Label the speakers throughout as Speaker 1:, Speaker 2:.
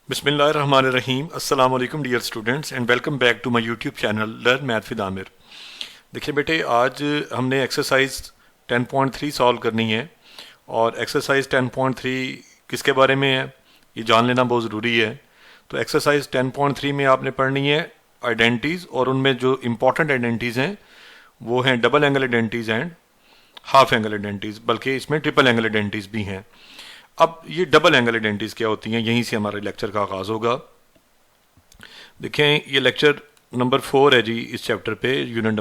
Speaker 1: बिस्मिल्लाहिर्रहमानिर्रहीम। अस्सलाम वालेकुम dear students and welcome back to my YouTube channel learn math with Aamir. देखिए बेटे, आज हमने एक्सरसाइज 10.3 सॉल्व करनी है और एक्सरसाइज 10.3 किसके बारे में है ये जान लेना बहुत ज़रूरी है। तो एक्सरसाइज 10.3 में आपने पढ़नी है आइडेंटिटीज़, और उनमें जो इम्पॉर्टेंट आइडेंटिटीज़ हैं वो हैं double angle identities and half angle identities, बल्कि इसमें ट्रिपल एंगल आइडेंटिटीज़ भी हैं। अब ये डबल एंगल आइडेंटिटीज़ क्या होती हैं, यहीं से हमारे लेक्चर का आगाज़ होगा। देखें, ये लेक्चर नंबर 4 है जी इस चैप्टर पे, यूनिट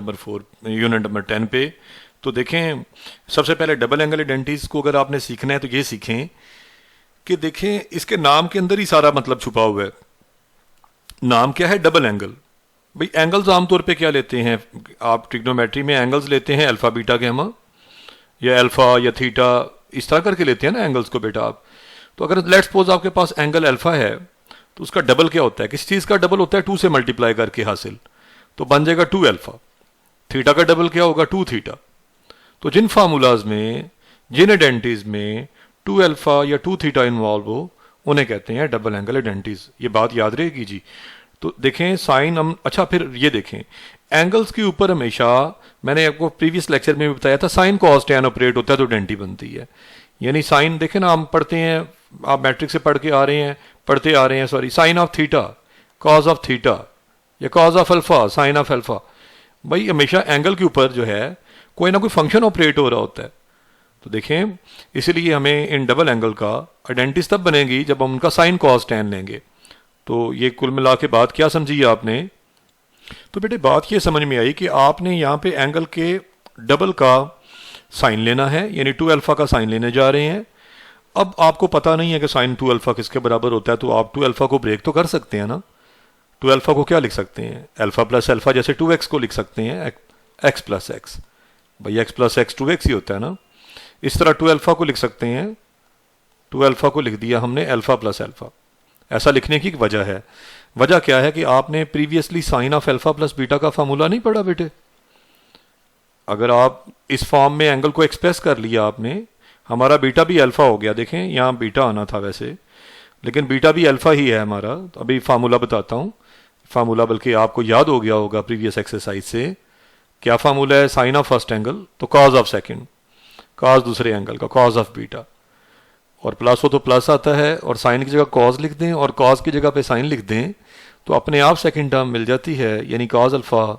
Speaker 1: नंबर 10 पे। तो देखें, सबसे पहले डबल एंगल आइडेंटिटीज़ को अगर आपने सीखना है तो ये सीखें कि देखें इसके नाम के अंदर ही सारा मतलब छुपा हुआ है। नाम क्या है? Double angle. भाई एंगल्स आमतौर पे क्या लेते हैं आप? ट्रिग्नोमेट्री में एंगल्स लेते हैं अल्फ़ा बीटा के, हम या अल्फ़ा या थीटा इस तरह करके लेते हैं ना एंगल्स को बेटा आप। तो अगर लेट्स सपोज आपके पास एंगल अल्फ़ा है तो उसका डबल क्या होता है? किस चीज़ का डबल होता है? 2 से मल्टीप्लाई करके हासिल, तो बन जाएगा 2 अल्फ़ा। थीटा का डबल क्या होगा? 2 थीटा। तो जिन फार्मूलाज में, जिन आइडेंटिटीज में 2 अल्फ़ा या 2 थीटा इन्वॉल्व हो उन्हें कहते हैं डबल एंगल आइडेंटिटीज। ये बात याद रहेगी जी। तो देखें साइन हम, अच्छा फिर ये देखें एंगल्स के ऊपर हमेशा, मैंने आपको प्रीवियस लेक्चर में भी बताया था, साइन कॉस टैन ऑपरेट होता है तो आइडेंटिटी बनती है। यानी साइन देखें ना, हम पढ़ते हैं, आप मैट्रिक से पढ़ते आ रहे हैं sorry, sine of theta cos of theta या cos of alpha sine of alpha. भाई हमेशा एंगल के ऊपर जो है कोई ना कोई फंक्शन ऑपरेट हो रहा होता है। तो देखें इसीलिए हमें इन डबल एंगल का आइडेंटिटीज तब बनेगी जब हम उनका साइन कॉस टैन लेंगे। तो ये कुल मिला के बात क्या समझी आपने? तो बेटे बात ये समझ में आई कि आपने यहाँ पे एंगल के डबल का साइन लेना है, यानी 2 अल्फ़ा का साइन लेने जा रहे हैं। अब आपको पता नहीं है कि साइन 2 अल्फ़ा किसके बराबर होता है, तो आप 2 अल्फ़ा को ब्रेक तो कर सकते हैं ना। 2 अल्फ़ा को क्या लिख सकते हैं? अल्फ़ा प्लस अल्फ़ा, जैसे 2x को लिख सकते हैं x प्लस एक्स। भाई x प्लस एक्स 2x ही होता है ना। इस तरह 2 अल्फ़ा को लिख सकते हैं, 2 अल्फ़ा को लिख दिया हमने अल्फ़ा प्लस अल्फ़ा। ऐसा लिखने की वजह है, वजह क्या है कि आपने previously sine of alpha plus beta का फार्मूला नहीं पढ़ा बेटे। अगर आप इस फॉर्म में एंगल को एक्सप्रेस कर लिया आपने, हमारा बीटा भी अल्फ़ा हो गया। देखें यहाँ बीटा आना था वैसे, लेकिन बीटा भी अल्फ़ा ही है हमारा। तो अभी फार्मूला बताता हूँ, फार्मूला बल्कि आपको याद हो गया होगा प्रीवियस एक्सरसाइज से। क्या फार्मूला है? साइन ऑफ फर्स्ट एंगल तो कॉज ऑफ सेकेंड, कॉज दूसरे एंगल का कॉज ऑफ बीटा, और प्लस हो तो प्लस आता है, और साइन की जगह कॉज लिख दें और कॉज की जगह पे साइन लिख दें तो अपने आप सेकंड टर्म मिल जाती है। यानी कॉज अल्फ़ा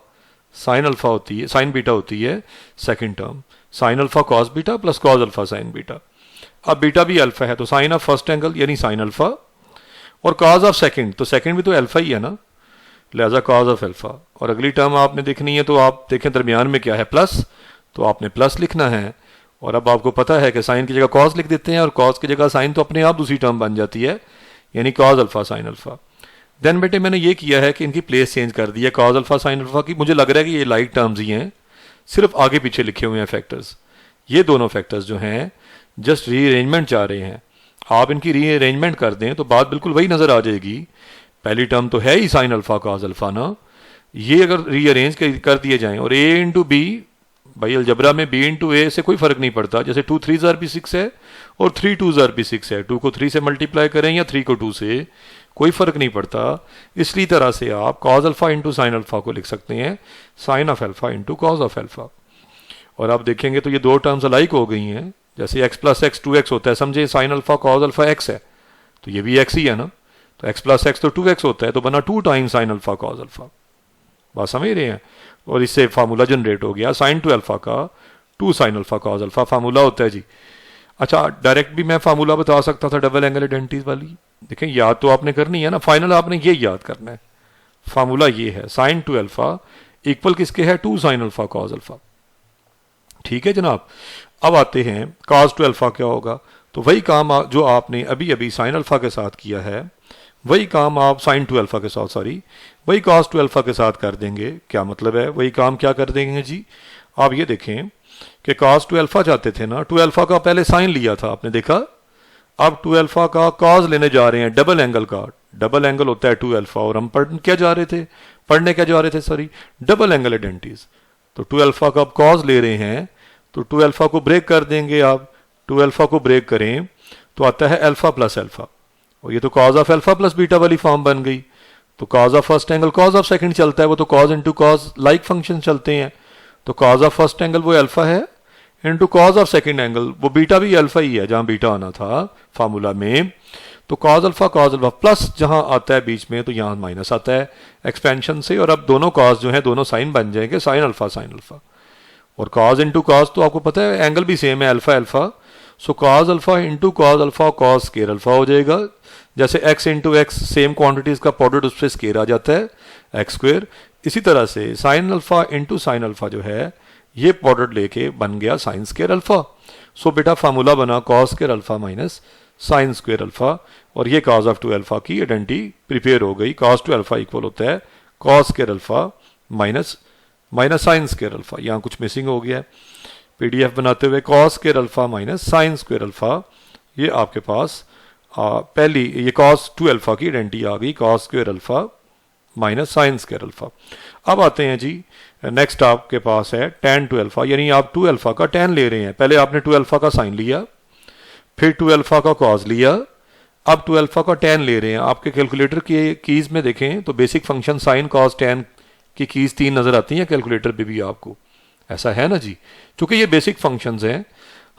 Speaker 1: साइन अल्फ़ा होती है, साइन बीटा होती है second term. Sine alpha cos beta plus cos alpha sign beta. अब बीटा भी अल्फ़ा है तो साइन ऑफ फर्स्ट एंगल यानी साइन अल्फ़ा, और कॉज ऑफ सेकंड तो सेकंड भी तो अल्फ़ा ही है ना, लिहाजा कॉज ऑफ अल्फ़ा। और अगली टर्म आपने देखनी है तो आप देखें दरमियान में क्या है, प्लस, तो आपने प्लस लिखना है। और अब आपको पता है कि साइन की जगह कॉज लिख देते हैं और कॉज की जगह साइन, तो अपने आप दूसरी टर्म बन जाती है, यानी cos alpha sine alpha. Then बेटे मैंने ये किया है कि इनकी प्लेस चेंज कर दी है कॉज अल्फ़ा साइन अल्फ़ा की। मुझे लग रहा है कि ये लाइक टर्म्स ही हैं, सिर्फ आगे पीछे लिखे हुए हैं फैक्टर्स। ये दोनों फैक्टर्स जो हैं जस्ट रीअरेंजमेंट चाह रहे हैं। आप इनकी रीअरेंजमेंट कर दें तो बात बिल्कुल वही नज़र आ जाएगी। पहली टर्म तो है ही साइन अल्फ़ा कॉज अल्फ़ा ना, ये अगर रीअरेंज कर दिए जाएँ और a इंटू बी, भाई अलजबरा में b इंटू ए से कोई फ़र्क नहीं पड़ता। जैसे 2 3 ज़ार भी 6 है और 3 2 ज़ार भी 6 है, 2 को 3 से मल्टीप्लाई करें या 3 को 2 से, कोई फ़र्क नहीं पड़ता। इसी तरह से आप cos alpha into sine alpha को लिख सकते हैं sine of alpha into cos of alpha. और आप देखेंगे तो ये दो टर्म्स अलाइक हो गई हैं। जैसे x प्लस एक्स 2x होता है, समझे sine alpha cos alpha x है तो ये भी x ही है ना, तो x प्लस एक्स तो 2x होता है, तो बना 2 time sine alpha cos alpha. बात समझ रहे हैं? और इससे फार्मूला जनरेट हो गया साइन 2 अल्फ़ा का 2 sine alpha cos alpha formula होता है जी। अच्छा डायरेक्ट भी मैं फार्मूला बता सकता था डबल एंगल आइडेंटिटीज वाली। देखें याद तो आपने करनी है ना, फाइनल आपने ये याद करना है। फार्मूला ये है साइन 2 अल्फ़ा इक्वल किसके है? 2 साइन अल्फ़ा कॉज अल्फ़ा। ठीक है जनाब। अब आते हैं कॉज 2 अल्फ़ा क्या होगा। तो वही काम जो आपने अभी अभी साइन अल्फ़ा के साथ किया है, वही काम आप साइन 2 अल्फ़ा के साथ, सॉरी वही कॉस 2 अल्फ़ा के साथ कर देंगे। क्या मतलब है वही काम क्या कर देंगे जी? आप ये देखें कि कॉस 2 अल्फ़ा चाहते थे ना, 2 अल्फ़ा का पहले साइन लिया था आपने देखा, अब 2 अल्फ़ा का कॉज लेने जा रहे हैं डबल एंगल का। डबल एंगल होता है 2 अल्फ़ा, और हम पढ़ने क्या जा रहे थे सॉरी डबल एंगल आइडेंटिटीज। तो 2 अल्फ़ा का अब कॉज ले रहे हैं तो 2 अल्फ़ा को ब्रेक कर देंगे आप। 2 अल्फ़ा को ब्रेक करें तो आता है अल्फ़ा प्लस अल्फ़ा, और ये तो cause of alpha plus beta वाली फॉर्म बन गई। तो cause of first angle cos of second चलता है, वो तो cause into cause like function चलते हैं। तो कॉज ऑफ फर्स्ट एंगल वो अल्फा है into cos of second angle वो बीटा भी अल्फा ही है, जहां बीटा आना था फार्मूला में। तो कॉज अल्फा प्लस जहां आता है बीच में तो यहां माइनस आता है एक्सपेंशन से, और अब दोनों कॉज जो है दोनों साइन बन जाएंगे साइन अल्फा। और कॉज इंटू कॉज तो आपको पता है एंगल भी सेम है alpha alpha, so cos alpha into cos alpha cos square alpha हो जाएगा। जैसे x into x same quantities का प्रोडक्ट उससे स्केयर आ जाता है एक्स स्क्वेयर, इसी तरह से sine alpha into sine alpha जो है ये प्रोडक्ट लेके बन गया साइन स्केयर अल्फा। सो बेटा फार्मूला बना cos square alpha minus sine square alpha, और ये कॉज ऑफ 2 अल्फा की आइडेंटिटी प्रिपेयर हो गई। कॉस 2 अल्फा इक्वल होता है cos square alpha minus sine square alpha. यहाँ कुछ मिसिंग हो गया है पीडीएफ बनाते हुए, cos square alpha minus sine square alpha. ये आपके पास पहली ये कॉस 2 अल्फा की आइडेंटिटी आ गई cos square alpha minus sine square alpha. अब आते हैं जी नेक्स्ट आपके पास है tan 2 अल्फा, यानी आप 2 अल्फा का tan ले रहे हैं। पहले आपने 2 अल्फा का साइन लिया, फिर 2 अल्फा का कॉज लिया, अब 2 अल्फा का tan ले रहे हैं। आपके कैलकुलेटर की कीज में देखें तो basic function sine cause tan की कीज 3 नजर आती हैं कैलकुलेटर पे भी आपको, ऐसा है ना जी। चूंकि ये बेसिक फंक्शंस हैं,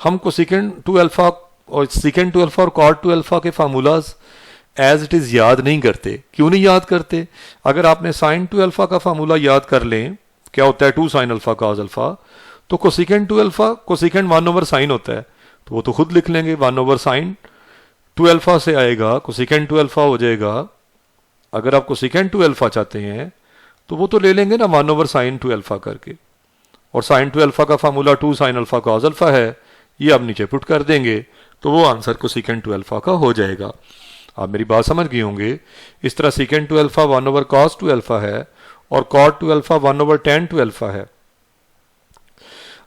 Speaker 1: हमको सेकेंड 2 अल्फा और सेकेंड 2 अल्फा और कॉट 2 अल्फा के फार्मूलाज एज इट इज याद नहीं करते। क्यों नहीं याद करते? अगर आपने साइन 2 अल्फा का फार्मूला याद कर लें, क्या होता है 2 साइन अल्फा कॉज अल्फा, तो cosecant 2 alpha cosecant 1 over sine होता है, तो वो तो खुद लिख लेंगे 1 ओवर साइन 2 अल्फा से आएगा कोसेकेंड 2 अल्फा हो जाएगा। अगर आप कोसेकेंड 2 अल्फा चाहते हैं तो वो तो ले लेंगे ना 1 ओवर साइन 2 अल्फा करके, और साइन 2 अल्फा का formula 2 sine alpha cos alpha है, ये आप नीचे पुट कर देंगे तो वो आंसर कोसेकेंड 2 अल्फा का हो जाएगा। आप मेरी बात समझ गए होंगे। इस तरह secant 2 alpha 1 over cos 2 alpha है और cot 2 alpha 1 over tan 2 alpha है।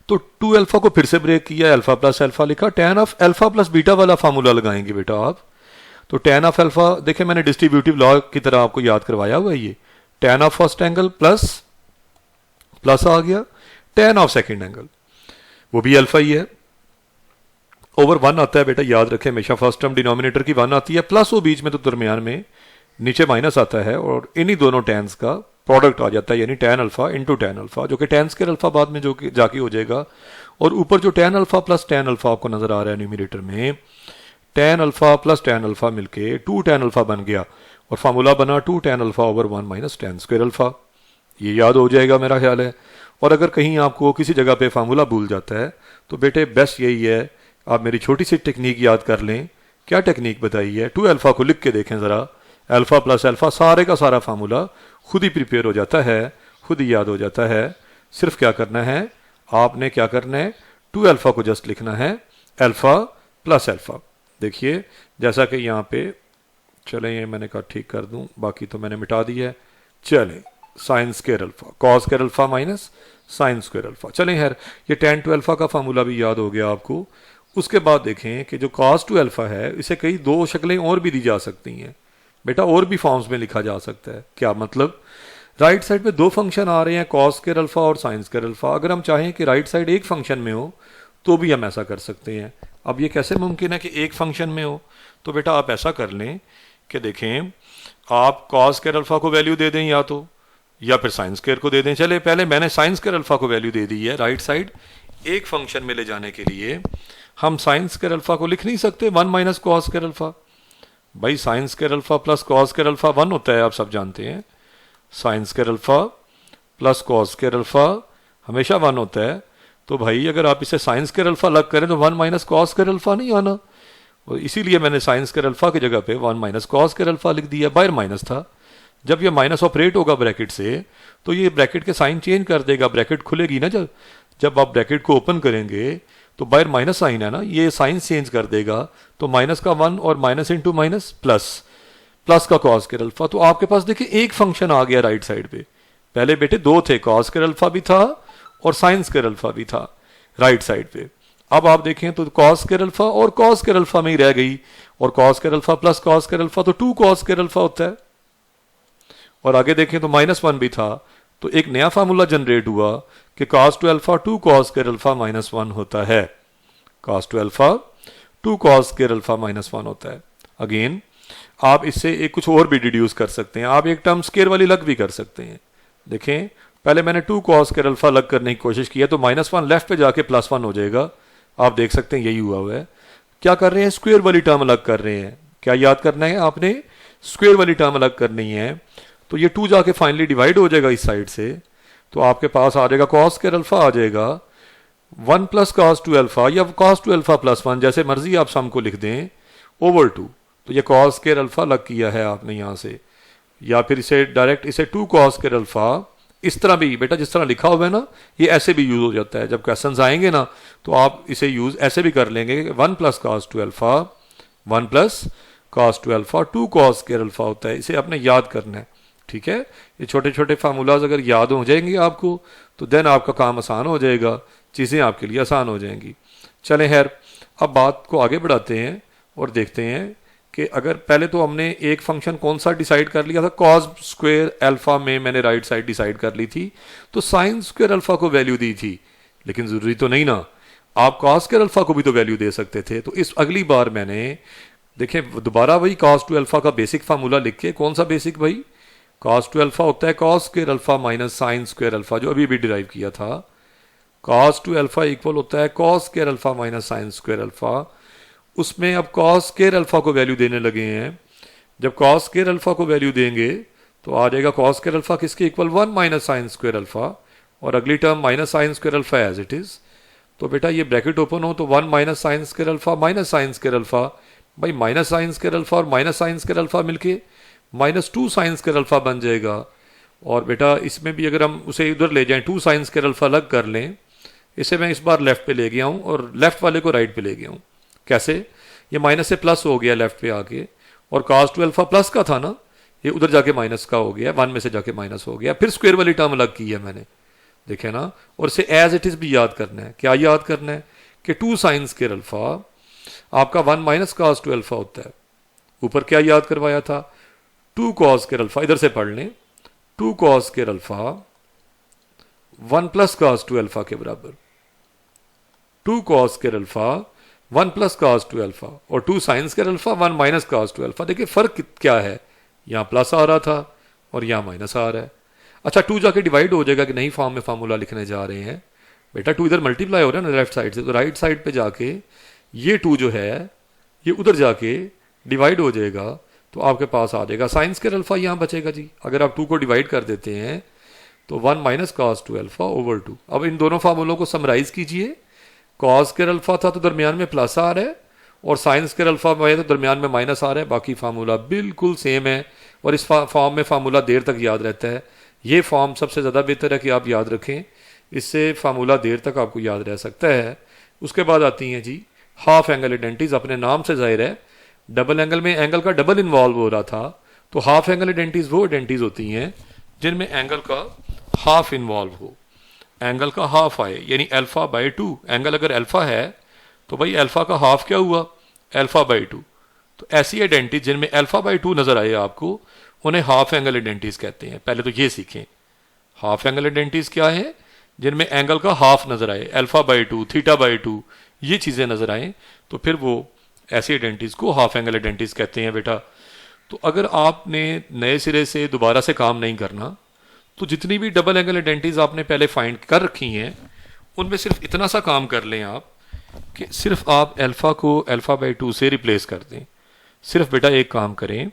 Speaker 1: तो 2 अल्फा को फिर से ब्रेक किया, अल्फा प्लस अल्फा लिखा, tan of alpha plus beta वाला फार्मूला लगाएंगे बेटा आप। तो tan ऑफ अल्फा देखें मैंने डिस्ट्रीब्यूटिव लॉ की तरह आपको याद करवाया हुआ है, ये tan of first angle plus आ गया tan ऑफ सेकेंड एंगल, वो भी अल्फा ही है, ओवर 1 आता है बेटा, याद रखें हमेशा फर्स्ट टर्म डिनोमिनेटर की 1 आती है, प्लस वो बीच में तो दरमियान में नीचे माइनस आता है, और इन्हीं दोनों टैन्स का प्रोडक्ट आ जाता है, यानी tan alpha into tan alpha, जो कि tan स्क्वायर अल्फा बाद में जो कि जाके हो जाएगा। और ऊपर जो tan alpha plus tan alpha आपको नजर आ रहा है न्यूमरेटर में, tan alpha plus tan alpha मिलके 2 tan अल्फा बन गया, और फार्मूला बना 2 tan alpha over 1 minus tan square alpha. ये याद हो जाएगा मेरा ख्याल है। और अगर कहीं आपको किसी जगह पे फार्मूला भूल जाता है तो बेटे बेस्ट यही है आप मेरी छोटी सी टेक्निक याद कर लें। क्या टेक्निक बताई है? 2 अल्फा को लिख के देखें ज़रा, अल्फा प्लस अल्फा सारे का सारा फार्मूला खुद ही प्रिपेयर हो जाता है, खुद ही याद हो जाता है। सिर्फ क्या करना है, आपने क्या करना है, 2 अल्फा को जस्ट लिखना है अल्फा प्लस अल्फा। देखिए जैसा कि यहाँ पे, चलें ये मैंने कहा ठीक कर दूं, बाकी तो मैंने मिटा दिया है। चलें sign square alpha cos square alpha minus sign square alpha. चलें यार ये tan 2 अल्फा का फार्मूला भी याद हो गया आपको। उसके बाद देखें कि जो cos 2 अल्फा है इसे कई 2 शक्लें और भी दी जा सकती हैं बेटा, और भी फॉर्म्स में लिखा जा सकता है। क्या मतलब? राइट साइड पे 2 फंक्शन आ रहे हैं cos स्क्वायर अल्फा और साइन स्क्वायर अल्फा। अगर हम चाहें कि राइट साइड एक फंक्शन में हो तो भी हम ऐसा कर सकते हैं। अब ये कैसे मुमकिन है कि एक फंक्शन में हो? तो बेटा आप ऐसा कर लें कि देखें आप cos स्क्वायर अल्फा को वैल्यू दे दें या फिर साइन स्क्वायर को दे दें। चले पहले मैंने साइन स्क्वायर अल्फा को वैल्यू दे दी है राइट साइड, एक फंक्शन में ले जाने के लिए हम साइन स्क्वायर अल्फा को लिख नहीं सकते 1 माइनस कॉस स्क्वायर अल्फा। भाई sign square alpha plus cos square alpha 1 होता है, आप सब जानते हैं। Sign square alpha plus cos square alpha हमेशा 1 होता है। तो भाई अगर आप इसे साइन स्क्वायर अल्फा अलग करें तो 1 माइनस कॉस स्क्वायर अल्फा नहीं आना, और इसीलिए मैंने साइन स्क्वायर अल्फा की जगह पे 1 माइनस कॉस स्क्वायर अल्फा लिख दिया। बाहर माइनस था, जब ये माइनस ऑपरेट होगा ब्रैकेट से तो ये ब्रैकेट के साइन चेंज कर देगा, ब्रैकेट खुलेगी ना जब आप ब्रैकेट को ओपन करेंगे तो बाहर माइनस साइन है ना, ये साइन चेंज कर देगा। तो माइनस का 1 और माइनस इंटू माइनस प्लस का कॉस स्क्वायर अल्फा। तो आपके पास देखिए एक फंक्शन आ गया राइट साइड पे। पहले बेटे 2 थे, कॉस स्क्वायर अल्फा भी था और साइन स्क्वायर अल्फा भी था राइट साइड पे। अब आप देखें तो कॉस स्क्वायर अल्फा और कॉस स्क्वायर अल्फा में ही रह गई, और cos square alpha plus cos square alpha तो 2 कॉस स्क्वायर अल्फा होता है। और आगे देखें तो -1 भी था, तो एक नया फार्मूला जनरेट हुआ कि cos 2 alpha 2 cos square alpha -1 होता है। cos 2 alpha 2 cos square alpha -1 होता है। अगेन आप इससे एक कुछ और भी डिड्यूस कर सकते हैं। आप एक टर्म स्क्वायर वाली अलग भी कर सकते हैं। देखें, पहले मैंने 2 cos स्क्वायर अल्फा अलग करने की कोशिश की है, तो -1 लेफ्ट पे जाके +1 हो जाएगा। आप देख सकते हैं यही हुआ है। क्या कर रहे हैं, स्क्वायर वाली टर्म अलग कर रहे हैं। क्या याद करना है आपने, स्क्वायर वाली टर्म अलग करनी है। तो ये 2 जाके फाइनली डिवाइड हो जाएगा इस साइड से, तो आपके पास आ जाएगा cos स्क्वायर अल्फा आ जाएगा 1 + cos 2 अल्फा या cos 2 अल्फा +1, जैसे मर्जी आप सम को लिख दें, ओवर 2। तो ये cos स्क्वायर अल्फा अलग किया है आपने यहाँ से, या फिर इसे डायरेक्ट इसे 2 cos स्क्वायर अल्फा, इस तरह भी बेटा जिस तरह लिखा हुआ है ना, ये ऐसे भी यूज हो जाता है। जब क्वेश्चंस आएंगे ना तो आप इसे यूज ऐसे भी कर लेंगे, 1 + cos 2 alpha 1 + cos 2 alpha 2 cos square alpha होता है। इसे आपने याद करना है, ठीक है। ये छोटे छोटे फार्मूलाज अगर याद हो जाएंगे आपको तो देन आपका काम आसान हो जाएगा, चीज़ें आपके लिए आसान हो जाएंगी। चलें खैर, अब बात को आगे बढ़ाते हैं और देखते हैं कि अगर पहले तो हमने एक फंक्शन कौन सा डिसाइड कर लिया था, cos स्क्वायर अल्फा में मैंने राइट साइड डिसाइड कर ली थी, तो sin स्क्वायर अल्फा को वैल्यू दी थी। लेकिन ज़रूरी तो नहीं ना, आप cos स्क्वायर अल्फा को भी तो वैल्यू दे सकते थे। तो इस अगली बार मैंने देखें दोबारा वही cos 2 अल्फा का बेसिक फार्मूला लिख के, कौन सा बेसिक भाई, cos 2 अल्फा होता है cos square alpha minus sin square alpha, जो अभी भी डिराइव किया था। cos 2 अल्फा इक्वल होता है cos square alpha minus sin square alpha. उसमें अब cos स्क्वायर अल्फा को वैल्यू देने लगे हैं। जब cos स्क्वायर अल्फा को वैल्यू देंगे तो आ जाएगा cos स्क्वायर अल्फा किसके इक्वल, 1 - sin स्क्वायर अल्फा, और अगली term minus sin square alpha as it is. तो बेटा ये ब्रैकेट ओपन हो तो 1 - sin square alpha minus sin square alpha, भाई माइनस sin स्क्वायर अल्फा और माइनस sin स्क्वायर अल्फा मिलके -2 sin स्क्वायर अल्फा बन जाएगा। और बेटा इसमें भी अगर हम उसे उधर ले जाएं, 2 sin स्क्वायर अल्फा अलग कर लें, इसे मैं इस बार लेफ्ट पे ले गया हूँ और लेफ्ट वाले को राइट पे ले गया हूँ। कैसे, ये माइनस से प्लस हो गया लेफ्ट पे आके, और cos 2 अल्फा प्लस का था ना, ये उधर जाके माइनस का हो गया, 1 में से जाके माइनस हो गया। फिर स्क्वायर वाली टर्म अलग की है मैंने, देखे ना। और इसे एज इट इज भी याद करना है। क्या याद करना है कि 2 sin स्क्वायर अल्फा आपका 1 - cos 2 अल्फा होता है। ऊपर क्या याद करवाया था, 2 cos स्क्वायर अल्फा, इधर से पढ़ लें, 2 cos square alpha 1 + cos 2 alpha के बराबर, 2 cos square alpha 1 + cos 2 alpha, और 2 sin square alpha 1 - cos 2 alpha. देखिए फर्क क्या है, यहाँ प्लस आ रहा था और यहाँ माइनस आ रहा है। अच्छा 2 जाके डिवाइड हो जाएगा कि नहीं, फॉर्म में फार्मूला लिखने जा रहे हैं बेटा, 2 इधर मल्टीप्लाई हो रहा है ना लेफ्ट साइड से, तो राइट साइड पे जाके ये 2 जो है ये उधर जाके डिवाइड हो जाएगा, तो आपके पास आ जाएगा sin स्क्वायर अल्फा यहाँ बचेगा जी। अगर आप 2 को डिवाइड कर देते हैं तो 1 - cos 2 अल्फा ओवर 2। अब इन दोनों फार्मूलों को समराइज कीजिए, cos स्क्वायर अल्फा था तो दरमियान में प्लस आ रहा है, और sin स्क्वायर अल्फा में तो दरमियान में माइनस आ रहा है। बाकी फार्मूला बिल्कुल सेम है, और इस फॉर्म में फार्मूला देर तक याद रहता है। ये फॉर्म सबसे ज़्यादा बेहतर है कि आप याद रखें, इससे फार्मूला देर तक आपको याद रह सकता है। उसके बाद आती हैं जी हाफ एंगल आइडेंटिटीज। अपने नाम से जाहिर है डबल एंगल में एंगल का डबल इन्वॉल्व हो रहा था, तो हाफ एंगल आइडेंटिटीज वो आइडेंटिटीज होती हैं जिनमें एंगल का हाफ इन्वॉल्व हो, एंगल का हाफ आए, यानी α/2। एंगल अगर अल्फा है तो भाई अल्फा का हाफ क्या हुआ, α/2। तो ऐसी आइडेंटिटीज जिनमें α/2 नजर आए आपको, उन्हें हाफ एंगल आइडेंटिटीज कहते हैं। पहले तो ये सीखें, हाफ एंगल आइडेंटिटीज क्या है, जिनमें एंगल का हाफ नजर आए, α/2 θ/2 ये चीजें नजर आए, तो फिर वो ऐसी आइडेंटिटीज को हाफ एंगल आइडेंटिटीज कहते हैं बेटा। तो अगर आपने नए सिरे से दोबारा से काम नहीं करना, तो जितनी भी डबल एंगल आइडेंटिटीज आपने पहले फाइंड कर रखी हैं, उनमें सिर्फ इतना सा काम कर लें आप कि सिर्फ आप अल्फा को α/2 से रिप्लेस कर दें। सिर्फ बेटा एक काम करें,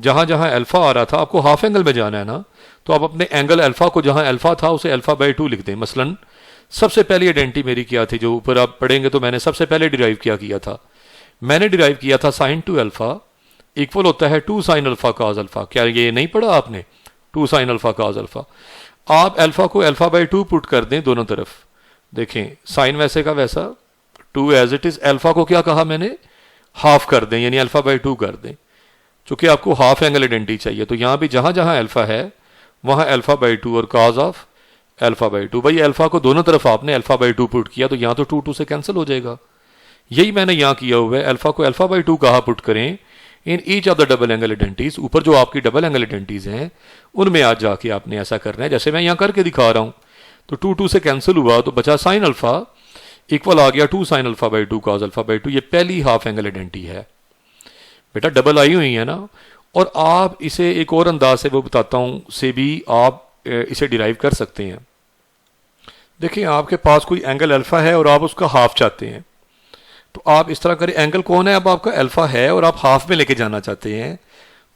Speaker 1: जहां जहां अल्फा आ रहा था आपको हाफ एंगल में जाना है ना, तो आप अपने एंगल अल्फा को जहां अल्फा था उसे α/2 लिख दें। मसलन सबसे पहली आइडेंटिटी मेरी क्या थी, जो ऊपर आप पढ़ेंगे तो मैंने सबसे पहले डिराइव किया था, मैंने डिराइव किया था sin 2 अल्फा इक्वल होता है 2 sin अल्फा cos अल्फा। क्या ये नहीं पढ़ा आपने, 2 sin अल्फा cos अल्फा। आप अल्फा को α/2 पुट कर दें दोनों तरफ, देखें साइन वैसे का वैसा, 2 एज इट इज, अल्फा को क्या कहा मैंने, हाफ कर दें, यानी α/2 कर दें। चूंकि आपको हाफ एंगल आइडेंटिटी चाहिए, तो यहां भी जहां जहां अल्फा है वहां α/2 और cos ऑफ α/2। भाई अल्फा को दोनों तरफ आपने α/2 पुट किया, तो यहां तो 2 से कैंसिल हो जाएगा। यही मैंने यहां किया हुआ है, अल्फा को α/2 कहा पुट करें in each of the double angle identities. ऊपर जो आपकी डबल एंगल आइडेंटिटीज हैं उनमें आज जाके आपने ऐसा करना है, जैसे मैं यहां करके दिखा रहा हूं। तो 2 से कैंसिल हुआ, तो बचा sin अल्फा इक्वल आ गया 2 sin α/2 cos α/2। ये पहली हाफ एंगल आइडेंटिटी है। बेटा डबल आई हुई है ना। और आप इसे एक और अंदाज से वो बताता हूँ से भी आप इसे डिराइव कर सकते हैं। देखिए आपके पास कोई एंगल अल्फा है और आप उसका हाफ चाहते हैं, तो आप इस तरह करें, एंगल कौन है, अब आपका अल्फा है और आप हाफ में लेके जाना चाहते हैं,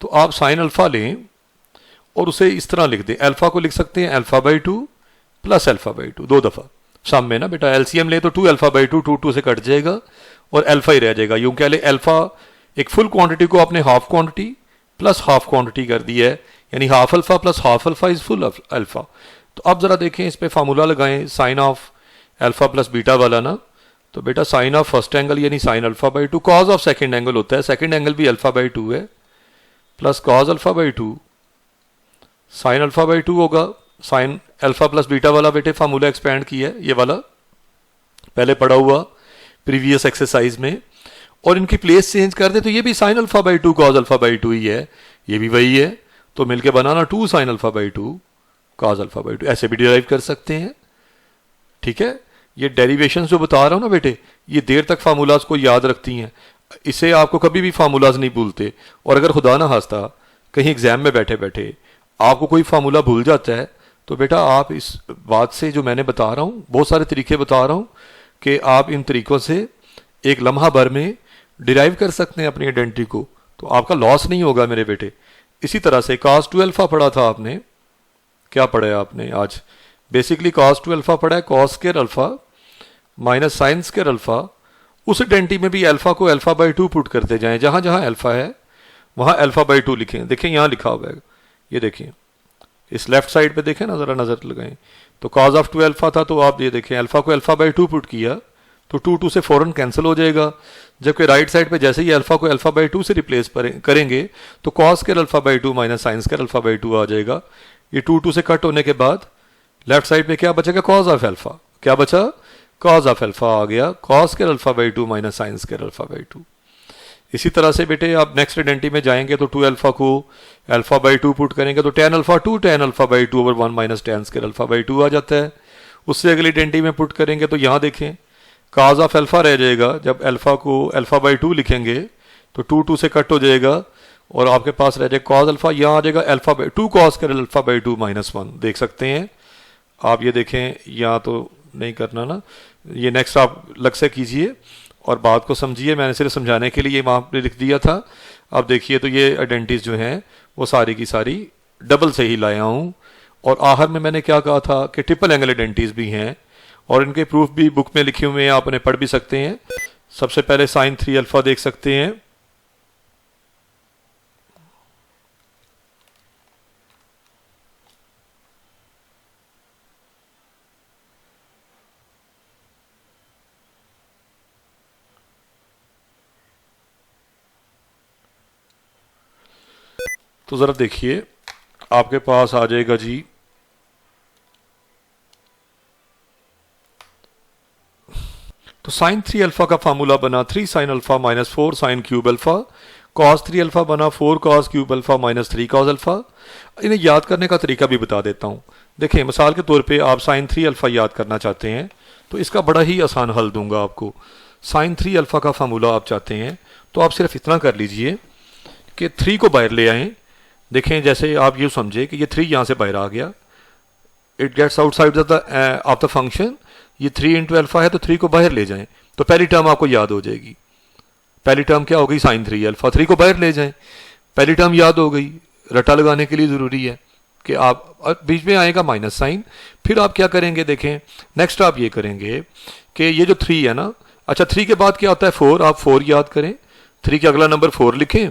Speaker 1: तो आप साइन अल्फा लें और उसे इस तरह लिख दें। अल्फा को लिख सकते हैं alpha by 2 plus alpha by 2, 2 दफ़ा सम में ना बेटा, एलसीएम ले तो 2 अल्फा बाई 2, 2 2 से कट जाएगा और अल्फा ही रह जाएगा। यूं कह ले अल्फा एक फुल क्वांटिटी को आपने half quantity plus half quantity कर दी है, यानी half alpha plus half alpha is full alpha. तो अब जरा देखें इस पे फार्मूला लगाएं sine of alpha plus beta वाला ना, तो बेटा साइन ऑफ फर्स्ट एंगल यानी sine alpha by 2 cos of second angle होता है, सेकंड एंगल भी अल्फा बाई 2 है, plus cos alpha by 2 sine alpha by 2 होगा। साइन अल्फा प्लस बीटा वाला बेटे फार्मूला एक्सपेंड किया है, ये वाला पहले पढ़ा हुआ प्रीवियस एक्सरसाइज में, और इनकी प्लेस चेंज कर दे तो ये भी sign alpha by 2 cause alpha by 2 ही है, ये भी वही है, तो मिलके बनाना 2 sine alpha by 2 cause alpha by 2, ऐसे भी डिराइव कर सकते हैं। ठीक है, ये डेरिवेशन जो बता रहा हूं ना बेटे, ये देर तक फार्मूलाज को याद रखती हैं, इससे आपको कभी भी फार्मूलाज नहीं भूलते। और अगर खुदा ना खास्ता कहीं एग्जाम में बैठे बैठे आपको कोई फार्मूला भूल जाता है, तो बेटा आप इस बात से जो मैंने बता रहा हूँ, बहुत सारे तरीके बता रहा हूँ, कि आप इन तरीकों से एक लम्हा भर में डिराइव कर सकते हैं अपनी आइडेंटिटी को, तो आपका लॉस नहीं होगा मेरे बेटे। इसी तरह से cos 2 अल्फा पढ़ा था आपने, क्या पढ़ा है आपने आज, बेसिकली cos 2 अल्फा पढ़ा है, cos square alpha minus sign square alpha. उस आइडेंटिटी में भी अल्फा को अल्फा बाई 2 पुट करते जाएं, जहां जहां अल्फा है वहां अल्फा बाई 2 लिखें। देखें यहां लिखा हुआ है, ये देखिए इस लेफ्ट साइड पे देखें ना, जरा नजर लगाएं, तो cos ऑफ 2 अल्फा था, तो आप ये देखें अल्फा को अल्फा बाई 2 पुट किया तो 2 2 से फौरन कैंसिल हो जाएगा, जबकि राइट साइड पे जैसे ही अल्फा को अल्फा बाई 2 से रिप्लेस करेंगे तो cos square alpha by 2 minus sign square alpha by 2 आ जाएगा। ये 2 2 से कट होने के बाद लेफ्ट साइड पे क्या बचेगा, cos ऑफ अल्फा, क्या बचा, cos ऑफ अल्फा आ गया, cos square alpha by 2 minus sign square alpha by 2। इसी तरह से बेटे आप नेक्स्ट आइडेंटिटी में जाएंगे तो 2 अल्फा को अल्फा बाई 2 पुट करेंगे तो tan alpha 2 tan alpha by 2 over 1 minus tan square alpha by 2 आ जाता है। उससे अगली आइडेंटिटी में पुट करेंगे तो यहाँ देखें cos ऑफ अल्फा रह जाएगा, जब अल्फा को अल्फा बाई 2 लिखेंगे तो 2 2 से कट हो जाएगा और आपके पास रह जाएगा cos अल्फा, यहाँ आ जाएगा alpha by 2 cos square alpha by 2 minus 1, देख सकते हैं आप, ये देखें, यहाँ तो नहीं करना ना, ये नेक्स्ट आप लग से कीजिए और बात को समझिए, मैंने सिर्फ समझाने के लिए वहाँ पे लिख दिया था। अब देखिए तो ये आइडेंटिटीज जो हैं वो सारी की सारी डबल से ही लाया हूँ, और आखिर में मैंने क्या कहा था कि ट्रिपल एंगल आइडेंटिटीज भी हैं और इनके प्रूफ भी बुक में लिखे हुए हैं, आप उन्हें पढ़ भी सकते हैं। सबसे पहले साइन 3 अल्फा देख सकते हैं, तो जरा देखिए आपके पास आ जाएगा जी, तो साइन 3 अल्फा का फार्मूला बना 3 sign alpha minus 4 sine cube alpha, cos 3 alpha बना 4 cos cube alpha minus 3 cos alpha. इन्हें याद करने का तरीका भी बता देता हूँ। देखें मिसाल के तौर पे आप साइन 3 अल्फा याद करना चाहते हैं तो इसका बड़ा ही आसान हल दूंगा आपको। साइन 3 अल्फा का फार्मूला आप चाहते हैं तो आप सिर्फ इतना कर लीजिए कि 3 को बाहर ले आएं। देखें जैसे आप ये समझे कि ये 3 यहाँ से बाहर आ गया, it gets outside of the function, ये 3 इंटू अल्फा है तो 3 को बाहर ले जाएं तो पहली टर्म आपको याद हो जाएगी। पहली टर्म क्या हो गई, साइन 3 अल्फा, 3 को बाहर ले जाएं, पहली टर्म याद हो गई। रटा लगाने के लिए ज़रूरी है कि आप बीच में आएगा माइनस साइन, फिर आप क्या करेंगे, देखें नेक्स्ट आप ये करेंगे कि ये जो 3 है ना, अच्छा 3 के बाद क्या होता है 4, आप 4 याद करें, 3 के अगला नंबर 4 लिखें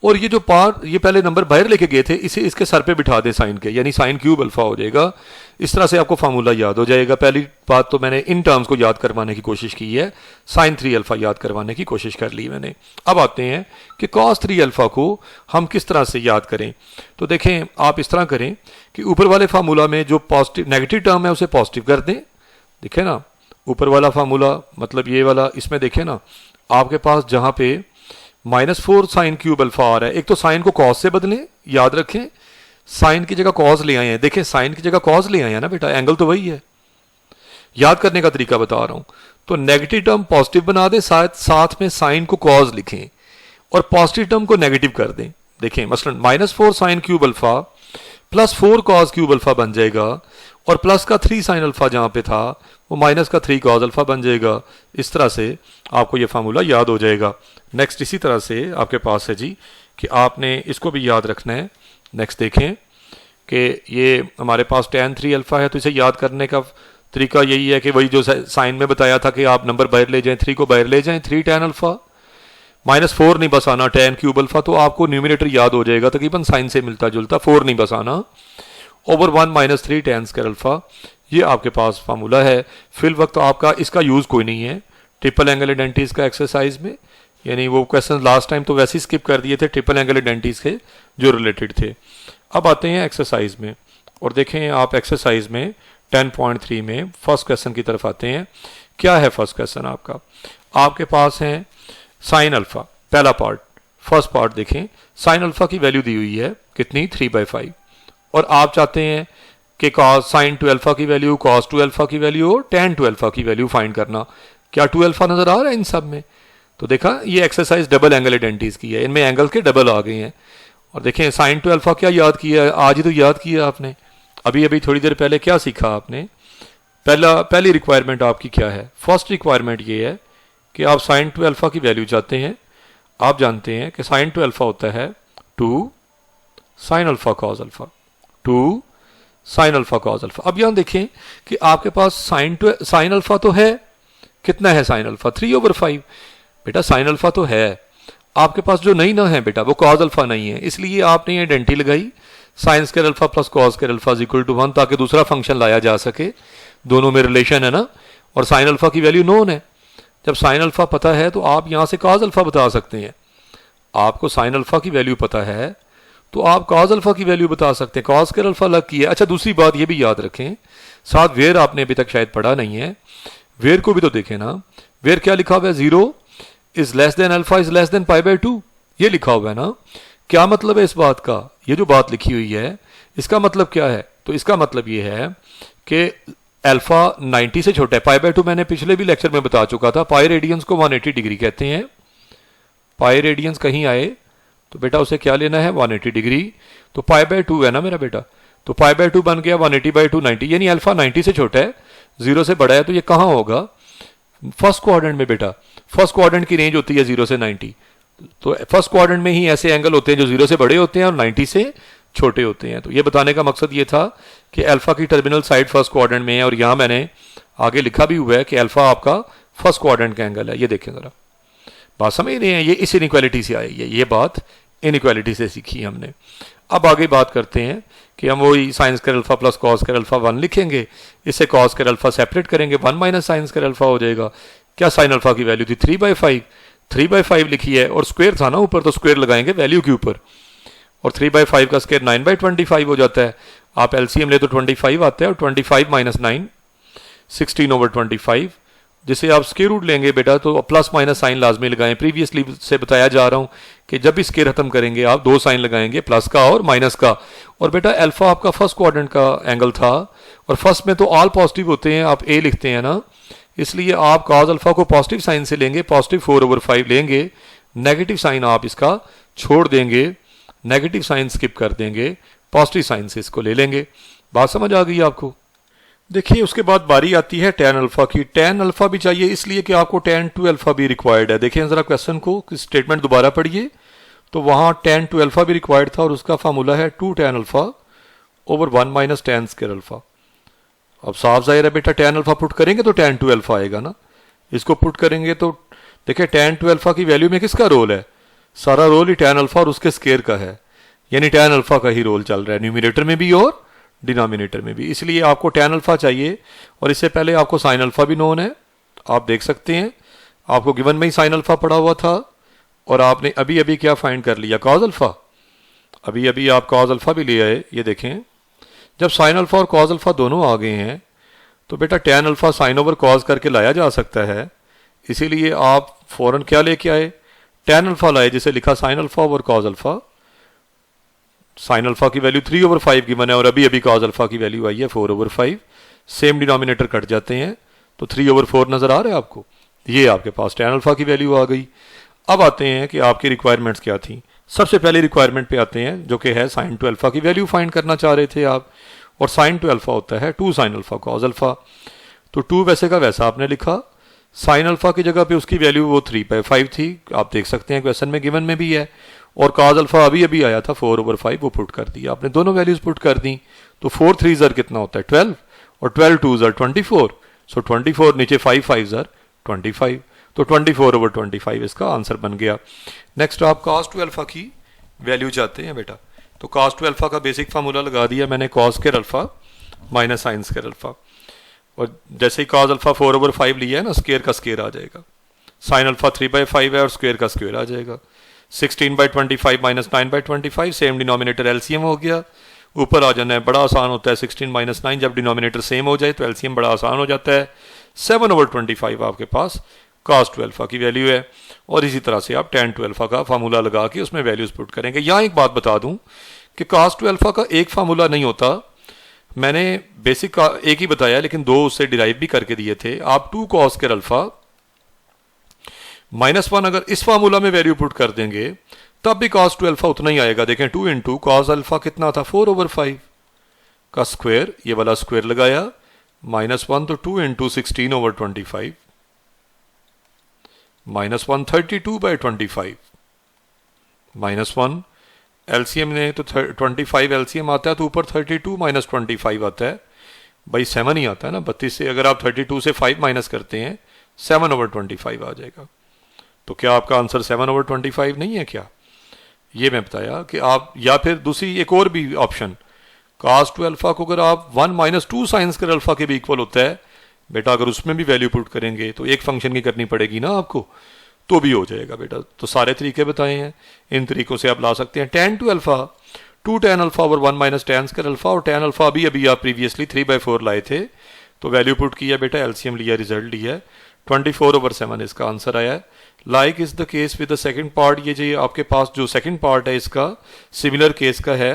Speaker 1: और ये जो पार्ट ये पहले नंबर बाहर लेके गए थे इसे इसके सर पे बिठा दें साइन के, यानी साइन क्यूब अल्फा हो जाएगा। इस तरह से आपको फार्मूला याद हो जाएगा। पहली बात तो मैंने इन टर्म्स को याद करवाने की कोशिश की है, साइन 3 अल्फा याद करवाने की कोशिश कर ली मैंने। अब आते हैं कि cos 3 अल्फा को हम किस तरह से याद करें। तो देखें आप इस तरह करें कि ऊपर वाले फार्मूला में जो पॉजिटिव नेगेटिव टर्म है उसे पॉजिटिव कर दें। देखें ना ऊपर वाला फार्मूला मतलब ये वाला, इसमें देखें ना आपके पास जहाँ पे -4 साइन क्यूब अल्फा आ रहा है, एक तो साइन को कॉस से बदलें, याद रखें साइन की जगह कॉस ले आए हैं, देखें साइन की जगह कॉस ले आए हैं ना बेटा, एंगल तो वही है। याद करने का तरीका बता रहा हूं, तो नेगेटिव टर्म पॉजिटिव बना दे, साथ में साइन को कॉस लिखें और पॉजिटिव टर्म को नेगेटिव कर दें। देखें मसलन -4 sine cube alpha plus 4 cos cube alpha बन जाएगा, और प्लस का 3 साइन अल्फा जहां पे था वो माइनस का 3 कॉस अल्फा बन जाएगा। इस तरह से आपको ये फार्मूला याद हो जाएगा। नेक्स्ट इसी तरह से आपके पास है जी कि आपने इसको भी याद रखना है। नेक्स्ट देखें कि ये हमारे पास tan 3 अल्फा है, तो इसे याद करने का तरीका यही है कि वही जो साइन में बताया था कि आप नंबर बाहर ले जाएं, 3 को बाहर ले जाएं, 3 tan अल्फा -4 नहीं बस आना tan क्यूब अल्फा, तो आपको न्यूमिनेटर याद हो जाएगा तकरीबन साइन से मिलता जुलता, 4 नहीं बस आना, ओवर 1 - 3 tan स्क्वायर अल्फा। ये आपके पास फार्मूला है। फिल वक्त आपका इसका यूज़ कोई नहीं है ट्रिपल एंगल आइडेंटिटीज का एक्सरसाइज में, यानी वो क्वेश्चन लास्ट टाइम तो वैसे ही स्किप कर दिए थे ट्रिपल एंगल आइडेंटिटीज के जो रिलेटेड थे। अब आते हैं एक्सरसाइज में, और देखें आप एक्सरसाइज में 10.3 में फर्स्ट क्वेश्चन की तरफ आते हैं। क्या है फर्स्ट क्वेश्चन आपका? आपके पास है साइन अल्फा, पहला पार्ट, फर्स्ट पार्ट देखें, साइन अल्फा की वैल्यू दी हुई है कितनी, 3/5, और आप चाहते हैं कि कॉस साइन 2 अल्फा की वैल्यू, कॉस 2 अल्फा की वैल्यू और tan 2 अल्फा की वैल्यू फाइंड करना। क्या 2 अल्फा नजर आ रहा है इन सब में? तो देखा ये एक्सरसाइज डबल एंगल आइडेंटिटीज की है, इनमें एंगल के डबल आ गए हैं। और देखें साइन 2 अल्फा क्या याद किया है, आज ही तो याद किया आपने, अभी अभी थोड़ी देर पहले क्या सीखा आपने। पहली रिक्वायरमेंट आपकी क्या है? फर्स्ट रिक्वायरमेंट ये है कि आप साइन 2 अल्फा की वैल्यू चाहते हैं। आप जानते हैं कि साइन 2 अल्फा होता है 2 sine alpha cos alpha, 2 sine alpha cos alpha. अब यहां देखें कि आपके पास साइन अल्फा तो है, कितना है साइन अल्फा, 3/5। बेटा साइन अल्फा तो है, आपके पास जो नहीं ना है बेटा वो कॉस अल्फा नहीं है, इसलिए आपने ये आइडेंटिटी लगाई sine square alpha plus cos square alpha is equal to 1, ताकि दूसरा फंक्शन लाया जा सके। दोनों में रिलेशन है ना, और साइन अल्फा की वैल्यू नोन है। जब साइन अल्फा पता है तो आप यहां से कॉस अल्फा बता सकते हैं। आपको साइन अल्फा की वैल्यू पता है तो आप कॉस अल्फा की वैल्यू बता सकते हैं, कॉस स्क्वायर अल्फा अलग की है। अच्छा दूसरी बात ये भी याद रखें, साथ वेयर आपने अभी तक शायद पढ़ा नहीं है, वेयर को भी तो देखें ना। वेयर क्या लिखा हुआ है, 0 is less than alpha is less than π/2, ये लिखा हुआ है ना। क्या मतलब है इस बात का? ये जो बात लिखी हुई है इसका मतलब क्या है? तो इसका मतलब ये है कि अल्फा 90 से छोटा है। π/2 मैंने पिछले भी लेक्चर में बता चुका था, पाई रेडियंस को 180 डिग्री कहते हैं। पाई रेडियंस कहीं आए तो बेटा उसे क्या लेना है, 180 डिग्री। तो π/2 है ना मेरा बेटा, तो π/2 बन गया 180/2 90, यानी अल्फा 90 से छोटा है, 0 से बड़ा है। तो ये कहाँ होगा? फर्स्ट क्वाड्रेंट में बेटा। फर्स्ट क्वाड्रेंट की रेंज होती है 0 से 90, तो फर्स्ट क्वाड्रेंट में ही ऐसे एंगल होते हैं जो 0 से बड़े होते हैं और 90 से छोटे होते हैं। तो ये बताने का मकसद ये था कि अल्फा की टर्मिनल साइड फर्स्ट क्वाड्रेंट में है, और यहां मैंने आगे लिखा भी हुआ है कि अल्फा आपका फर्स्ट क्वाड्रेंट का एंगल है। ये देखें जरा, बात समझ रहे हैं? ये इस इनइक्वालिटी से आई है, ये बात इनइक्वालिटी से सीखी हमने। अब आगे बात करते हैं कि हम वही sign square alpha plus cos square alpha 1 लिखेंगे, इससे कॉस स्क्वायर अल्फा सेपरेट करेंगे, 1 माइनस साइन स्क्वायर अल्फा हो जाएगा। क्या साइन अल्फा की वैल्यू थी 3/5, 3/5 लिखी है और स्क्वायर था ना ऊपर, तो स्क्वायर लगाएंगे वैल्यू के ऊपर, और 3/5 का स्क्वायर 9/25 हो जाता है। आप एलसीएम ले तो 25 आता है, और 25 - 9 16/25, जिसे आप स्क्वायर रूट लेंगे बेटा तो प्लस माइनस साइन लाजमी लगाएं। प्रीवियसली से बताया जा रहा हूं कि जब भी स्क्वायर खत्म करेंगे आप 2 साइन लगाएंगे, प्लस का और माइनस का। और बेटा अल्फा आपका फर्स्ट क्वाड्रेंट का एंगल था, और फर्स्ट में तो ऑल पॉजिटिव होते हैं, आप ए लिखते हैं ना, इसलिए आप कॉस अल्फा को पॉजिटिव साइन से लेंगे, पॉजिटिव 4/5 लेंगे, नेगेटिव साइन आप इसका छोड़ देंगे, नेगेटिव साइन स्किप कर देंगे, पॉजिटिव साइन से इसको ले लेंगे। बात समझ आ गई आपको? देखिए उसके बाद बारी आती है tan अल्फा की। tan अल्फा भी चाहिए इसलिए कि आपको tan 2 अल्फा भी रिक्वायर्ड है। देखिए जरा क्वेश्चन को, स्टेटमेंट दोबारा पढ़िए, तो वहां tan 2 अल्फा भी रिक्वायर्ड था, और उसका फार्मूला है 2 tan alpha over 1 minus tan square alpha. अब साफ जाहिर है बेटा tan अल्फा पुट करेंगे तो tan 2 अल्फा आएगा ना, इसको पुट करेंगे तो देखिए tan 2 अल्फा की वैल्यू में किसका रोल है? सारा रोल ही tan अल्फा और उसके स्क्वायर का है, यानी tan अल्फा का ही रोल चल रहा है न्यूमिनेटर में भी और डिनोमिनेटर में भी। इसलिए आपको tan अल्फा चाहिए, और इससे पहले आपको साइन अल्फा भी नोन है, आप देख सकते हैं आपको गिवन में ही साइन अल्फा पड़ा हुआ था, और आपने अभी अभी क्या फाइंड कर लिया, कॉस अल्फा। अभी अभी आप कॉस अल्फा भी ले आए। ये देखें जब साइन अल्फा और कॉस अल्फा दोनों आ गए हैं तो बेटा tan alpha sign over cos करके लाया जा सकता है, इसीलिए आप फौरन क्या लेके आए, tan अल्फा लाए, जिसे लिखा sign alpha over cos alpha. Sine alpha की वैल्यू 3/5 गिवन है, और अभी अभी कॉस अल्फा की वैल्यू आई है 4/5। सेम डिनोमिनेटर कट जाते हैं तो 3/4 नजर आ रहा है आपको, ये आपके पास tan अल्फा की वैल्यू आ गई। अब आते हैं कि आपकी रिक्वायरमेंट्स क्या थी। सबसे पहली रिक्वायरमेंट पे आते हैं जो कि है साइन टू अल्फा की वैल्यू फाइंड करना चाह रहे थे आप, और साइन टू अल्फा होता है 2 साइन अल्फा कॉज अल्फा। तो 2 वैसे का वैसा आपने लिखा, साइन अल्फा की जगह पे उसकी वैल्यू वो 3/5 थी, आप देख सकते हैं क्वेश्चन में गिवन में भी है, और कॉज अल्फा अभी अभी आया था 4/5, वो पुट कर दिया आपने, दोनों वैल्यूज पुट कर दी। तो 4 3 ज़र कितना होता है 12, और 12 2 ज़र 24, सो 24 नीचे 5 5 ज़र 25, तो 24/25 इसका आंसर बन गया। नेक्स्ट आप कॉस टू अल्फा की वैल्यू चाहते हैं बेटा, तो कॉस टू अल्फा का बेसिक फार्मूला लगा दिया मैंने, cos square alpha minus sign square alpha, और जैसे ही कॉस अल्फा 4/5 लिया है ना, स्क्वायर का स्क्वायर आ जाएगा, साइन अल्फा 3/5 है और स्क्वायर का स्क्वायर आ जाएगा, 16/25 माइनस 9/25, सेम डिनोमिनेटर एलसीएम हो गया, ऊपर आ जाना है, बड़ा आसान होता है 16 माइनस 9, जब डिनोमिनेटर सेम हो जाए तो एलसीएम बड़ा आसान हो जाता है, 7/25 आपके पास कॉस टू अल्फा की वैल्यू है। और इसी तरह से आप tan टू अल्फा का फार्मूला लगा के उसमें वैल्यूज पुट करेंगे। यहाँ एक बात बता दूं कि कॉस टू अल्फा का एक फार्मूला नहीं होता, मैंने बेसिक का एक ही बताया लेकिन 2 उससे डिराइव भी करके दिए थे। आप 2 कॉस स्क्वायर अल्फा -1 अगर इस फार्मूला में वैल्यू पुट कर देंगे तब भी कॉस टू अल्फा उतना ही आएगा। देखें 2 इंटू कॉस अल्फा कितना था 4/5 का स्क्वायर, ये वाला स्क्वायर लगाया, -1 तो 2 इंटू 16/25 -1 32/25 -1 एलसीएम ने तो 25 एलसीएम आता है तो ऊपर 32 माइनस 25 आता है, भाई 7 ही आता है ना 32 से, अगर आप 32 से 5 माइनस करते हैं 7/25 आ जाएगा। तो क्या आपका आंसर 7/25 नहीं है क्या? ये मैं बताया कि आप, या फिर दूसरी एक और भी ऑप्शन, कॉस टू अल्फा को अगर आप 1 - 2 साइन स्क्वायर अल्फा के भी इक्वल होता है बेटा, अगर उसमें भी वैल्यू पुट करेंगे तो एक फंक्शन की करनी पड़ेगी ना आपको, तो भी हो जाएगा बेटा। तो सारे तरीके बताए हैं, इन तरीकों से आप ला सकते हैं। tan two alpha 2 tan alpha over 1 minus tan square alpha, और tan अल्फा अभी आप प्रीवियसली 3/4 लाए थे, तो वैल्यू पुट किया बेटा, एलसीएम लिया, रिजल्ट लिया, 24/7 इसका आंसर आया है। Like is the case with the second part, ये जो आपके पास जो सेकंड पार्ट है इसका सिमिलर केस का है,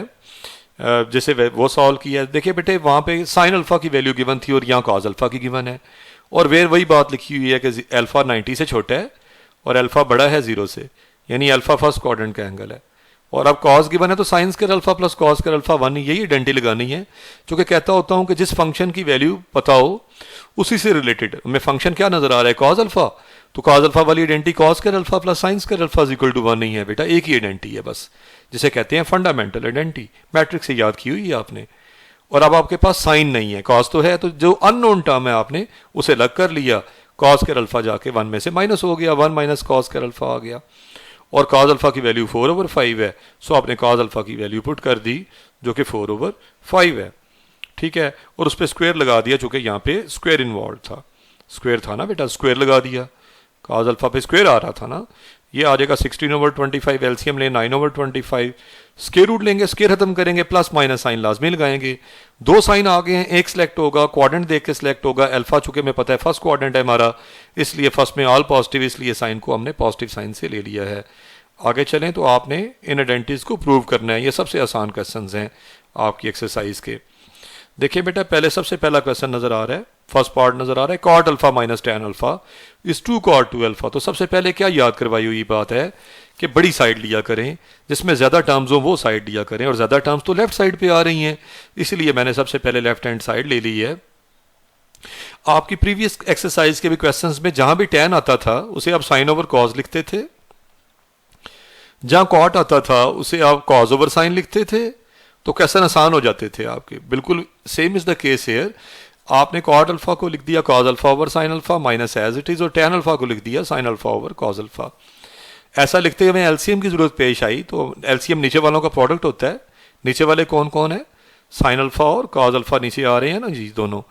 Speaker 1: जैसे वो सॉल्व किया है। देखिए बेटे वहाँ पे साइन अल्फा की वैल्यू गिवन थी और यहाँ कॉज अल्फा की गिवन है, और वेर वही बात लिखी हुई है कि अल्फा 90 से छोटा है और अल्फा बड़ा है 0 से, यानी अल्फा फर्स्ट क्वाड्रेंट का एंगल है, और अब कॉस गिवन है तो sign square alpha plus cos square alpha 1, यही आइडेंटिटी लगानी है। जो कि कहता होता हूँ कि जिस फंक्शन की वैल्यू पता हो उसी से रिलेटेड हमें फंक्शन क्या नजर आ रहा है, कॉस अल्फा, तो कॉस अल्फा वाली identity cos square alpha plus sine square alpha equal to 1 नहीं है बेटा, एक ही आइडेंटिटी है बस, जिसे कहते हैं फंडामेंटल आइडेंटिटी, मैट्रिक्स से याद की हुई है आपने। और अब आपके पास साइन नहीं है, कॉस तो है, तो जो अननोन टर्म है आपने उसे अलग कर लिया, कॉस स्क्वायर अल्फा जाके 1 में से माइनस हो गया, 1 माइनस कॉस स्क्वायर अल्फा आ गया, और कॉस अल्फा की वैल्यू 4/5 है, सो आपने कॉस अल्फा की वैल्यू पुट कर दी जो कि 4/5 है, ठीक है, और उस पर स्क्वायर लगा दिया, चूंकि यहाँ पे स्क्वायर इन्वॉल्व था, स्क्वायर था ना बेटा, स्क्वायर लगा दिया, कॉस अल्फा पे स्क्वायर आ रहा था ना, ये आ जाएगा 16/25, एलसीएम ले 9/25, स्क्वायर रूट लेंगे, स्क्वायर खत्म करेंगे, प्लस माइनस साइन लाजमी लगाएंगे, 2 साइन आ गए हैं, एक सिलेक्ट होगा, क्वाड्रेंट देख के सिलेक्ट होगा, अल्फा चूंकि हमें पता है फर्स्ट क्वाड्रेंट है हमारा, इसलिए फर्स्ट में ऑल पॉजिटिव, इसलिए साइन को हमने पॉजिटिव साइन से ले लिया है। आगे चलें तो आपने इन आइडेंटिटीज को प्रूव करना है, ये सबसे आसान क्वेश्चन हैं आपकी एक्सरसाइज के। देखिए बेटा पहले सबसे पहला क्वेश्चन नजर आ रहा है, फर्स्ट पार्ट नजर आ रहा है, cot alpha minus tan alpha is 2 cot 2 alpha. तो सबसे पहले क्या याद करवाई हुई बात है कि बड़ी साइड लिया करें, जिसमें ज्यादा टर्म्स हो वो साइड लिया करें, और ज्यादा टर्म्स तो लेफ्ट साइड पे आ रही हैं, इसलिए मैंने सबसे पहले लेफ्ट हैंड साइड ले ली है। आपकी प्रीवियस एक्सरसाइज के भी क्वेश्चंस में जहां भी tan आता था उसे आप साइन ओवर कॉज लिखते थे, जहां कॉट आता था उसे आप कॉज ओवर साइन लिखते थे, तो क्वेश्चन आसान हो जाते थे आपके। बिल्कुल same is the case here, आपने कॉट अल्फा को लिख दिया cos alpha over sine alpha minus as it is, और tan अल्फा को लिख दिया sine alpha over cos alpha. ऐसा लिखते हुए एलसीएम की जरूरत पेश आई, तो एलसीएम नीचे वालों का प्रोडक्ट होता है, नीचे वाले कौन कौन है, साइन अल्फा और कॉज अल्फा नीचे आ रहे हैं ना जी दोनों,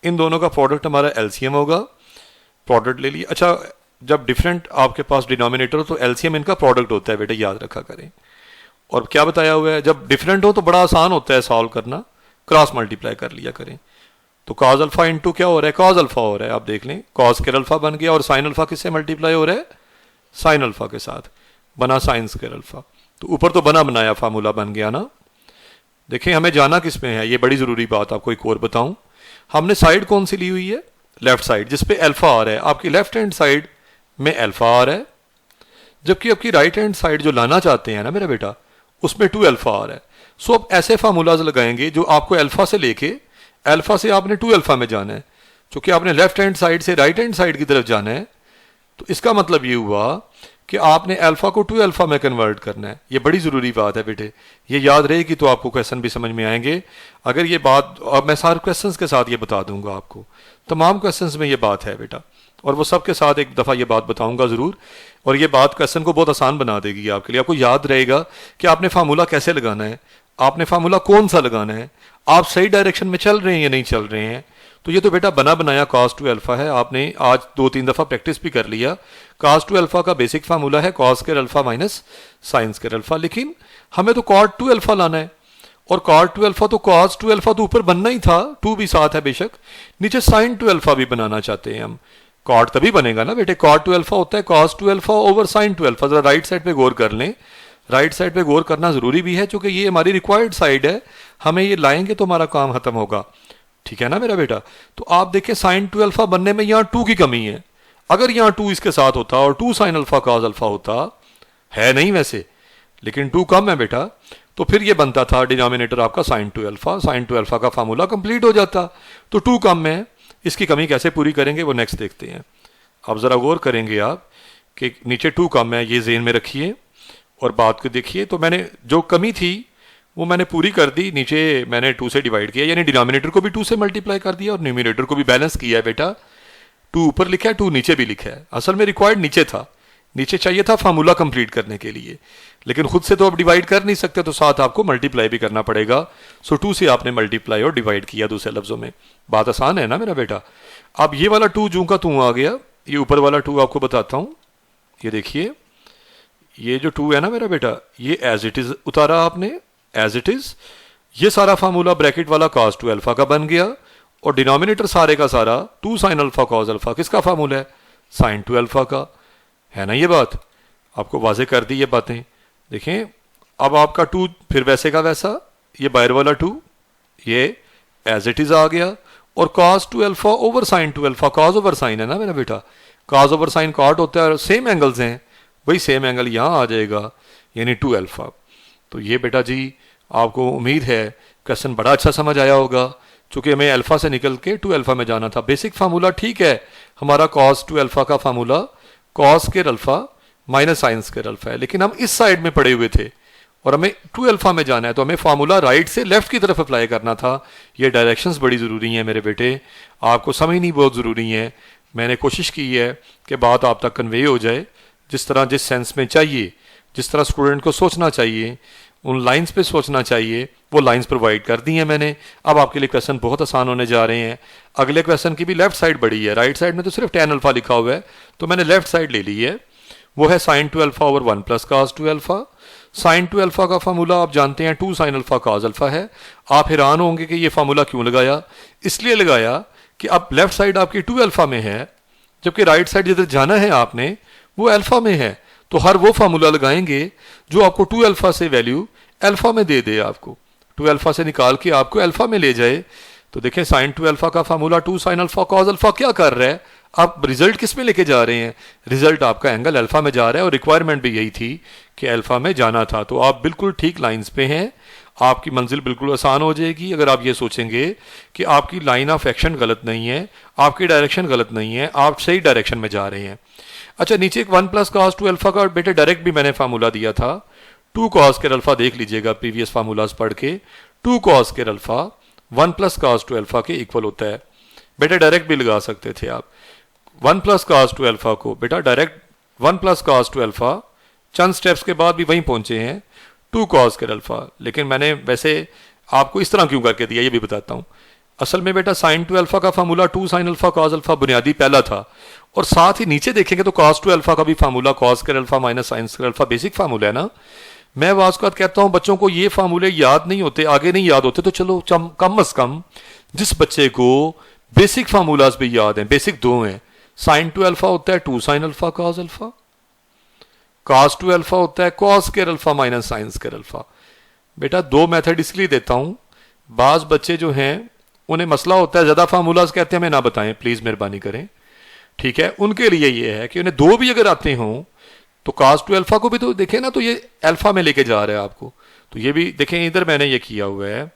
Speaker 1: इन दोनों का प्रोडक्ट हमारा एलसीएम होगा, प्रोडक्ट ले लिया। अच्छा जब डिफरेंट आपके पास डिनोमिनेटर हो तो एलसीएम इनका प्रोडक्ट होता है बेटा, याद रखा करें। और क्या बताया हुआ है, जब डिफरेंट हो तो बड़ा आसान होता है सॉल्व करना, क्रॉस मल्टीप्लाई कर लिया करें। तो कॉज अल्फा इंटू क्या हो रहा है, कॉज अल्फा हो रहा है, आप देख लें कॉज स्क्वायर अल्फा बन गया, और साइन अल्फा किससे मल्टीप्लाई हो रहा है, साइन अल्फा के साथ, बना साइन स्क्वायर अल्फा। तो ऊपर तो बना बनाया फार्मूला बन गया ना। देखिए हमें जाना किस में है, ये बड़ी जरूरी बात आपको एक और बताऊं, हमने साइड कौन सी ली हुई है, लेफ्ट साइड, जिसपे अल्फा आ रहा है, आपकी लेफ्ट हैंड साइड में अल्फा आ रहा है, जबकि आपकी राइट हैंड साइड जो लाना चाहते हैं ना मेरा बेटा, उसमें 2 अल्फा आ रहा है। सो अब ऐसे फार्मूलाज लगाएंगे जो आपको अल्फा से लेके अल्फा से आपने 2 अल्फा में जाना है, क्योंकि आपने लेफ्ट हैंड साइड से राइट हैंड साइड की तरफ जाना है। तो इसका मतलब ये हुआ कि आपने अल्फा को 2 अल्फा में कन्वर्ट करना है। ये बड़ी ज़रूरी बात है बेटे, ये याद रहेगी तो आपको क्वेश्चन भी समझ में आएंगे। अगर ये बात, अब मैं सारे क्वेश्चंस के साथ ये बता दूंगा आपको, तमाम क्वेश्चंस में ये बात है बेटा, और वो सबके साथ एक दफ़ा ये बात बताऊंगा ज़रूर। और ये बात क्वेश्चन को बहुत आसान बना देगी आपके लिए। आपको याद रहेगा कि आपने फार्मूला कैसे लगाना है, आपने फार्मूला कौन सा लगाना है, आप सही डायरेक्शन में चल रहे हैं या नहीं चल रहे हैं। तो ये तो बेटा बना बनाया cos 2 अल्फा है, आपने आज 2-3 दफ़ा प्रैक्टिस भी कर लिया। cos 2 अल्फा का बेसिक फार्मूला है cos square alpha minus sign square alpha, लेकिन हमें तो cot 2 अल्फा लाना है, और cot 2 अल्फा तो cos 2 अल्फा तो ऊपर बनना ही था, 2 भी साथ है बेशक, नीचे sin 2 अल्फा भी बनाना चाहते हैं हम। cot तभी बनेगा ना बेटे, cot 2 अल्फा होता है cos 2 alpha over sin 2 alpha. जरा राइट साइड पे गौर कर लें, राइट साइड पे गौर करना जरूरी भी है, क्योंकि ये हमारी रिक्वायर्ड साइड है, हमें ये लाएंगे तो हमारा काम खत्म होगा। ठीक है ना मेरा बेटा। तो आप देखें sin 2 अल्फा बनने में यहाँ 2 की कमी है। अगर यहाँ 2 इसके साथ होता और 2 sin अल्फा cos अल्फा होता, है नहीं वैसे, लेकिन 2 कम है बेटा, तो फिर ये बनता था डिनोमिनेटर आपका sin 2 अल्फा। sin 2 अल्फा का फार्मूला कंप्लीट हो जाता। तो 2 कम है, इसकी कमी कैसे पूरी करेंगे वो नेक्स्ट देखते हैं। अब ज़रा गौर करेंगे आप कि नीचे 2 कम है, ये जेन में रखिए और बात को देखिए। तो मैंने जो कमी थी वो मैंने पूरी कर दी, नीचे मैंने 2 से डिवाइड किया, यानी डिनोमिनेटर को भी 2 से मल्टीप्लाई कर दिया और न्यूमिनेटर को भी बैलेंस किया है बेटा। 2 ऊपर लिखा है, 2 नीचे भी लिखा है। असल में रिक्वायर्ड नीचे था, नीचे चाहिए था फार्मूला कंप्लीट करने के लिए, लेकिन खुद से तो आप डिवाइड कर नहीं सकते, तो साथ आपको मल्टीप्लाई भी करना पड़ेगा। सो 2 से आपने मल्टीप्लाई और डिवाइड किया, दूसरे लफ्जों में। बात आसान है ना मेरा बेटा। अब ये वाला 2 जूं का तू आ गया, ये ऊपर वाला 2 आपको बताता हूँ। ये देखिए, ये जो 2 है ना मेरा बेटा, ये एज इट इज उतारा आपने, एज इट इज। ये सारा फार्मूला ब्रैकेट वाला cos 2 अल्फा का बन गया, और डिनोमिनेटर सारे का सारा 2 sin अल्फा cos अल्फा किसका फार्मूला है, sin 2 अल्फा का। है ना ये बात, आपको वाजे कर दी ये बातें। देखें, अब आपका 2 फिर वैसे का वैसा, ये बाहर वाला 2 ये एज इट इज आ गया, और cos 2 alpha over sin 2 alpha, cos over sin है ना मेरा बेटा, cos ओवर sin cot होता है, और सेम एंगल्स हैं, वही सेम एंगल यहाँ आ जाएगा, यानी 2 अल्फा। तो ये बेटा जी आपको उम्मीद है क्वेश्चन बड़ा अच्छा समझ आया होगा, चूंकि हमें अल्फा से निकल के 2 अल्फा में जाना था। बेसिक फार्मूला ठीक है हमारा cos 2 अल्फा का formula cos square alpha minus sign square alpha है, लेकिन हम इस साइड में पड़े हुए थे और हमें 2 अल्फा में जाना है, तो हमें फार्मूला राइट से लेफ्ट की तरफ अप्लाई करना था। ये डायरेक्शंस बड़ी ज़रूरी हैं मेरे बेटे, आपको समझनी बहुत ज़रूरी है। मैंने कोशिश की है कि बात आप तक कन्वे हो जाए, जिस तरह जिस सेंस में चाहिए, जिस तरह स्टूडेंट को सोचना चाहिए, उन लाइंस पे सोचना चाहिए, वो लाइंस प्रोवाइड कर दी हैं मैंने। अब आपके लिए क्वेश्चन बहुत आसान होने जा रहे हैं। अगले क्वेश्चन की भी लेफ्ट साइड बड़ी है, राइट साइड में तो सिर्फ tan अल्फा लिखा हुआ है, तो मैंने लेफ्ट साइड ले ली है। वो है sin 2 alpha over 1 plus cos 2 alpha. sin 2 alpha का फार्मूला आप जानते हैं 2 sin अल्फा cos अल्फा है। आप हैरान होंगे कि ये फार्मूला क्यों लगाया। इसलिए लगाया कि अब लेफ्ट साइड आपकी 2 अल्फा में है, जबकि राइट साइड जिधर जाना है आपने वो अल्फा में है। तो हर वो फार्मूला लगाएंगे जो आपको 2 अल्फा से वैल्यू अल्फा में दे दे, आपको 2 अल्फा से निकाल के आपको अल्फा में ले जाए। तो देखें, sin 2 अल्फा का formula 2 sin alpha cos alpha क्या कर रहा है, आप रिजल्ट किस में लेके जा रहे हैं, रिजल्ट आपका एंगल अल्फा में जा रहा है, और रिक्वायरमेंट भी यही थी कि अल्फा में जाना था। तो आप बिल्कुल ठीक लाइंस पे हैं, आपकी मंजिल बिल्कुल आसान हो जाएगी अगर आप ये सोचेंगे कि आपकी लाइन ऑफ एक्शन गलत नहीं है, आपकी डायरेक्शन गलत नहीं है, आप सही डायरेक्शन में जा रहे हैं। अच्छा, नीचे एक 1 प्लस cos 2 अल्फा का बेटे डायरेक्ट भी मैंने फार्मूला दिया था, 2 cos स्क्वायर अल्फा देख लीजिएगा प्रीवियस फार्मूलाज पढ़ के। 2 cos square alpha 1 plus cos 2 alpha के इक्वल होता है। बेटे डायरेक्ट भी लगा सकते थे आप 1 प्लस cos 2 अल्फा को, बेटा डायरेक्ट 1 प्लस cos 2 अल्फा, चंद स्टेप्स के बाद भी वहीं पहुंचे हैं 2 cos स्क्वायर अल्फा। लेकिन मैंने वैसे आपको इस तरह क्यों करके दिया ये भी बताता हूँ। असल में बेटा sin 2 अल्फा का formula 2 sin alpha cos alpha बुनियादी पहला था, और साथ ही नीचे देखेंगे तो cos 2 अल्फा का भी formula cos square alpha minus sign square alpha basic formula है ना। मैं वास्कत कहता हूं बच्चों को ये फार्मूले याद नहीं होते, आगे नहीं याद होते, तो चलो कम अज कम जिस बच्चे को बेसिक फार्मूलाज भी याद हैं, बेसिक 2 हैं, sin 2 अल्फा होता है 2 sin alpha cos alpha, cos 2 alpha होता है cos square alpha minus sign square alpha. बेटा 2 मेथड इसलिए देता हूं, बाज बच्चे जो हैं उन्हें मसला होता है, ज्यादा फार्मूलाज कहते हैं हमें ना बताएं प्लीज, मेहरबानी करें, ठीक है। उनके लिए ये है कि उन्हें 2 भी अगर आते हों तो cos टू अल्फा को भी तो देखें ना, तो ये अल्फा में लेके जा रहा है आपको। तो ये भी देखें, इधर मैंने ये किया हुआ है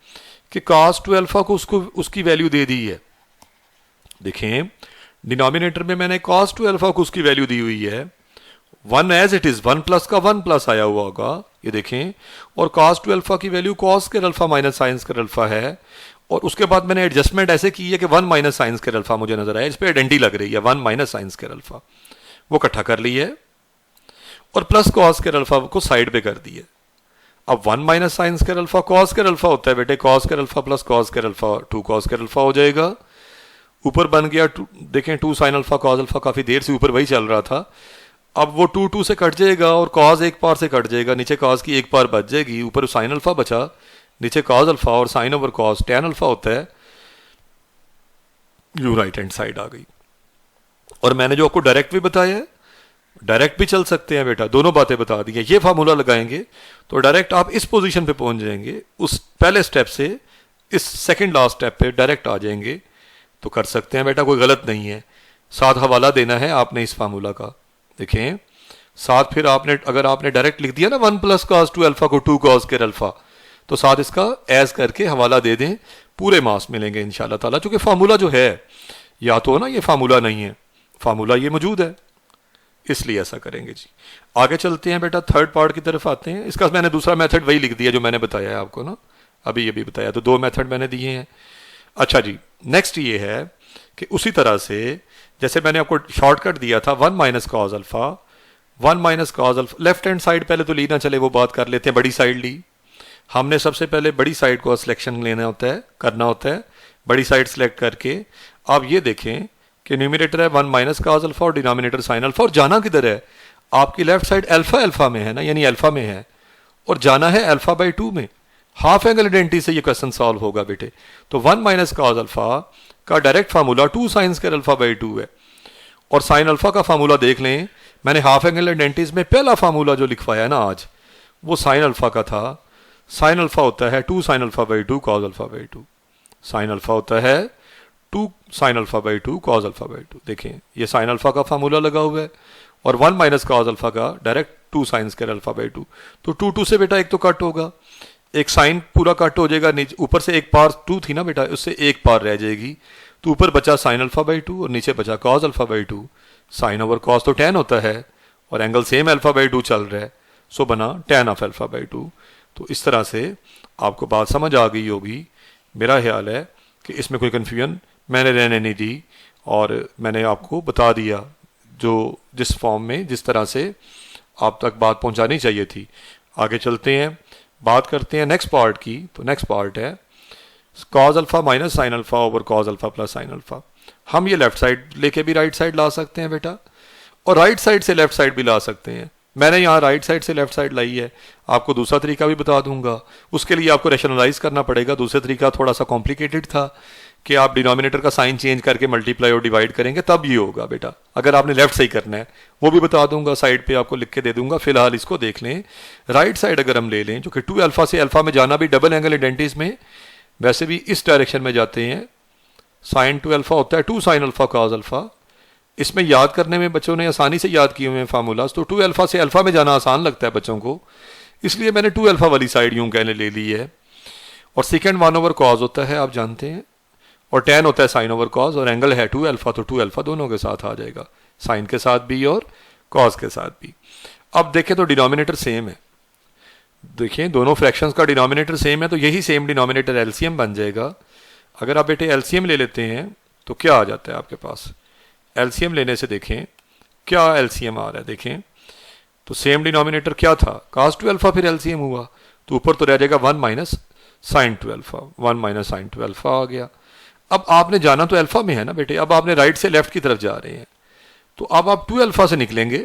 Speaker 1: कि cos टू अल्फा को उसको उसकी वैल्यू दे दी है। देखें डिनोमिनेटर में मैंने cos टू अल्फा को उसकी वैल्यू दी हुई है, 1 एज इट इज, 1 प्लस का 1 प्लस आया हुआ होगा, ये देखें। और cos टू अल्फा की value cos square alpha minus sign square alpha है। और उसके बाद मैंने एडजस्टमेंट ऐसे की है कि 1 माइनस साइन स्क्वायर अल्फा मुझे नजर आया, इस पर आइडेंटिटी लग रही है, 1 माइनस साइन स्क्वायर अल्फा, वो इकट्ठा कर ली है। और प्लस cos स्क्वायर अल्फा को साइड पे कर दी है। अब 1 minus sign square alpha cos square alpha होता है बेटे, cos square alpha plus cos square alpha 2 cos square alpha हो जाएगा। ऊपर बन गया देखें 2 साइन अल्फा cos अल्फा, काफी देर से ऊपर वही चल रहा था। अब वो 2 से कट जाएगा और cos एक पार से कट जाएगा, नीचे cos की एक पार बच जाएगी, ऊपर साइन अल्फा बचा, नीचे cos अल्फा और sine over cos tan alpha होता है, यू राइट हैंड साइड आ गई। और मैंने जो आपको डायरेक्ट भी बताया है, डायरेक्ट भी चल सकते हैं बेटा, दोनों बातें बता दी हैं। ये फार्मूला लगाएंगे तो डायरेक्ट आप इस पोजीशन पे पहुंच जाएंगे, उस पहले स्टेप से इस सेकंड लास्ट स्टेप पे डायरेक्ट आ जाएंगे। तो कर सकते हैं बेटा, कोई गलत नहीं है। साथ हवाला देना है आपने इस फार्मूला का, देखें साथ। फिर आपने अगर आपने डायरेक्ट लिख दिया ना 1 प्लस cos टू अल्फा को 2 cos स्क्वायर अल्फा, तो साथ इसका एज करके हवाला दे दें, पूरे मार्क्स मिलेंगे इंशाल्लाह ताला। चूंकि फार्मूला जो है या तो ना ये फार्मूला नहीं है, फार्मूला ये मौजूद है, इसलिए ऐसा करेंगे जी। आगे चलते हैं बेटा, थर्ड पार्ट की तरफ आते हैं। इसका मैंने दूसरा मेथड वही लिख दिया जो मैंने बताया है आपको ना, अभी ये भी बताया, तो 2 मेथड मैंने दिए हैं। अच्छा जी, नेक्स्ट ये है कि उसी तरह से जैसे मैंने आपको शॉर्टकट दिया था 1 minus cos alpha, 1 minus cos alpha, left hand side पहले तो ली ना चले, वो बात कर लेते हैं। बड़ी साइड ली हमने, सबसे पहले बड़ी साइड को सिलेक्शन लेना होता है, करना होता है। बड़ी साइड सिलेक्ट करके आप ये देखें कि न्यूमिनेटर है 1 माइनस कॉज अल्फा और डिनोमिनेटर साइन अल्फा, और जाना किधर है आपकी लेफ्ट साइड अल्फा अल्फा में है ना, यानी अल्फा में है, और जाना है अल्फा बाई 2 में। हाफ एंगल आइडेंटिटी से ये क्वेश्चन सॉल्व होगा बेटे। तो 1 माइनस कॉज अल्फा का direct formula 2 sign square alpha by 2 है। और साइन अल्फा का फार्मूला देख लें, मैंने हाफ एंगल आइडेंटिटीज में पहला फार्मूला जो लिखवाया है ना आज, वो साइन अल्फा का था। साइन अल्फा होता है 2 sine alpha by 2 cause alpha by 2। Sine alpha होता है 2 sine alpha by 2 cause alpha by 2। देखें ये साइन अल्फा का फार्मूला लगा हुआ है, और 1 माइनस कॉज अल्फा का direct 2 sign square alpha by 2। तो 2 से बेटा एक तो कट होगा, एक साइन पूरा कट हो जाएगा, नीचे ऊपर से एक पार 2 थी ना बेटा, उससे एक पार रह जाएगी, तो ऊपर बचा साइन अल्फा बाई 2 और नीचे बचा cos alpha by 2। Sine over cos तो tan होता है, और एंगल सेम अल्फा बाई 2 चल रहा है, सो बना tan ऑफ अल्फा बाई 2। तो इस तरह से आपको बात समझ आ गई होगी। मेरा ख्याल है कि इसमें कोई कन्फ्यूजन मैंने रहने नहीं दी, और मैंने आपको बता दिया जो जिस फॉर्म में जिस तरह से आप तक बात पहुंचानी चाहिए थी। आगे चलते हैं, बात करते हैं नेक्स्ट पार्ट की। तो नेक्स्ट पार्ट है cause alpha minus sine alpha over cos alpha plus sine alpha. हम ये लेफ्ट साइड लेके भी राइट साइड ला सकते हैं बेटा, और राइट साइड से लेफ्ट साइड भी ला सकते हैं। मैंने यहाँ राइट साइड से लेफ्ट साइड लाई है, आपको दूसरा तरीका भी बता दूंगा। उसके लिए आपको रैशनलाइज करना पड़ेगा। दूसरा तरीका थोड़ा सा कॉम्प्लिकेटेड था कि आप डिनोमिनेटर का साइन चेंज करके मल्टीप्लाई और डिवाइड करेंगे, तब ये होगा बेटा, अगर आपने लेफ्ट से ही करना है। वो भी बता दूंगा, साइड पे आपको लिख के दे दूंगा। फिलहाल इसको देख लें। राइट साइड अगर हम ले लें, जो कि 2 अल्फा से अल्फा में जाना भी डबल एंगल आइडेंटिटीज में वैसे भी इस डायरेक्शन में जाते हैं। साइन 2 अल्फा होता है 2 साइन अल्फा कॉज अल्फा। इसमें याद करने में बच्चों ने आसानी से याद किए हुए हैं फार्मूलाज, तो 2 अल्फा से अल्फा में जाना आसान लगता है बच्चों को, इसलिए मैंने 2 अल्फा वाली साइड यूं कहने ले ली है। और सेकेंड 1 ओवर कॉज होता है, आप जानते हैं, और tan होता है साइन ओवर कॉज, और एंगल है 2 अल्फा, तो 2 अल्फा दोनों के साथ आ जाएगा, साइन के साथ भी और कॉज के साथ भी। अब देखें तो डिनोमिनेटर सेम है, देखिए दोनों फ्रैक्शंस का डिनोमिनेटर सेम है, तो यही सेम डिनोमिनेटर एलसीएम बन जाएगा। अगर आप बेटे एलसीएम ले लेते हैं तो क्या आ जाता है आपके पास। एलसीएम लेने से देखें क्या एलसीएम आ रहा है, देखें तो सेम डिनोमिनेटर क्या था cos 2 अल्फा, फिर एलसीएम हुआ तो ऊपर तो रह जाएगा 1 minus sine 2 alpha, 1 minus sine 2 alpha आ गया। अब आपने जाना तो अल्फा में है ना बेटे, अब आपने राइट से लेफ्ट की तरफ जा रहे हैं, तो अब आप 2 अल्फा से निकलेंगे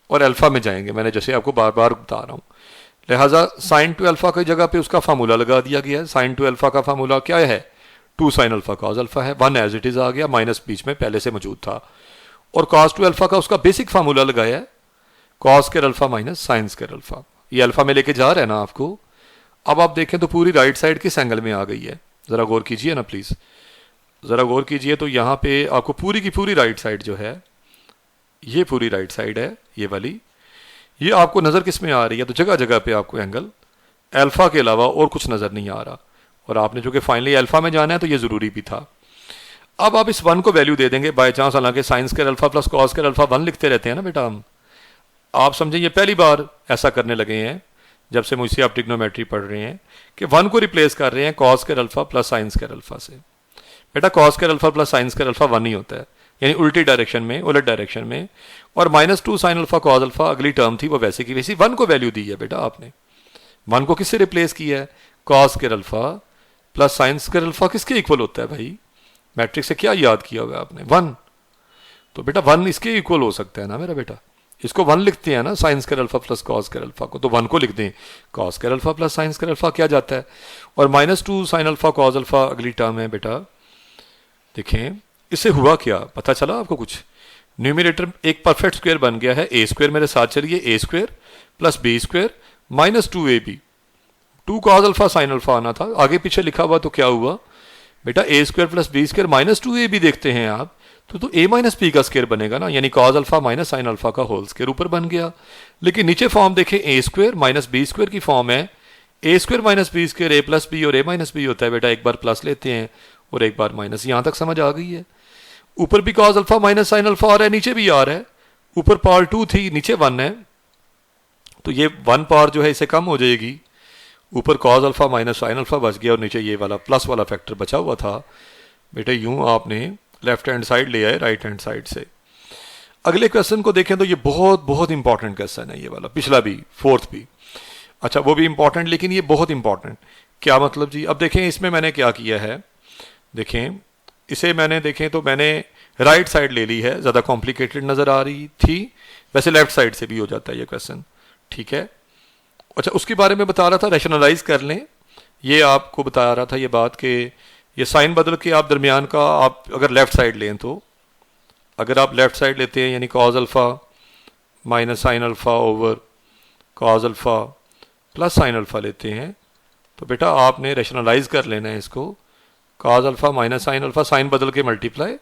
Speaker 1: और अल्फा में जाएंगे। मैंने जैसे आपको बार बार बता रहा हूँ, लिहाजा साइन 2 अल्फा की जगह पे उसका फार्मूला लगा दिया गया है। साइन 2 अल्फा का फार्मूला क्या है, 2 साइन अल्फा कॉस अल्फा है, 1 एज इट इज आ गया, माइनस बीच में पहले से मौजूद था। और कॉस 2 अल्फा का उसका बेसिक फार्मूला लगाया है, cos square alpha minus sign square alpha. ये अल्फा में लेके जा रहे हैं ना आपको। अब आप देखें तो पूरी राइट साइड किस एंगल में आ गई है, जरा गौर कीजिए ना प्लीज, जरा गौर कीजिए। तो यहाँ पे आपको पूरी की पूरी राइट साइड जो है, ये पूरी राइट साइड है ये वाली, ये आपको नज़र किस में आ रही है? तो जगह जगह पे आपको एंगल अल्फा के अलावा और कुछ नज़र नहीं आ रहा, और आपने चूंकि फाइनली अल्फा में जाना है तो ये ज़रूरी भी था। अब आप इस वन को वैल्यू दे देंगे बाय चांस, हालांकि sign square alpha plus cos square alpha one लिखते रहते हैं ना बेटा हम। आप समझें ये पहली बार ऐसा करने लगे हैं जब से मुझसे आप ट्रिग्नोमेट्री पढ़ रहे हैं कि वन को रिप्लेस कर रहे हैं cos square alpha plus sine square alpha से। बेटा cos square alpha plus sine square alpha one ही होता है, यानी उल्टी डायरेक्शन में, उलट डायरेक्शन में। और -2 साइन अल्फा कॉस अल्फा अगली टर्म थी वो वैसे की वैसी वन को वैल्यू दी है बेटा आपने। वन को किससे रिप्लेस किया है? Cos square alpha plus sine square alpha किसके इक्वल होता है भाई? मैट्रिक्स से क्या याद किया हुआ है आपने? वन। तो बेटा वन इसके इक्वल हो सकता है ना मेरा बेटा, इसको वन लिखते हैं ना sign square alpha plus cos square alpha को, तो वन को लिख दें cos square alpha plus sine square alpha क्या जाता है, और -2 साइन अल्फा कॉस अल्फा अगली टर्म है बेटा। देखें इससे हुआ क्या, पता चला आपको कुछ? न्यूमिनेटर एक परफेक्ट स्क्वायर बन गया है, ए स्क्वायर, मेरे साथ चलिए, a square plus B square -2ab, 2 cos alpha sine alpha आना था, आगे पीछे लिखा हुआ तो क्या हुआ बेटा? A square plus B square -2ab देखते हैं आप, तो ए माइनस बी का स्क्वायर बनेगा ना, यानी cos alpha minus sine alpha का होल स्क्वायर ऊपर बन गया। लेकिन नीचे फॉर्म देखें, a square minus b square की फॉर्म है, ए square minus b square a plus b और ए माइनस बी होता है बेटा, एक बार प्लस लेते हैं और एक बार माइनस। यहां तक समझ आ गई है? ऊपर भी cos alpha minus sine alpha आ रहा है, नीचे भी आ रहा है, ऊपर पावर 2 थी नीचे 1 है, तो ये 1 पावर जो है इसे कम हो जाएगी, ऊपर cos alpha minus sine alpha बच गया और नीचे ये वाला प्लस वाला फैक्टर बचा हुआ था। बेटा यूं आपने लेफ्ट हैंड साइड ले आए राइट हैंड साइड से। अगले क्वेश्चन को देखें तो ये बहुत बहुत इंपॉर्टेंट क्वेश्चन है, ये वाला, पिछला भी, फोर्थ भी, अच्छा वो भी इंपॉर्टेंट, लेकिन ये बहुत इंपॉर्टेंट। क्या मतलब जी? अब देखें इसमें मैंने क्या किया है, देखें इसे मैंने देखें तो मैंने राइट साइड ले ली है, ज़्यादा कॉम्प्लिकेटेड नज़र आ रही थी, वैसे लेफ्ट साइड से भी हो जाता है ये क्वेश्चन, ठीक है। अच्छा उसके बारे में बता रहा था, रैशनलाइज कर लें, ये आपको बता रहा था ये बात कि ये साइन बदल के आप दरमियान का आप अगर लेफ्ट साइड लें तो, अगर आप लेफ्ट साइड लेते हैं यानी cos alpha minus sine alpha over cos alpha plus sine alpha लेते हैं, तो बेटा आपने रैशनलाइज कर लेना है इसको, cos alpha minus sine alpha, sign बदल के मल्टीप्लाई,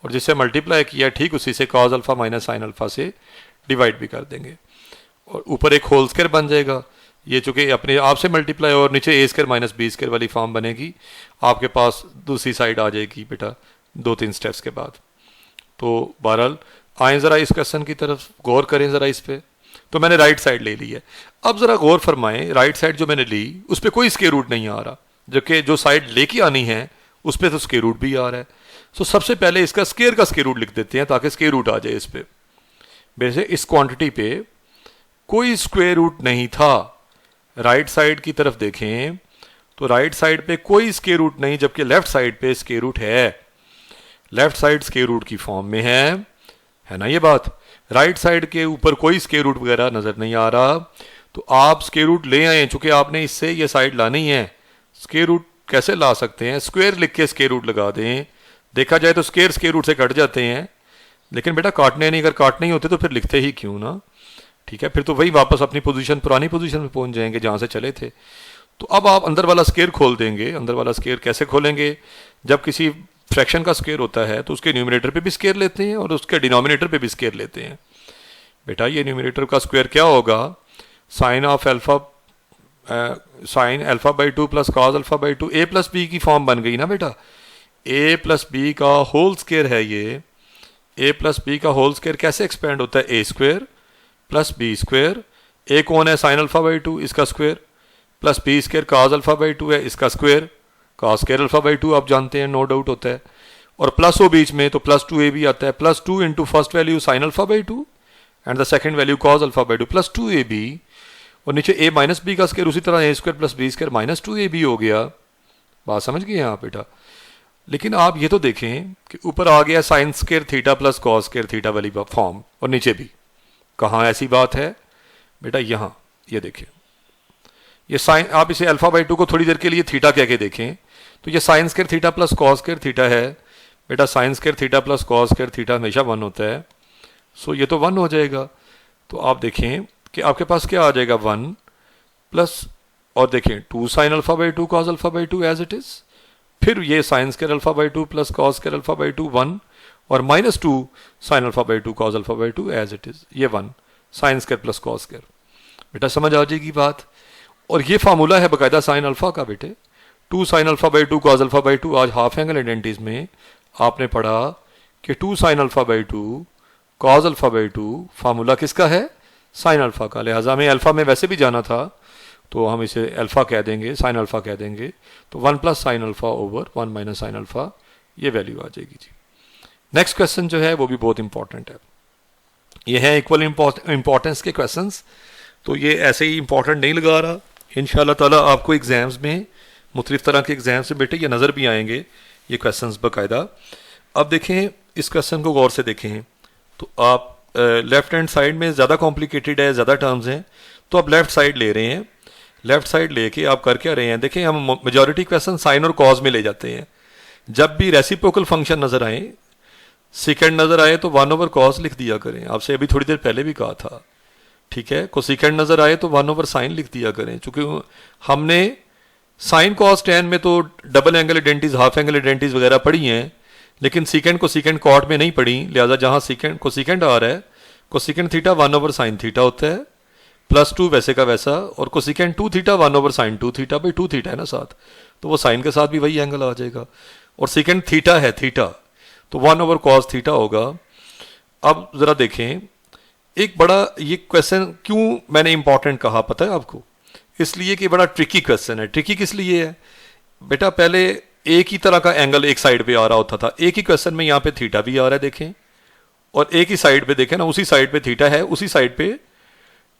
Speaker 1: और जिससे मल्टीप्लाई किया ठीक उसी से cos alpha minus sine alpha से डिवाइड भी कर देंगे, और ऊपर एक होल स्क्वायर बन जाएगा, ये चूंकि अपने आप से मल्टीप्लाई, और नीचे ए स्क्वायर माइनस बी स्क्वायर वाली फॉर्म बनेगी, आपके पास दूसरी साइड आ जाएगी बेटा 2-3 स्टेप्स के बाद। तो बहरहाल आए ज़रा इस क्वेश्चन की तरफ गौर करें ज़रा इस पे। तो मैंने राइट साइड ले ली है, अब ज़रा गौर फरमाएं, राइट साइड जो मैंने ली उस पर कोई स्क्वायर रूट नहीं आ रहा, जबकि जो साइड लेके आनी है उस पर तो स्क्वायर रूट भी आ रहा है। तो सबसे पहले इसका स्क्वायर का स्क्वायर रूट लिख देते हैं ताकि स्क्वायर रूट आ जाए इस पर। वैसे इस क्वांटिटी पे कोई स्क्वायर रूट नहीं था, राइट साइड की तरफ देखें तो राइट साइड पे कोई स्क्वायर रूट नहीं, जबकि लेफ्ट साइड पे स्क्वायर रूट है, लेफ्ट साइड स्क्वायर रूट की फॉर्म में है ना ये बात। राइट साइड के ऊपर कोई स्क्वायर रूट वगैरह नजर नहीं आ रहा, तो आप स्क्वायर रूट ले आए, चूंकि आपने इससे ये साइड लानी है। स्क्वायर रूट कैसे ला सकते हैं? स्क्वायर लिख के स्क्वायर रूट लगा दें, देखा जाए तो स्क्वायर स्क्वायर रूट से कट जाते हैं, लेकिन बेटा काटने नहीं, अगर काटने ही होते तो फिर लिखते ही क्यों ना, ठीक है, फिर तो वही वापस अपनी पोजीशन, पुरानी पोजीशन में पहुंच जाएंगे जहां से चले थे। तो अब आप अंदर वाला स्क्वायर खोल देंगे। अंदर वाला स्क्वायर कैसे खोलेंगे? जब किसी फ्रैक्शन का स्क्वायर होता है तो उसके न्यूमरेटर पे भी स्क्वायर लेते हैं और उसके डिनोमिनेटर पे भी स्क्वायर लेते हैं। बेटा ये न्यूमरेटर का स्क्वायर क्या होगा? Sine of alpha, sine alpha by 2 plus cos alpha by 2, A plus B की फॉर्म बन गई ना बेटा, ए प्लस बी का होल स्क्वायर है ये। ए प्लस बी का होल स्क्वायर कैसे एक्सपेंड होता है? ए square plus B square, A कौन है? साइन अल्फा बाई 2, इसका square, plus B square cos alpha by 2 है, इसका square, cos square alpha by 2 आप जानते हैं, नो डाउट होता है, और प्लस हो बीच में तो प्लस 2a भी आता है, plus 2 into first value sine alpha by 2 and the second value cos alpha by 2 plus 2ab, और नीचे a माइनस बी का स्क्वायर, उसी तरह a square plus B square minus 2ab हो गया। बात समझ गए आप बेटा? लेकिन आप ये तो देखें कि ऊपर आ गया sign square theta plus cos square theta वाली फॉर्म, और नीचे भी कहाँ ऐसी बात है बेटा? यहाँ ये देखें, ये साइन, आप इसे अल्फा बाई 2 को थोड़ी देर के लिए थीटा कह के देखें तो ये sine square theta plus cos square theta है बेटा। Sign square theta plus cos square theta हमेशा 1 होता है, सो ये तो 1 हो जाएगा। तो आप देखें कि आपके पास क्या आ जाएगा? 1 प्लस, और देखें 2 sine alpha by 2 cos alpha by 2 as it is, फिर ये sine square alpha by 2 plus cos square alpha by 2 1, और -2 sine alpha by 2 cos alpha by 2 as it is, ये 1। Sine square plus cos square. बेटा समझ आ जाएगी बात। और ये फार्मूला है बाकायदा साइन अल्फा का बेटे, 2 sine alpha by 2 cos alpha by 2। आज हाफ एंगल आइडेंटिटीज में आपने पढ़ा कि 2 sine alpha by 2 cos alpha by 2 formula किसका है, साइन अल्फा का। लिहाजा हमें अल्फा में वैसे भी जाना था तो हम इसे अल्फा कह देंगे, साइन अल्फा कह देंगे। तो 1 plus sign alpha over 1 minus sine alpha, ये वैल्यू आ जाएगी जी। नेक्स्ट क्वेश्चन जो है वो भी बहुत इंपॉर्टेंट है। ये है इक्वल इंपॉर्टेंस के क्वेश्चंस, तो ये ऐसे ही इंपॉर्टेंट नहीं लगा रहा। इंशाल्लाह ताला आपको एग्जाम्स में मुख्तलिफ तरह के एग्जाम्स से बेटे ये नज़र भी आएंगे ये क्वेश्चंस बाकायदा। अब देखें इस क्वेश्चन को गौर से देखें तो आप लेफ्ट हैंड साइड में ज़्यादा कॉम्प्लिकेटेड है, ज़्यादा टर्म्स हैं, तो आप लेफ्ट साइड ले रहे हैं। लेफ्ट साइड लेके आप कर क्या रहे हैं, देखें हम मेजॉरिटी क्वेश्चन साइन और कॉज में ले जाते हैं। जब भी रेसिप्रोकल फंक्शन नज़र आए, सेकेंड नज़र आए तो 1 ओवर कॉस लिख दिया करें। आपसे अभी थोड़ी देर पहले भी कहा था, ठीक है। कोसेकेंड नज़र आए तो 1 ओवर साइन लिख दिया करें, चूँकि हमने साइन कॉस टैन में तो double angle identities, half angle identities वगैरह पढ़ी हैं, लेकिन सीकेंड को सीकेंड कॉट में नहीं पढ़ी। लिहाजा जहाँ सीकेंड को सीकेंड आ रहा है, cosecant theta 1 over sine theta होता है प्लस 2 वैसे का वैसा, और cosecant 2 theta 1 over sine 2 theta भाई 2 थीटा है ना साथ, तो वो साइन के साथ भी वही एंगल आ जाएगा। और सीकेंड थीटा है थीटा, तो 1 ओवर कॉस थीटा होगा। अब ज़रा देखें, एक बड़ा ये क्वेश्चन क्यों मैंने इंपॉर्टेंट कहा पता है आपको, इसलिए कि बड़ा ट्रिकी क्वेश्चन है। ट्रिकी किस लिए है बेटा, पहले एक ही तरह का एंगल एक साइड पे आ रहा होता था। एक ही क्वेश्चन में यहाँ पे थीटा भी आ रहा है देखें, और एक ही साइड पे देखें ना, उसी साइड पे थीटा है, उसी साइड पे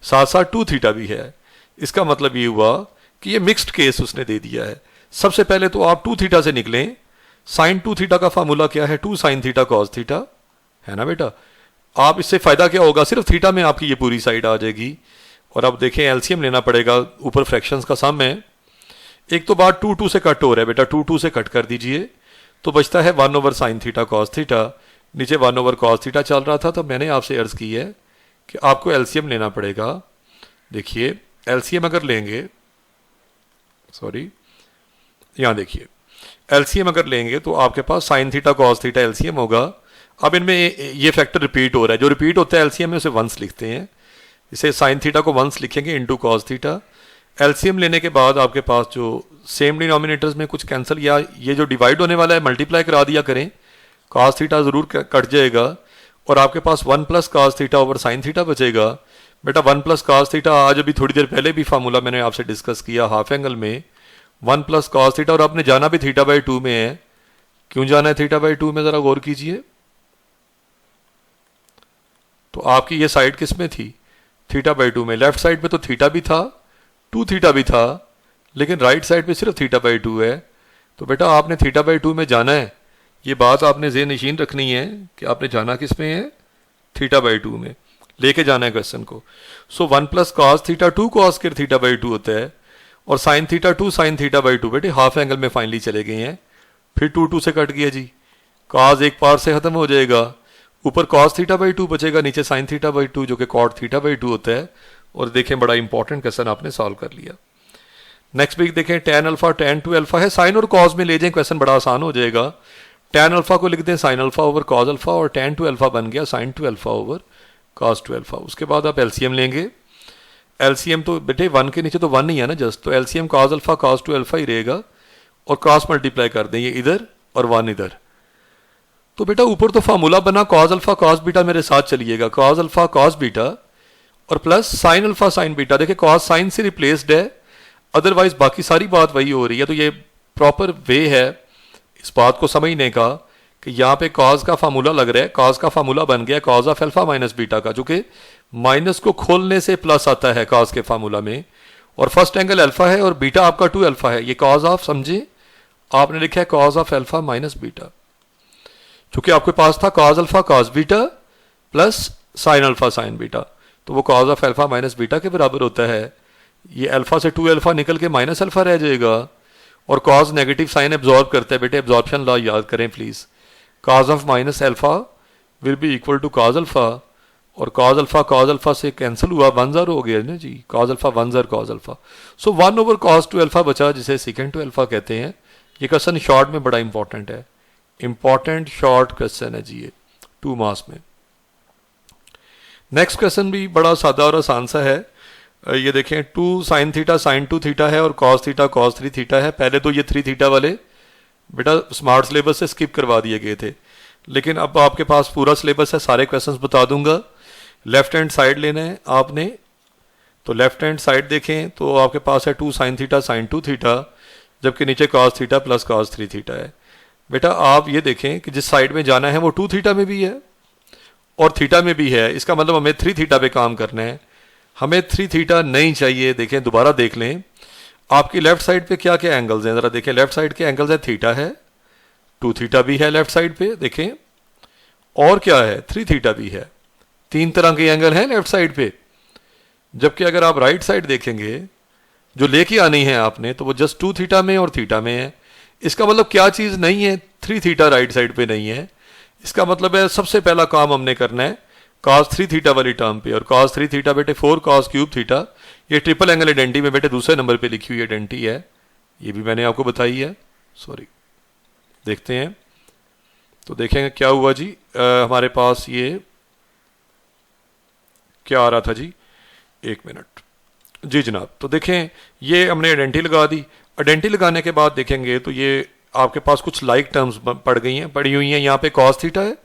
Speaker 1: साथ साथ 2 थीटा भी है। इसका मतलब ये हुआ कि ये मिक्स्ड केस उसने दे दिया है। सबसे पहले तो आप 2 थीटा से निकलें। साइन 2 थीटा का फार्मूला क्या है, 2 साइन थीटा कॉस थीटा, है ना बेटा। आप इससे फायदा क्या होगा, सिर्फ थीटा में आपकी ये पूरी साइड आ जाएगी। और अब देखें एलसीएम लेना पड़ेगा, ऊपर फ्रैक्शंस का सम है। एक तो बात 2 2 से कट हो रहा है बेटा, 2 2 से कट कर दीजिए तो बचता है 1 over sine theta cos theta, नीचे 1 ओवर कॉस थीटा चल रहा था। तो मैंने आपसे अर्ज की है कि आपको एलसीएम लेना पड़ेगा। देखिए एलसीएम अगर लेंगे, सॉरी यहाँ देखिए, एलसीएम अगर लेंगे तो आपके पास sine theta cos theta LCM होगा। अब इनमें ये फैक्टर रिपीट हो रहा है, जो रिपीट होता है एलसीएम में उसे वंस लिखते हैं। इसे साइन थीटा को वंस लिखेंगे इनटू कॉस थीटा। एलसीएम लेने के बाद आपके पास जो सेम डिनोमिनेटर्स में कुछ कैंसिल, या ये जो डिवाइड होने वाला है मल्टीप्लाई करा दिया करें, कॉस थीटा ज़रूर कट जाएगा और आपके पास 1 plus cos theta over sine theta बचेगा। बेटा 1 प्लस कॉस थीटा आज अभी थोड़ी देर पहले भी फार्मूला मैंने आपसे डिस्कस किया हाफ एंगल में, 1 प्लस कॉस थीटा, और आपने जाना भी थीटा बाई 2 में है। क्यों जाना है थीटा बाई 2 में, ज़रा गौर कीजिए। तो आपकी ये साइड किस में थी, थीटा बाई 2 में। लेफ्ट साइड पे तो थीटा भी था, 2 थीटा भी था, लेकिन राइट साइड पे सिर्फ थीटा बाई 2 है। तो बेटा आपने थीटा बाई 2 में जाना है, ये बात आपने ज़हन नशीन रखनी है कि आपने जाना किस में है, थीटा बाई 2 में लेके जाना है क्वेश्चन को। सो 1 plus cos theta 2 cos square theta by 2 होता है, और sine theta 2 sine theta by 2 बेटे हाफ एंगल में फाइनली चले गए हैं। फिर 2 2 से कट गया जी, कॉस एक पार से खत्म हो जाएगा, ऊपर कॉस थीटा बाई 2 बचेगा, नीचे साइन थीटा बाई 2 जो कि कॉट थीटा बाई 2 होता है। और देखें बड़ा इंपॉर्टेंट क्वेश्चन आपने सॉल्व कर लिया। नेक्स्ट वीक देखें tan अल्फा tan 2 अल्फा है, साइन और कॉस में ले जाएं, क्वेश्चन बड़ा आसान हो जाएगा। tan अल्फा को लिख दें sine alpha over cos alpha, और tan 2 अल्फा बन गया sine 2 alpha over cos 2 alpha. उसके बाद आप एलसीएम लेंगे। एलसीएम तो बेटे 1 के नीचे तो 1 ही है ना जस्ट, तो LCM cos alpha cos 2 alpha ही रहेगा, और क्रॉस मल्टीप्लाई कर दें, ये इधर और 1 इधर। तो बेटा ऊपर तो फार्मूला बना कॉस अल्फा कॉस बीटा, मेरे साथ चलिएगा, कॉस अल्फा कॉस बीटा और plus sign alpha sine beta. देखिए कॉस साइन से रिप्लेस्ड है, अदरवाइज बाकी सारी बात वही हो रही है। तो ये प्रॉपर वे है इस बात को समझने का कि यहाँ पे कॉस का फार्मूला लग रहा है, कॉस का फार्मूला बन गया cos of alpha minus beta का, जो कि माइनस को खोलने से प्लस आता है कॉस के फार्मूला में, और फर्स्ट एंगल अल्फा है और बीटा आपका 2 अल्फा है। ये कॉस ऑफ, समझे आपने लिखा है cos of alpha minus beta, चूंकि आपके पास था cos alpha cos beta plus sign alpha sine beta, तो वो cos of alpha minus beta के बराबर होता है। ये अल्फा से 2 अल्फा निकल के माइनस अल्फा रह जाएगा, और कॉस नेगेटिव साइन एब्जॉर्ब करता है बेटे, एब्जॉर्प्शन लॉ याद करें please. Cos of minus alpha will be equal to cos alpha, और कॉस अल्फा से कैंसिल हुआ, 1 ज़र हो गया ना जी, कॉस अल्फा 1 ज़र cos alpha. So 1 over cos 2 alpha बचा, जिसे सेकेंड 2 अल्फा कहते हैं। ये क्वेश्चन शॉर्ट में बड़ा इंपॉर्टेंट है, इंपॉर्टेंट शॉर्ट क्वेश्चन है जी ये 2 मार्क्स में। नेक्स्ट क्वेश्चन भी बड़ा सादा और आसान सा है। ये देखें 2 साइन थीटा साइन 2 थीटा है और कॉस थीटा कॉस 3 थीटा है। पहले तो ये 3 थीटा वाले बेटा स्मार्ट सिलेबस से स्किप करवा दिए गए थे, लेकिन अब आपके पास पूरा सिलेबस है, सारे क्वेश्चंस बता दूंगा। लेफ्ट हैंड साइड लेना है आपने, तो लेफ्ट हैंड साइड देखें तो आपके पास है 2 साइन थीटा साइन 2 थीटा, जबकि नीचे cos theta plus cos 3 theta है। बेटा आप ये देखें कि जिस साइड में जाना है वो 2 थीटा में भी है और थीटा में भी है, इसका मतलब हमें 3 थीटा पे काम करना है, हमें 3 थीटा नहीं चाहिए। देखें दोबारा देख लें आपकी लेफ्ट साइड पे क्या क्या एंगल्स हैं, ज़रा देखें। लेफ्ट साइड के एंगल्स है थीटा है, 2 थीटा भी है लेफ्ट साइड पे देखें, और क्या है 3 थीटा भी है। 3 तरह के एंगल हैं लेफ्ट साइड पे। जबकि अगर आप राइट साइड देखेंगे जो लेके आनी है आपने, तो वो जस्ट 2 थीटा में और थीटा में है। इसका मतलब क्या चीज़ नहीं है, 3 थीटा राइट साइड पे नहीं है। इसका मतलब है सबसे पहला काम हमने करना है cos 3 थीटा वाली टर्म पे, और cos 3 थीटा बेटे 4 cos क्यूब थीटा, ये ट्रिपल एंगल आइडेंटिटी में बेटे दूसरे नंबर पे लिखी हुई आइडेंटिटी है, ये भी मैंने आपको बताई है। सॉरी, देखते हैं तो देखेंगे क्या हुआ जी। हमारे पास ये क्या आ रहा था जी, 1 मिनट जी जनाब। तो देखें ये हमने आइडेंटिटी लगा दी। आइडेंटिटी लगाने के बाद देखेंगे तो ये आपके पास कुछ लाइक टर्म्स पड़ी हुई हैं। यहाँ पे cos थीटा है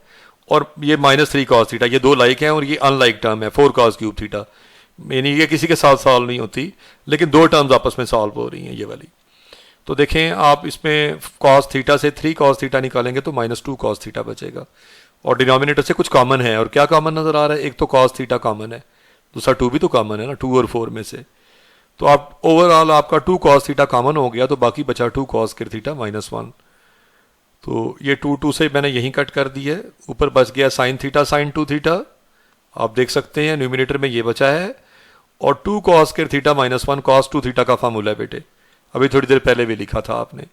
Speaker 1: और ये -3 cos थीटा, ये 2 लाइक हैं और ये अनलाइक टर्म है 4 cos क्यूब थीटा। यानी ये किसी के साथ सॉल्व नहीं होती, लेकिन 2 टर्म्स आपस में सॉल्व हो रही हैं ये वाली। तो देखें आप इसमें cos थीटा से 3 cos थीटा निकालेंगे तो -2 cos थीटा बचेगा, और डिनोमिनेटर से कुछ कॉमन है। और क्या कॉमन नज़र आ रहा है, एक तो cos थीटा कॉमन है, दूसरा 2 भी तो कॉमन है ना, 2 और 4 में से। तो आप ओवरऑल आपका 2 cos थीटा कॉमन हो गया, तो बाकी बचा 2 cos के थीटा -1। तो ये 2 से मैंने यहीं कट कर दी है। ऊपर बच गया साइन थीटा साइन 2 थीटा, आप देख सकते हैं न्यूमिनेटर में ये बचा है, और 2 cos के थीटा -1 cos 2 थीटा का फार्मूला है बेटे, अभी थोड़ी देर पहले भी लिखा था आपने।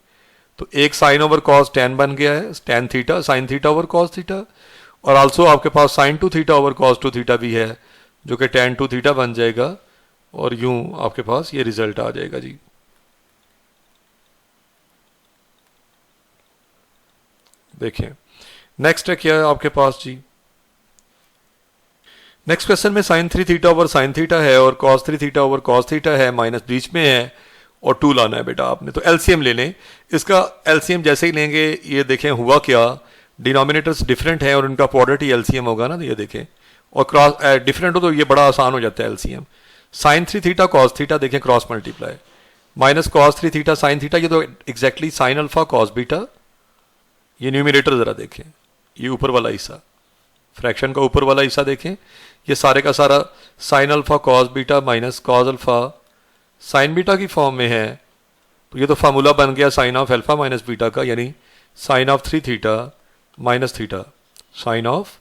Speaker 1: तो एक साइन ओवर cos tan बन गया है, tan theta sine theta over cos theta, और आल्सो आपके पास sine 2 theta over cos 2 theta भी है, जो कि tan 2 थीटा बन जाएगा, और यूं आपके पास ये रिजल्ट आ जाएगा जी। देखें नेक्स्ट है क्या है आपके पास जी। नेक्स्ट क्वेश्चन में sine 3 theta over sine theta है और cos 3 theta over cos theta है, माइनस बीच में है और 2 लाना है बेटा आपने। तो एलसीएम ले लें, इसका एलसीएम जैसे ही लेंगे ये देखें हुआ क्या, डिनोमिनेटर्स डिफरेंट है और उनका प्रोडक्ट ही एलसीएम होगा ना, तो ये देखें, और क्रॉस डिफरेंट हो तो ये बड़ा आसान हो जाता है LCM. Sine 3 theta cos theta देखें cross multiply, minus cos 3 theta sine theta, ये तो exactly sine alpha cos beta. ये न्यूमिनेटर ज़रा देखें, ये ऊपर वाला हिस्सा, फ्रैक्शन का ऊपर वाला हिस्सा देखें, ये सारे का सारा sine alpha cos beta minus cos alpha sine beta की फॉर्म में है। तो ये तो फार्मूला बन गया sine of alpha minus beta का, यानी sine of 3 theta minus theta, sine of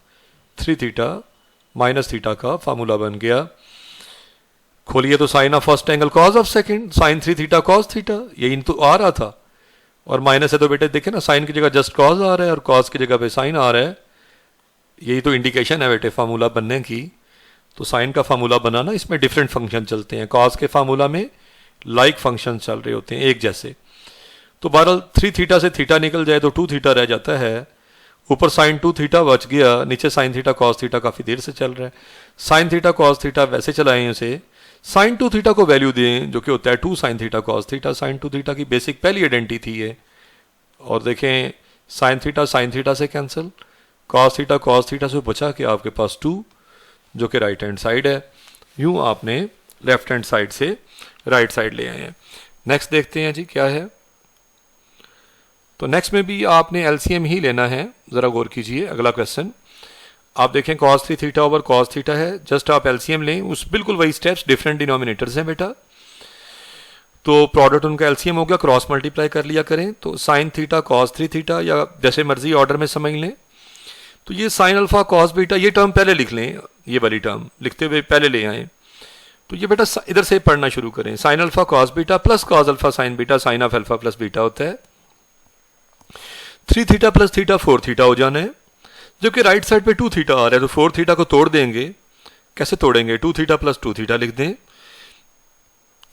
Speaker 1: 3 theta minus theta का फार्मूला बन गया। खोलिए तो sine of first angle cos of second, sine 3 theta cos theta, यही तो आ रहा था, और माइनस है तो बेटे देखे ना, साइन की जगह जस्ट cos आ रहा है और cos की जगह पे साइन आ रहा है। यही तो इंडिकेशन है बेटे फार्मूला बनने की। तो साइन का फार्मूला बनाना, इसमें डिफरेंट फंक्शन चलते हैं, cos के फार्मूला में लाइक फंक्शन चल रहे होते हैं एक जैसे। तो बहरहाल 3 थीटा से थीटा निकल जाए तो 2 थीटा रह जाता है, ऊपर साइन 2 थीटा बच गया, नीचे साइन थीटा cos थीटा काफ़ी देर से चल रहा है। साइन थीटा cos थीटा वैसे चलाएं उसे, साइन 2 थीटा को वैल्यू दें जो कि होता है 2 sine theta cos theta. Sine 2 theta की बेसिक पहली आइडेंटिटी थी ये, और देखें साइन थीटा से कैंसिल, cos थीटा से बचा कि आपके पास 2 जो कि राइट हैंड साइड है। यूं आपने लेफ्ट हैंड साइड से राइट साइड ले आए हैं। नेक्स्ट देखते हैं जी क्या है। तो नेक्स्ट में भी आपने एलसीएम ही लेना है, ज़रा गौर कीजिए। अगला क्वेश्चन आप देखें cos 3 theta over cos theta है, जस्ट आप एलसीएम लें, उस बिल्कुल वही स्टेप्स, डिफरेंट डिनोमिनेटर्स हैं बेटा। तो प्रोडक्ट उनका एलसीएम हो गया, क्रॉस मल्टीप्लाई कर लिया करें, तो साइन थीटा cos 3 थीटा, या जैसे मर्जी ऑर्डर में समझ लें। तो ये साइन अल्फा cos बीटा, ये टर्म पहले लिख लें, ये वाली टर्म लिखते हुए पहले ले आएँ। तो ये बेटा इधर से पढ़ना शुरू करें, sine alpha cos beta plus cos alpha sine beta, sine of alpha plus beta होता है। 3 थीटा प्लस थीटा 4 थीटा हो जाना है, जबकि राइट साइड पे 2 थीटा आ रहा है, तो 4 थीटा को तोड़ देंगे। कैसे तोड़ेंगे, 2 थीटा प्लस 2 थीटा लिख दें।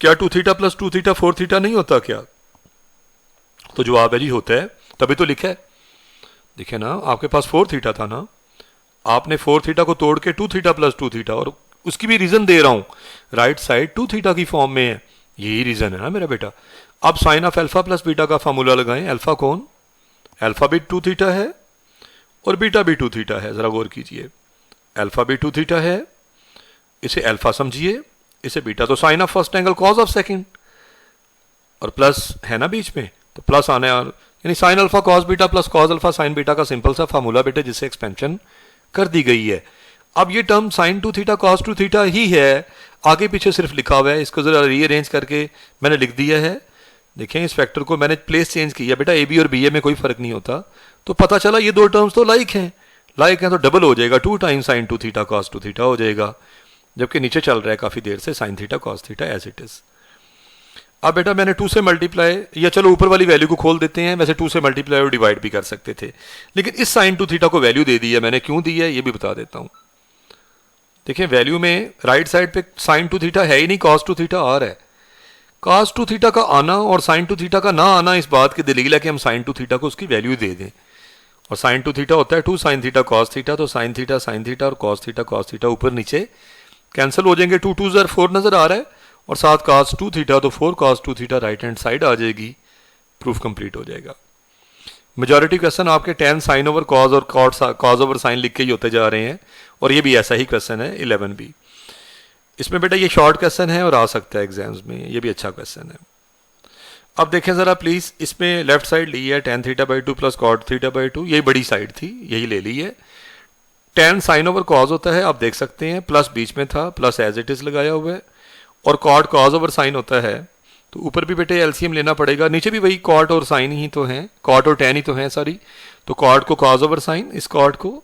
Speaker 1: क्या 2 थीटा प्लस 2 थीटा 4 थीटा नहीं होता क्या? तो जवाब है जी होता है, तभी तो लिखा है। देखिए ना, आपके पास 4 थीटा था ना, आपने 4 थीटा को तोड़ के 2 थीटा प्लस 2 थीटा, और उसकी भी रीजन दे रहा हूं, राइट साइड 2 थीटा की फॉर्म में है, यही रीजन है ना मेरा बेटा। अब sine of alpha plus beta का फार्मूला लगाएं। अल्फा कौन, अल्फा भी 2 थीटा है और बीटा भी 2 थीटा है, जरा गौर कीजिए। अल्फा भी 2 थीटा है, इसे अल्फा समझिए, इसे बीटा, तो sine of first angle cos of second, और प्लस है ना बीच में, तो प्लस आने, और यानी sine alpha cos beta plus cos alpha sine beta का सिंपल सा फार्मूला बेटे, जिसे एक्सपेंशन कर दी गई है। अब ये term sine 2 theta cos 2 theta ही है, आगे पीछे सिर्फ लिखा हुआ है, इसको जरा रीअरेंज करके मैंने लिख दिया है। देखें इस फैक्टर को मैंने प्लेस चेंज किया बेटा, ए बी और बी ए में कोई फर्क नहीं होता, तो पता चला ये दो टर्म्स तो लाइक हैं, तो डबल हो जाएगा, 2 times sign 2 theta cos 2 theta हो जाएगा, जबकि नीचे चल रहा है काफी देर से sine theta cos theta as it is. अब बेटा मैंने 2 से मल्टीप्लाई, या चलो ऊपर वाली वैल्यू को खोल देते हैं, वैसे 2 से मल्टीप्लाई और डिवाइड भी कर सकते थे, लेकिन इस साइन 2 थीटा को वैल्यू दे दी है मैंने, क्यों दी है ये भी बता देता हूं। देखिए वैल्यू में राइट साइड पे साइन 2 थीटा है ही नहीं, कॉस 2 थीटा आ रहा है। कॉस 2 थीटा का आना और साइन 2 थीटा का ना आना इस बात की दलील है कि हम साइन 2 थीटा को उसकी वैल्यू दे दें, और साइन 2 थीटा होता है 2 साइन थीटा कॉस थीटा, तो साइन थीटा और कॉस थीटा ऊपर नीचे कैंसिल हो जाएंगे, 2 2 4 नजर आ रहा है, और साथ cos 2 थीटा, तो 4 cos 2 theta right hand side आ जाएगी, प्रूफ कंप्लीट हो जाएगा। मेजॉरिटी क्वेश्चन आपके tan साइन ओवर कॉस और कॉस ओवर साइन लिख के ही होते जा रहे हैं, और ये भी ऐसा ही क्वेश्चन है 11 भी। इसमें बेटा ये शॉर्ट क्वेश्चन है और आ सकता है एग्जाम्स में, ये भी अच्छा क्वेश्चन है। अब देखें जरा प्लीज, इसमें लेफ्ट साइड ली है tan theta by 2 plus cot theta by 2, यही बड़ी साइड थी, यही ले ली है। tan साइन ओवर कॉस होता है, आप देख सकते हैं प्लस बीच में था, प्लस एज इट इज लगाया हुआ है, और कॉट कॉस ओवर साइन होता है, तो ऊपर भी बेटे एलसीएम लेना पड़ेगा, नीचे भी वही कॉट और साइन ही तो हैं, कॉट और tan ही तो हैं सॉरी, तो कॉट को कॉस ओवर साइन, इस कॉट को,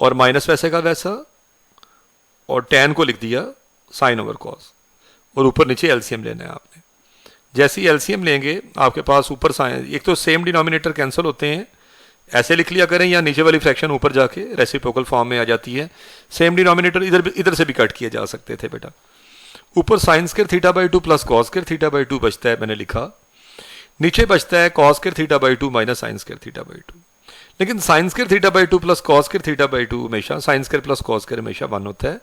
Speaker 1: और माइनस वैसे का वैसा, और tan को लिख दिया साइन ओवर कॉस, और ऊपर नीचे एलसीएम लेना है आपने। जैसे ही एलसीएम लेंगे आपके पास ऊपर साइन, एक तो सेम डिनोमिनेटर कैंसिल होते हैं, ऐसे लिख लिया करें, या नीचे वाली फ्रैक्शन ऊपर जाके रेसिप्रोकल फॉर्म में आ जाती है, सेम डिनोमिनेटर इधर से भी कट किए जा सकते थे बेटा। ऊपर sign square theta by 2 plus cos square theta by 2 बचता है, मैंने लिखा, नीचे बचता है cos square theta by 2 minus sign square theta by 2, लेकिन sign square theta by 2 plus cos square theta by 2 हमेशा, sign square plus cos square हमेशा 1 होता है,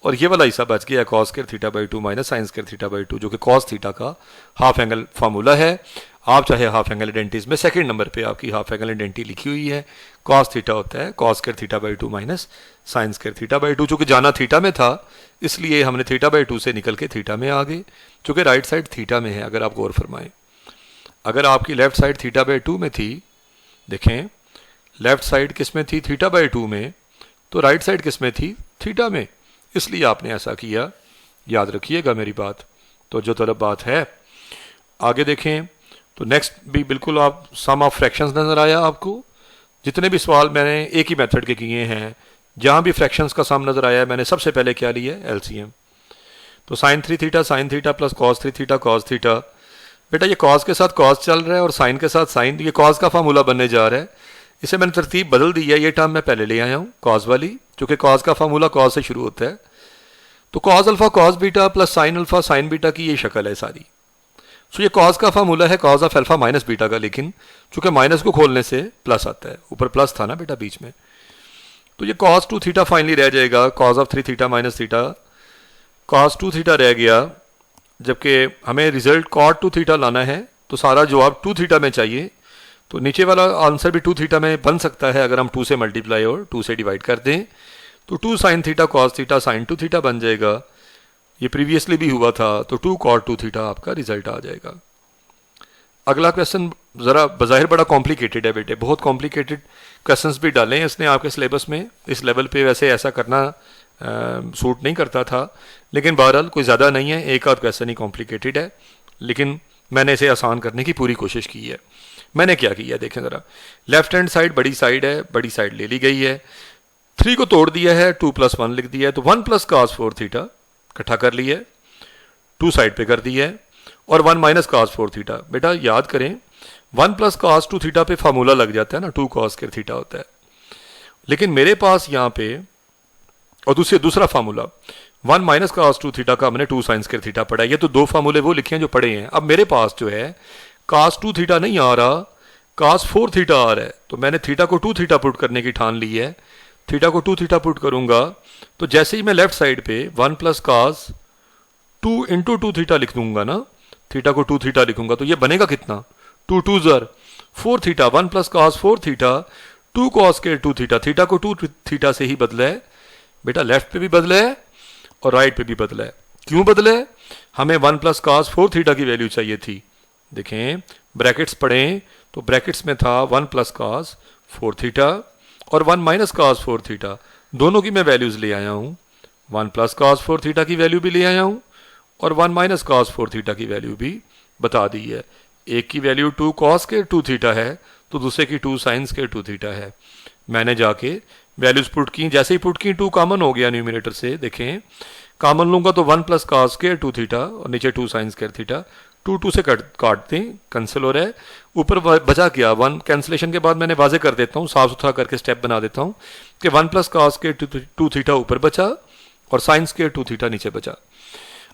Speaker 1: और ये वाला हिस्सा बच गया cos square theta by 2 minus sign square theta by 2, जो कि कॉस थीटा का हाफ एंगल फार्मूला है। आप चाहे हाफ एंगल आइडेंटिटीज में सेकंड नंबर पे आपकी हाफ एंगल आइडेंटिटी लिखी हुई है, कॉस थीटा होता है cos square theta by 2 minus sign square theta by 2, चूंकि जाना थीटा में था इसलिए हमने थीटा बाई 2 से निकल के थीटा में आ गए, चूंकि राइट साइड थीटा में है। अगर आप गौर फरमाएं, अगर आपकी लेफ्ट साइड थीटा बाई 2 में थी, देखें लेफ्ट साइड किस में थी, थीटा बाई 2 में, तो राइट साइड किस में थी, थीटा में, इसलिए आपने ऐसा किया, याद रखिएगा मेरी बात। तो जो तरफ बात है आगे देखें, तो नेक्स्ट भी बिल्कुल आप सम ऑफ फ्रैक्शंस नजर आया आपको, जितने भी सवाल मैंने एक ही मेथड के किए हैं, जहां भी फ्रैक्शंस का सम नजर आया है मैंने सबसे पहले क्या लिया, एलसीएम। तो sine 3 theta plus cos 3 theta cos theta, बेटा ये कॉस के साथ कॉस चल रहा है और साइन के साथ साइन, ये कॉस का फार्मूला बनने जा रहा है, इसे मैंने तरतीब बदल दी है, ये टर्म मैं पहले ले आया हूँ कॉस वाली, क्योंकि कॉस का फार्मूला कॉस से शुरू होता है, तो cos alpha cos beta plus sign alpha sine beta की ये शक्ल है सारी। सो ये कॉस का फार्मूला है cos of alpha minus beta का, लेकिन चूंकि माइनस को खोलने से प्लस आता है, ऊपर प्लस था ना बेटा बीच में, तो ये कॉस 2 थीटा फाइनली रह जाएगा, cos of 3 theta minus theta, cos 2 theta रह गया, जबकि हमें रिजल्ट कॉट 2 थीटा लाना है, तो सारा जवाब 2 थीटा में चाहिए, तो नीचे वाला आंसर भी 2 थीटा में बन सकता है अगर हम 2 से मल्टीप्लाई और 2 से डिवाइड कर दें, तो 2 sine theta cos theta sine 2 theta बन जाएगा, ये प्रीवियसली भी हुआ था, तो 2 कॉट 2 थीटा आपका रिजल्ट आ जाएगा। अगला क्वेश्चन जरा बज़ाहिर बड़ा कॉम्प्लिकेटेड है बेटे, बहुत कॉम्प्लिकेटेड क्वेश्चंस भी डाले हैं इसने आपके सिलेबस में, इस लेवल पे वैसे ऐसा करना सूट नहीं करता था, लेकिन बहरहाल कोई ज़्यादा नहीं है, एक आध क्वेश्चन ही कॉम्प्लिकेटेड है, लेकिन मैंने इसे आसान करने की पूरी कोशिश की है। मैंने क्या किया देखें ज़रा, लेफ्ट हैंड साइड बड़ी साइड है, बड़ी साइड ले ली गई है, 3 को तोड़ दिया है, 2 + 1 लिख दिया है, तो 1 + cos 4 थीटा इकट्ठा कर लिया है, 2 साइड पे कर दिया है, और 1 - cos 4 थीटा। बेटा याद करें 1 + cos 2 थीटा पे फार्मूला लग जाता है ना, 2 cos स्क्वायर थीटा होता है, लेकिन मेरे पास यहाँ पे और दूसरा फार्मूला 1 - cos 2 थीटा का हमने 2 sin स्क्वायर थीटा पढ़ा है, ये तो दो फार्मूले वो लिखे हैं जो पढ़े हैं। अब मेरे पास जो है cos 2 थीटा नहीं आ रहा, cos 4 थीटा आ रहा है, तो मैंने थीटा को 2 थीटा पुट करने की ठान ली है, थीटा को 2 थीटा पुट करूंगा तो जैसे ही मैं लेफ्ट साइड पे 1 प्लस कॉस 2 इंटू 2 थीटा लिख दूंगा ना, थीटा को 2 थीटा लिखूंगा तो ये बनेगा कितना, 2 2 ज़र 4 theta, 1 plus cos 4 theta 2 cos के 2 थीटा, थीटा को 2 थीटा से ही बदला है बेटा, लेफ्ट पे भी बदला है और राइट पे भी बदला है। क्यों बदला है, हमें 1 प्लस कॉस 4 थीटा की वैल्यू चाहिए थी। देखें ब्रैकेट्स पढ़ें तो ब्रैकेट्स में था 1 प्लस कॉस 4 थीटा और 1 माइनस कॉस 4 थीटा, दोनों की मैं वैल्यूज ले आया हूं। 1 प्लस कॉस 4 थीटा की वैल्यू भी ले आया हूं और 1 माइनस कॉस 4 थीटा की वैल्यू भी बता दी है। एक की वैल्यू 2 कॉस के 2 थीटा है तो दूसरे की 2 साइंस के 2 थीटा है। मैंने जाके वैल्यूज पुट की, जैसे ही पुट की 2 कॉमन हो गया न्यूमिनेटर से, देखें कॉमन लूंगा तो 1 प्लस कॉस के 2 थीटा और नीचे 2 साइंस के थीटा, 2 2 से काट दें, कैंसिल हो रहा है। ऊपर बचा क्या, 1 कैंसिलेशन के बाद मैंने वाजे कर देता हूँ, साफ सुथरा करके स्टेप बना देता हूँ कि 1 प्लस कॉस के 2 थीटा ऊपर बचा और साइंस के 2 थीटा नीचे बचा।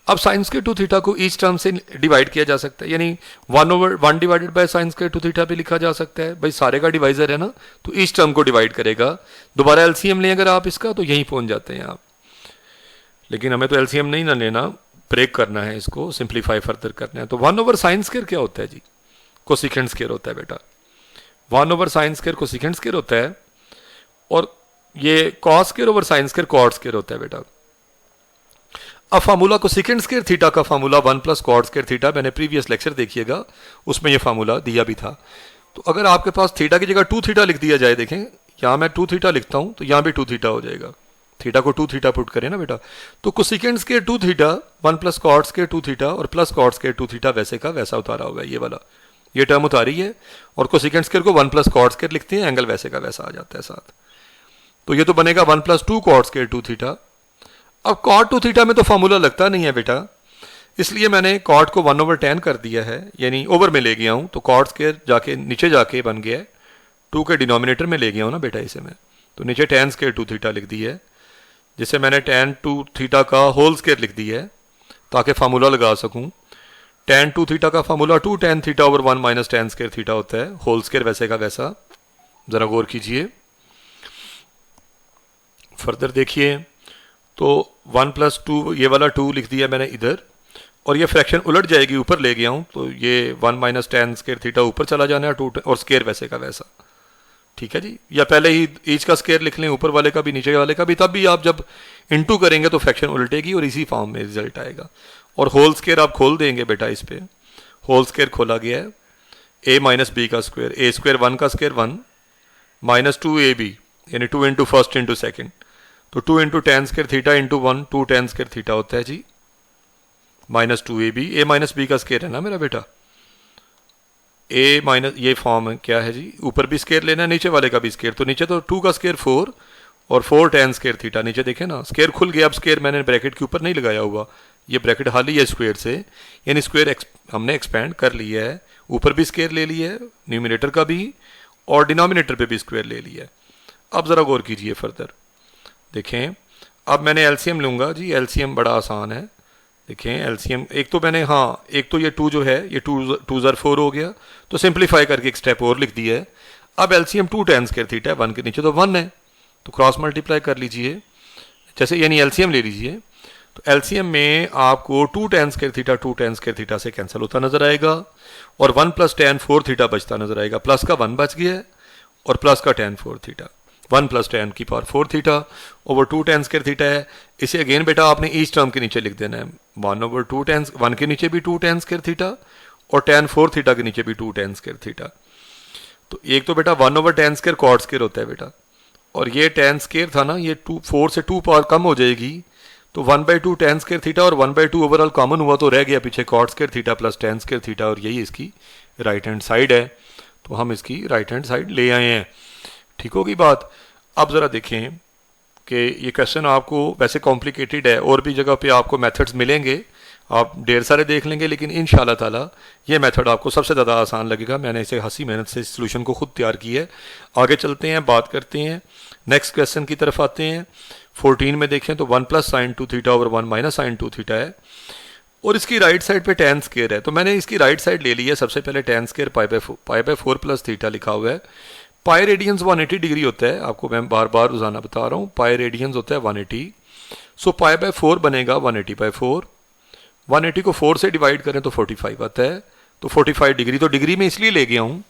Speaker 1: अब साइंस के 2 थीटा को ईच टर्म से डिवाइड किया जा सकता है, यानी 1/1 डिवाइडेड बाय साइंस के 2 थीटा भी लिखा जा सकता है। भाई सारे का डिवाइजर है ना, तो ईच टर्म को डिवाइड करेगा। दोबारा एलसीएम लें अगर आप इसका तो यहीं पहुंच जाते हैं आप, लेकिन हमें तो एलसीएम नहीं ना लेना, ब्रेक करना है, इसको सिंप्लीफाई फर्दर करना है। तो 1/साइन स्क्वायर क्या होता है जी, कोसेकेंट स्क्वायर होता है बेटा। 1/साइन स्क्वायर कोसेकेंट स्क्वायर होता है और ये cos square over sine square cot square होता है बेटा। अब फार्मूला कोसेकेंट स्क्वायर थीटा का formula 1 plus cot square theta, मैंने प्रीवियस लेक्चर देखिएगा उसमें ये फार्मूला दिया भी था। तो अगर आपके पास थीटा की जगह 2 थीटा लिख दिया जाए, देखें यहां मैं 2 थीटा लिखता हूं तो यहां भी 2 थीटा हो जाएगा, थीटा को 2 थीटा पुट करें ना बेटा, तो cosecant square 2 theta 1 plus cot square 2 theta और प्लस कॉट स्क्वायर 2 थीटा वैसे का वैसा उतारा हुआ है, ये वाला ये टर्म उतारी है और कोसेकेंट स्क्वायर को 1 प्लस कॉट स्क्वायर लिखते हैं, एंगल वैसे का वैसा आ जाता है साथ। तो ये तो बनेगा 1 प्लस 2 कॉट स्क्वायर 2 थीटा। अब कॉट 2 थीटा में तो फॉर्मूला लगता नहीं है बेटा, इसलिए मैंने कॉट को 1/tan कर दिया है, यानी ओवर में ले गया हूं, तो कॉट स्क्वायर जाके नीचे जाके बन गया है, 2 के डिनोमिनेटर में ले गया हूं ना बेटा इसे मैं, तो नीचे tan स्क्वायर 2 थीटा लिख दी है, जिसे मैंने tan 2 थीटा का होल स्क्वायर लिख दी है ताकि फार्मूला लगा सकूं। tan 2 थीटा का formula 2 tan theta over 1 minus tan square theta होता है, होल स्क्वायर वैसे का वैसा। जरा गौर कीजिए, फर्दर देखिए, तो 1 प्लस 2 ये वाला 2 लिख दिया मैंने इधर और ये फ्रैक्शन उलट जाएगी, ऊपर ले गया हूं, तो ये 1 माइनस tan स्क्वायर थीटा ऊपर चला जाना है 2 और स्क्वायर वैसे का वैसा, ठीक है जी। या पहले ही ईच का स्क्वायर लिख लें, ऊपर वाले का भी नीचे वाले का भी, तब भी आप जब इनटू करेंगे तो फ्रैक्शन उल्टेगी और इसी फॉर्म में रिजल्ट आएगा। और होल स्क्वायर आप खोल देंगे बेटा, इस पे होल स्क्वायर खोला गया है, a माइनस बी का स्क्वायर, a स्क्वायर 1 का स्क्वायर 1 माइनस 2ab यानी 2 इंटू फर्स्ट इंटू सेकेंड, तो 2 into tan square theta into 1 2 tan square theta होता है जी, minus 2ab, a minus B का स्क्वायर है ना मेरा बेटा, a माइनस ये फॉर्म क्या है जी, ऊपर भी स्क्वायर लेना है नीचे वाले का भी स्क्वायर, तो नीचे तो 2 का स्क्वायर 4 और 4 tan स्क्वायर थीटा, नीचे देखें ना स्क्वायर खुल गया। अब स्क्वायर मैंने ब्रैकेट के ऊपर नहीं लगाया हुआ, ये ब्रैकेट खाली है स्क्वायर से, यानी स्क्वायर हमने एक्सपेंड कर लिया है, ऊपर भी स्क्वायर ले लिया है न्यूमिनेटर का भी और डिनोमिनेटर पे भी स्क्वायर ले लिया है। अब जरा गौर कीजिए फर्दर, देखें अब मैंने एलसीएम लूंगा जी, एलसीएम बड़ा आसान है। देखें एलसीएम एक तो मैंने, हाँ एक तो ये 2 जो है ये 2 ज़र 4 हो गया, तो सिंप्लीफाई करके एक स्टेप और लिख दिया है। अब एलसीएम 2 tan स्क्वायर थीटा है, 1 के नीचे तो 1 है, तो क्रॉस मल्टीप्लाई कर लीजिए, जैसे यानी एलसीएम ले लीजिए, तो एलसीएम में आपको 2 tan square theta 2 tan square theta से कैंसिल होता नजर आएगा और 1 प्लस tan 4 थीटा बचता नजर आएगा, प्लस का 1 बच गया है और प्लस का tan 4 थीटा, 1 प्लस tan की power 4 theta over 2 tan square theta है। इसे अगेन बेटा आपने ईच टर्म के नीचे लिख देना है, 1/2 tan, 1 के नीचे भी 2 tan स्क्वायर थीटा और tan 4 थीटा के नीचे भी 2 tan स्क्वायर थीटा। तो एक तो बेटा 1/tan स्क्वायर कॉट स्क्वायर होता है बेटा, और ये tan स्क्वायर था ना, ये 4 से 2 पावर कम हो जाएगी, तो 1/2 tan स्क्वायर थीटा और 1/2 ओवरऑल कॉमन हुआ, तो रह गया पीछे cot square theta plus tan square theta, और यही इसकी राइट हैंड साइड है, तो हम इसकी राइट हैंड साइड ले आए हैं। ठीक होगी बात। अब ज़रा देखें कि ये क्वेश्चन आपको वैसे कॉम्प्लिकेटेड है, और भी जगह पे आपको मेथड्स मिलेंगे, आप ढेर सारे देख लेंगे, लेकिन इंशाल्लाह ताला ये मेथड आपको सबसे ज़्यादा आसान लगेगा। मैंने इसे हंसी मेहनत से सोल्यूशन को खुद तैयार किया है। आगे चलते हैं, बात करते हैं, नेक्स्ट क्वेश्चन की तरफ आते हैं। 14 में देखें तो 1 plus sine 2 theta over 1 minus sine 2 theta है, और इसकी राइट साइड पे tan स्क्वायर है, तो मैंने इसकी राइट साइड ले ली है। सबसे पहले tan square pi by 4 plus theta लिखा हुआ है, पाई रेडियंस 180 डिग्री होता है, आपको मैं बार बार रोजाना बता रहा हूँ, पाई रेडियंस होता है 180। सो पाई बाय 4 बनेगा 180 बाय 4। 180 को 4 से डिवाइड करें तो 45 आता है, तो 45 डिग्री। तो डिग्री में इसलिए ले गया हूँ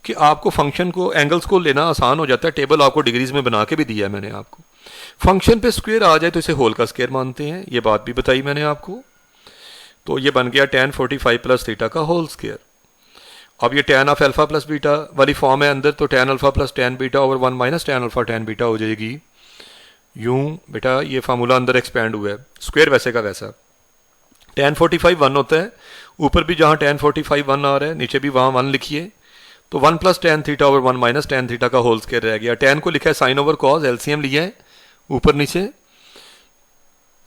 Speaker 1: कि आपको फंक्शन को, एंगल्स को लेना आसान हो जाता है। टेबल आपको डिग्रीज में बना के भी दिया है मैंने आपको। फंक्शन पे स्क्वायर आ जाए तो इसे होल का स्क्वायर मानते हैं, ये बात भी बताई मैंने आपको। तो ये बन गया tan 45 प्लस थीटा का होल स्क्वायर। अब ये tan of alpha plus beta वाली फॉर्म है अंदर, तो tan alpha plus tan beta over 1 minus tan alpha tan beta हो जाएगी। यूं बेटा ये फार्मूला अंदर एक्सपैंड हुआ है, स्क्वायर वैसे का वैसा। tan 45 1 होता है, ऊपर भी जहां tan 45 1 आ रहा है नीचे भी वहां 1 लिखिए, तो 1 plus tan theta over 1 minus tan theta का होल स्क्वायर रह गया। tan को लिखा है साइन ओवर कॉस, एलसीएम लिया है ऊपर नीचे,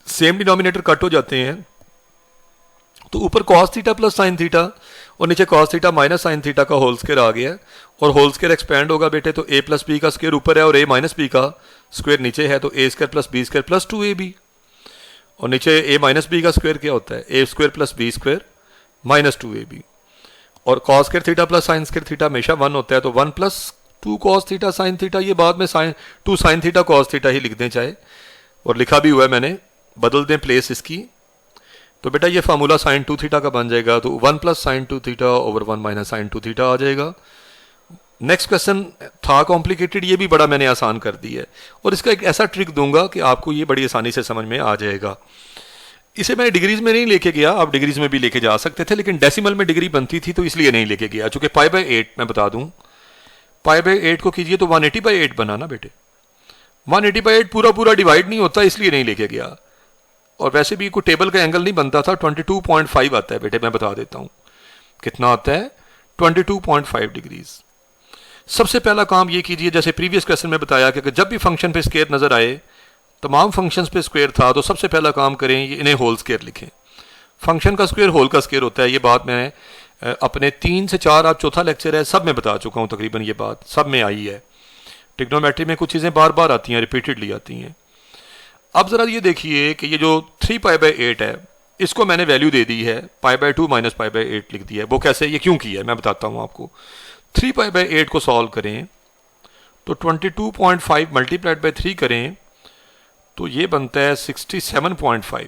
Speaker 1: सेम डिनोमिनेटर कट हो जाते हैं, तो ऊपर cos theta plus sine theta और नीचे cos theta minus sine theta का होल स्क्वायर आ गया। और होल स्क्वायर एक्सपैंड होगा बेटे, तो a प्लस बी का स्क्वायर ऊपर है और a माइनस बी का स्क्वायर नीचे है, तो a square plus B square plus 2ab। और नीचे a माइनस बी का स्क्वायर क्या होता है, a square plus B square minus 2ab। और cos square theta plus sine square theta हमेशा 1 होता है, तो 1 plus 2 cos theta sine theta, ये बाद में sine 2 sine theta cos theta ही लिख दें चाहे, और लिखा भी हुआ है मैंने, बदल दें प्लेस इसकी। तो बेटा ये फार्मूला साइन 2 थीटा का बन जाएगा, तो 1 plus sine 2 theta over 1 minus sine 2 theta आ जाएगा। नेक्स्ट क्वेश्चन था कॉम्प्लिकेटेड, ये भी बड़ा मैंने आसान कर दी है, और इसका एक ऐसा ट्रिक दूंगा कि आपको ये बड़ी आसानी से समझ में आ जाएगा। इसे मैंने डिग्रीज में नहीं लेके गया, आप डिग्रीज में भी लेके जा सकते थे, लेकिन डेसिमल में डिग्री बनती थी तो इसलिए नहीं लेके गया। चूंकि पाई बाय 8 मैं बता दूं, पाई बाय 8 को कीजिए तो 180 बाय 8 बना ना बेटे, 180 बाय 8 पूरा पूरा डिवाइड नहीं होता, इसलिए नहीं लेके गया। और वैसे भी कोई टेबल का एंगल नहीं बनता था, 22.5 आता है बेटे, मैं बता देता हूं कितना आता है, 22.5 डिग्रीज। सबसे पहला काम ये कीजिए, जैसे प्रीवियस क्वेश्चन में बताया कि जब भी फंक्शन पे स्क्वायर नजर आए, तमाम फंक्शंस पे स्क्वायर था, तो सबसे पहला काम करें इन्हें होल स्क्वायर लिखें। फंक्शन का स्क्वायर होल का स्क्वायर होता है, ये बात मैं अपने 3 से 4 आज चौथा लेक्चर है सब में बता चुका हूं, तकरीबन ये बात सब में आई है। ट्रिग्नोमेट्री में कुछ चीजें बार बार आती हैं, रिपीटेडली आती हैं। अब जरा ये देखिए कि ये जो 3 पाई बाय 8 है, इसको मैंने वैल्यू दे दी है पाई बाय 2 माइनस पाई बाय 8 लिख दिया है। वो कैसे, ये क्यों किया है मैं बताता हूं आपको। 3 पाई बाय 8 को सॉल्व करें तो 22.5 मल्टीप्लाइड बाय 3 करें तो ये बनता है 67.5।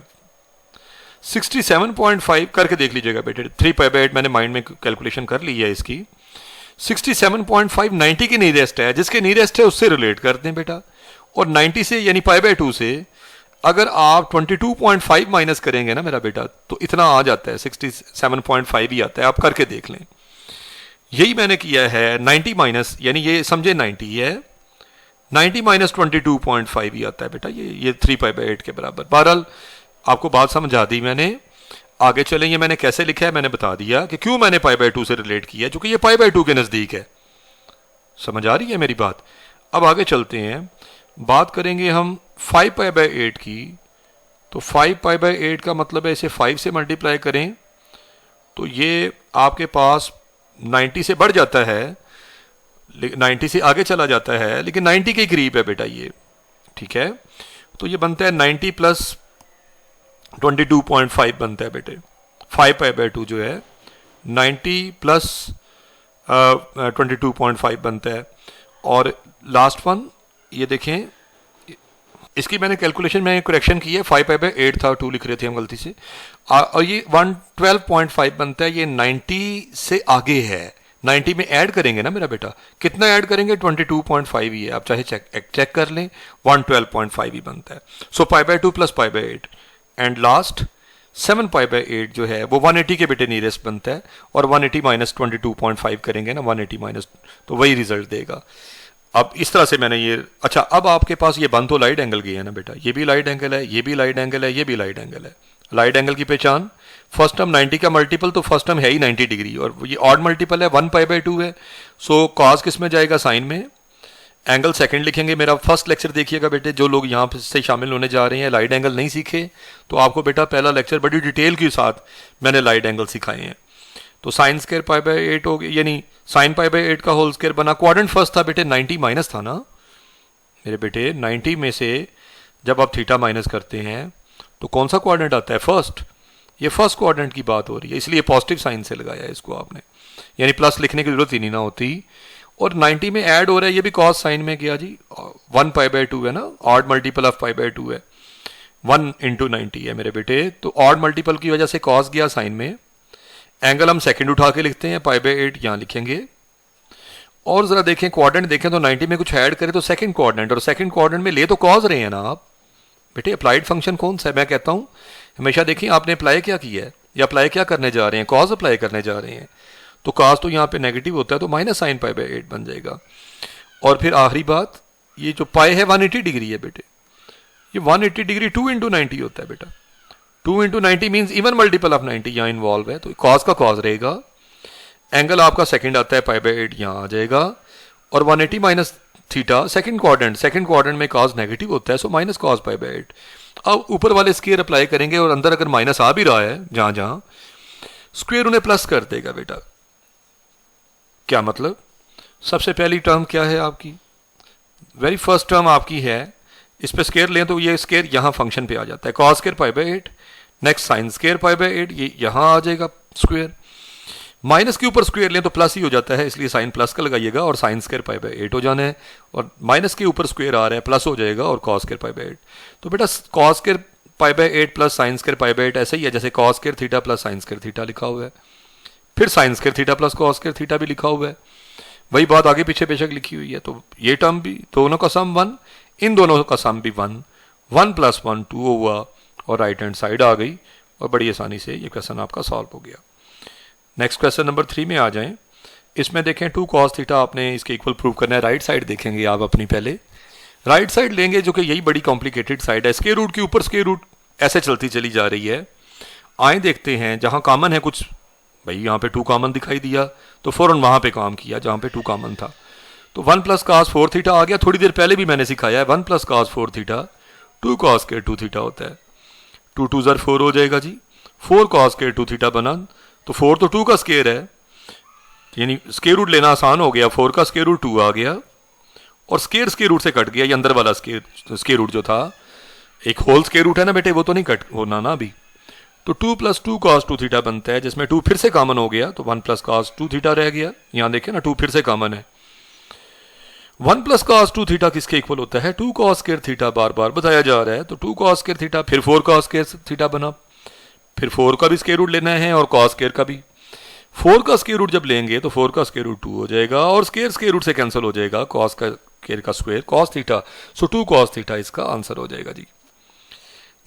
Speaker 1: 67.5 करके देख लीजिएगा बेटे, 3 पाई बाय 8 मैंने माइंड में कैलकुलेशन कर ली है इसकी। 67.5 90 की नियरेस्ट है, जिसके नियरेस्ट है उससे रिलेट करते हैं बेटा, और 90 से यानी पाई बाय 2 से अगर आप 22.5 माइनस करेंगे ना मेरा बेटा, तो इतना आ जाता है, 67.5 ही आता है। आप करके देख लें, यही मैंने किया है। 90 माइनस यानी ये समझे 90 है, 90 माइनस 22.5 ही आता है बेटा, ये 3 पाई बाय 8 के बराबर। बहरहाल आपको बात समझा दी मैंने। आगे चलें, ये मैंने कैसे लिखा है मैंने बता दिया कि क्यों मैंने पाई बाय 2 से रिलेट किया, क्योंकि ये पाई बाय 2 के नजदीक है। समझ आ रही है मेरी बात। अब आगे चलते हैं, बात करेंगे हम 5 पाई बाय 8 की। तो 5 पाई बाय 8 का मतलब है इसे 5 से मल्टीप्लाई करें तो ये आपके पास 90 से बढ़ जाता है, 90 से आगे चला जाता है, लेकिन 90 के करीब है बेटा ये, ठीक है। तो ये बनता है 90 प्लस 22.5 बनता है बेटे। 5 पाई बाय 2 जो है 90 प्लस 22.5 बनता है। और लास्ट वन ये देखें, इसकी मैंने कैलकुलेशन में करेक्शन की है, 5 पाई बाय 8 था, 2 लिख रहे थे हम गलती से, और ये 112.5 बनता है। ये 90 से आगे है, 90 में ऐड करेंगे ना मेरा बेटा, कितना ऐड करेंगे, 22.5 ही है, आप चाहे चेक कर लें, 112.5 ही बनता है। So pi by 2 plus pi by 8 and last 7 pi by 8 जो है वो 180 के बेटे नियरेस्ट बनता है, और 180 माइनस 22.5 करेंगे ना, 180 माइनस, तो वही रिजल्ट देगा। अब इस तरह से मैंने ये, अच्छा अब आपके पास ये बन तो लाइट एंगल गए हैं ना बेटा, ये भी लाइट एंगल है, ये भी लाइट एंगल है, ये भी लाइट एंगल है। लाइट एंगल की पहचान, फर्स्ट टर्म 90 का मल्टीपल, तो फर्स्ट टर्म है ही 90 डिग्री, और ये ऑड मल्टीपल है, 1 पाई बाय 2 है। सो कॉस किस में जाएगा, साइन में। एंगल सेकंड लिखेंगे। मेरा फर्स्ट लेक्चर देखिएगा बेटे, जो लोग यहाँ से शामिल होने जा रहे हैं, लाइट एंगल नहीं सीखे तो आपको बेटा पहला लेक्चर बड़ी डिटेल के साथ मैंने लाइट एंगल सिखाए हैं। तो साइन स्क्वायर पाई बाय 8 हो गया, यानी साइन पाई बाय 8 का होल स्क्वायर बना। क्वाड्रेंट फर्स्ट था बेटे, 90 माइनस था ना मेरे बेटे, 90 में से जब आप थीटा माइनस करते हैं तो कौन सा क्वाड्रेंट आता है, फर्स्ट। ये फर्स्ट क्वाड्रेंट की बात हो रही है, इसलिए पॉजिटिव साइन से लगाया है इसको आपने, यानी प्लस लिखने की जरूरत ही नहीं ना होती। और 90 में ऐड हो रहा है, ये भी कॉस साइन में गया जी, 1 π/2 है ना, ऑड मल्टीपल ऑफ π/2 है, 1 × 90 है मेरे बेटे, तो ऑड मल्टीपल की वजह से कॉस गया साइन में। एंगल हम सेकंड उठा के लिखते हैं, π/8 यहाँ लिखेंगे। और जरा देखें क्वाड्रेंट देखें तो 90 में कुछ ऐड करें तो सेकंड क्वाड्रेंट, और सेकंड क्वाड्रेंट में ले तो कॉस रहे हैं ना आप बेटे। अप्लाइड फंक्शन कौन सा है, मैं कहता हूं हमेशा देखिए आपने अप्लाई क्या किया है या अप्लाई क्या करने जा रहे हैं, कॉस अप्लाई करने जा रहे हैं, तो कॉस तो यहाँ पे नेगेटिव होता है तो माइनस साइन π/8 बन जाएगा। और फिर आखिरी बात, ये जो पाई है 180 डिग्री है बेटे, ये 180 डिग्री 2 × 90 होता है बेटा, 2 × 90 मीन्स इवन मल्टीपल ऑफ 90 यहाँ इन्वॉल्व है, तो कॉस का कॉस रहेगा, एंगल आपका सेकंड आता है π/8 यहाँ आ जाएगा, और 180 माइनस थीटा सेकंड क्वाड्रेंट में कॉस नेगेटिव होता है, सो माइनस कॉस π/8। अब ऊपर वाले स्क्वायर अप्लाई करेंगे और अंदर अगर माइनस आ भी रहा है जहां जहां, स्क्वायर उन्हें प्लस कर देगा बेटा। क्या मतलब, सबसे पहली टर्म क्या है आपकी, वेरी फर्स्ट टर्म आपकी है, इस पे स्क्वायर लें तो ये स्क्वायर यहां फंक्शन पे आ जाता है, cos square π/8, next sine square π/8, ये यहां आ जाएगा स्क्वायर, माइनस के ऊपर स्क्वायर लें तो प्लस ही हो जाता है, इसलिए साइन प्लस का लगाइएगा और साइन स्क्वायर π/8 हो जाना है, और माइनस के ऊपर स्क्वायर आ रहा है प्लस हो जाएगा और कॉस स्क्वायर π/8। तो बेटा cos square π/8 plus sine square π/8 ऐसे ही है जैसे cos square theta plus sine square theta लिखा हुआ है, फिर sine square theta plus cos square theta भी लिखा हुआ है, वही बात आगे पीछे बेशक लिखी हुई है। तो ये टर्म भी, दोनों का सम 1, इन दोनों का सम भी 1, 1 + 1 2 हुआ और राइट हैंड साइड आ गई, और बड़ी आसानी से ये क्वेश्चन आपका सॉल्व हो गया। नेक्स्ट क्वेश्चन नंबर 3 में आ जाएं। इसमें देखें 2 cos थीटा आपने इसके इक्वल प्रूव करना है। राइट साइड देखेंगे आप अपनी, पहले राइट साइड लेंगे जो कि यही बड़ी कॉम्प्लिकेटेड साइड है, स्क्वायर रूट के ऊपर स्क्वायर रूट ऐसे चलती चली जा रही है। आए देखते हैं जहां कॉमन है कुछ, भाई यहाँ पे 2 कॉमन दिखाई दिया तो फौरन वहां पे काम किया जहां पे 2 कॉमन था, तो 1 + cos 4 थीटा आ गया। थोड़ी देर पहले भी मैंने सिखाया है 1 + cos 4 theta 2 cos square 2 theta होता है, 2 2 ज़र 4 हो जाएगा जी, 4 cos स्क्वायर 2 थीटा बना, तो 4 तो 2 का स्क्वायर है, यानी स्क्वायर रूट लेना आसान हो गया, 4 का स्क्वायर रूट 2 आ गया, और स्क्वायर रूट से कट गया, ये अंदर वाला स्क्वायर रूट जो था, एक होल स्क्वायर रूट है ना बेटे, वो तो नहीं कट होना ना अभी, तो 2 + 2 cos 2 थीटा बनता है, जिसमें 2 फिर से कॉमन हो गया तो 1 + cos 2 थीटा रह गया। यहां देखें ना 2 फिर से कॉमन है, 1 + cos 2 थीटा किसके इक्वल होता है, 2 cos स्क्वायर थीटा, बार बार बताया जा रहा है, तो 2 cos स्क्वायर थीटा, फिर 4 cos स्क्वायर थीटा बना, फिर 4 का भी स्क्वायर रूट लेना है और cos स्क्वायर का भी, 4 का स्क्वायर रूट जब लेंगे तो 4 का स्क्वायर रूट 2 हो जाएगा, और स्क्वायर रूट से कैंसिल हो जाएगा, cos का स्क्वायर का स्क्वायर cos थीटा, सो 2 cos थीटा इसका आंसर हो जाएगा जी।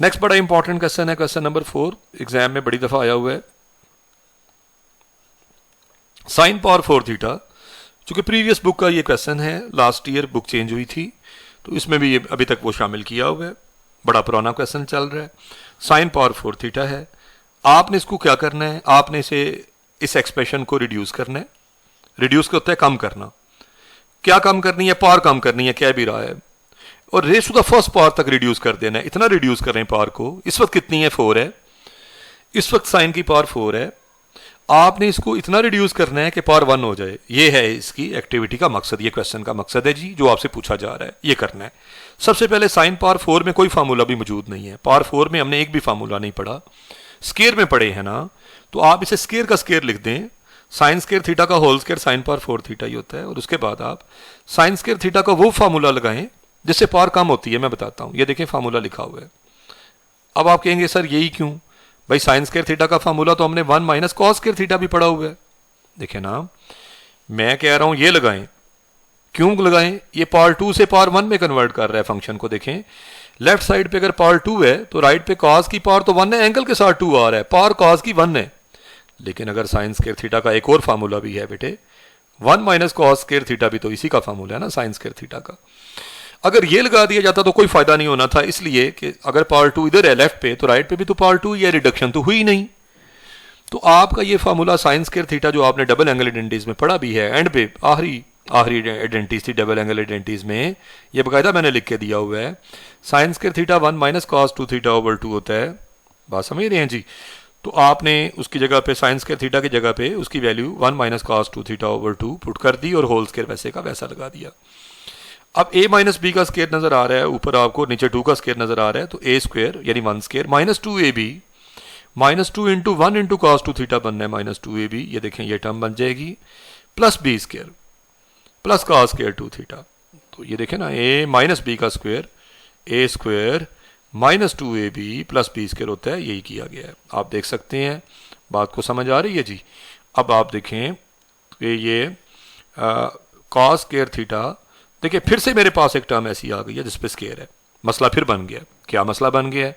Speaker 1: नेक्स्ट बड़ा इंपॉर्टेंट क्वेश्चन है, क्वेश्चन नंबर 4, एग्जाम में बड़ी दफा आया हुआ है, sin पावर 4 थीटा, चूंकि प्रीवियस बुक का ये क्वेश्चन है, लास्ट ईयर बुक चेंज हुई थी तो इसमें भी अभी तक वो शामिल किया हुआ है, बड़ा पुराना क्वेश्चन चल रहा है। sin पावर 4 थीटा है, आपने इसको क्या करना है, आपने इस एक्सप्रेशन को रिड्यूस करना है। रिड्यूस क्या होता है, कम करना, क्या कम करनी है, पावर कम करनी है, क्या भी रहा है, और raise to the first power तक रिड्यूस कर देना है, इतना रिड्यूस कर रहे हैं पावर को। इस वक्त कितनी है, 4 है, इस वक्त साइन की पावर 4 है, आपने इसको इतना रिड्यूस करना है कि पावर 1 हो जाए। ये है इसकी एक्टिविटी का मकसद, ये क्वेश्चन का मकसद है जी, जो आपसे पूछा जा रहा है ये करना है। सबसे पहले साइन पावर 4 में कोई फार्मूला भी मौजूद नहीं है, पावर 4 में हमने एक भी फार्मूला नहीं पढ़ा, स्क्वायर में पढ़े हैं ना, तो आप इसे स्क्वायर का स्क्वायर लिख दें, साइन स्क्वायर थीटा का whole square sine power 4 theta ही होता है, और उसके बाद आप साइन स्क्वायर थीटा का वो फार्मूला लगाएं जिससे पावर कम होती है। मैं बताता हूं, ये देखें फार्मूला लिखा हुआ है। अब आप कहेंगे सर यही क्यों, भाई साइन स्क्वायर थीटा का फार्मूला तो हमने 1 - cos स्क्वायर थीटा भी पढ़ा हुआ है। देखें ना, मैं कह रहा हूं ये लगाएं, क्यों लगाएं, ये पावर 2 से पावर 1 में कन्वर्ट कर रहा है फंक्शन को। देखें लेफ्ट साइड पे अगर पावर 2 है तो राइट पे cos की पावर तो 1 है, एंगल के साथ 2 आ रहा है, पावर cos की 1 है। लेकिन अगर साइन स्क्वायर थीटा का एक और फार्मूला भी है बेटे, 1 - cos स्क्वायर थीटा भी तो इसी का फार्मूला है ना, साइन स्क्वायर थीटा का। अगर ये लगा दिया जाता तो कोई फायदा नहीं होना था, इसलिए कि अगर पावर 2 इधर है लेफ्ट पे तो राइट पे भी तो पावर 2, ये रिडक्शन तो हुई नहीं। तो आपका ये फार्मूला साइन स्क्वायर थीटा जो आपने डबल एंगल आइडेंटिटीज में पढ़ा भी है, एंड पे आखिरी आइडेंटिटीज थी डबल एंगल आइडेंटिटीज में, ये बकायदा मैंने लिख के दिया हुआ है, sign square theta 1 - cos 2 theta over 2 होता है। बात समझ रहे हैं जी। तो आपने उसकी जगह पे साइन स्क्वायर थीटा की जगह पे उसकी value 1 - cos 2 theta over 2 put कर दी और होल स्क्वायर वैसे का वैसा लगा दिया। अब a - b का स्क्वायर नजर आ रहा है ऊपर आपको, नीचे 2 का स्क्वायर नजर आ रहा है, तो a स्क्वायर यानी 1 स्क्वायर -2ab -2 × 1 × cos 2 थीटा बनना है -2ab, ये देखें ये टर्म बन जाएगी, plus b square, plus cos square 2 theta. तो ये देखें ना, ए माइनस बी का square a square minus 2ab plus B square होता है, यही किया गया है। आप देख सकते हैं, बात को समझ आ रही है जी। अब आप देखें कि ये कॉस स्क्वायर थीटा, देखिए फिर से मेरे पास एक टर्म ऐसी आ गई है जिसपे स्क्वायर है, मसला फिर बन गया। क्या मसला बन गया है?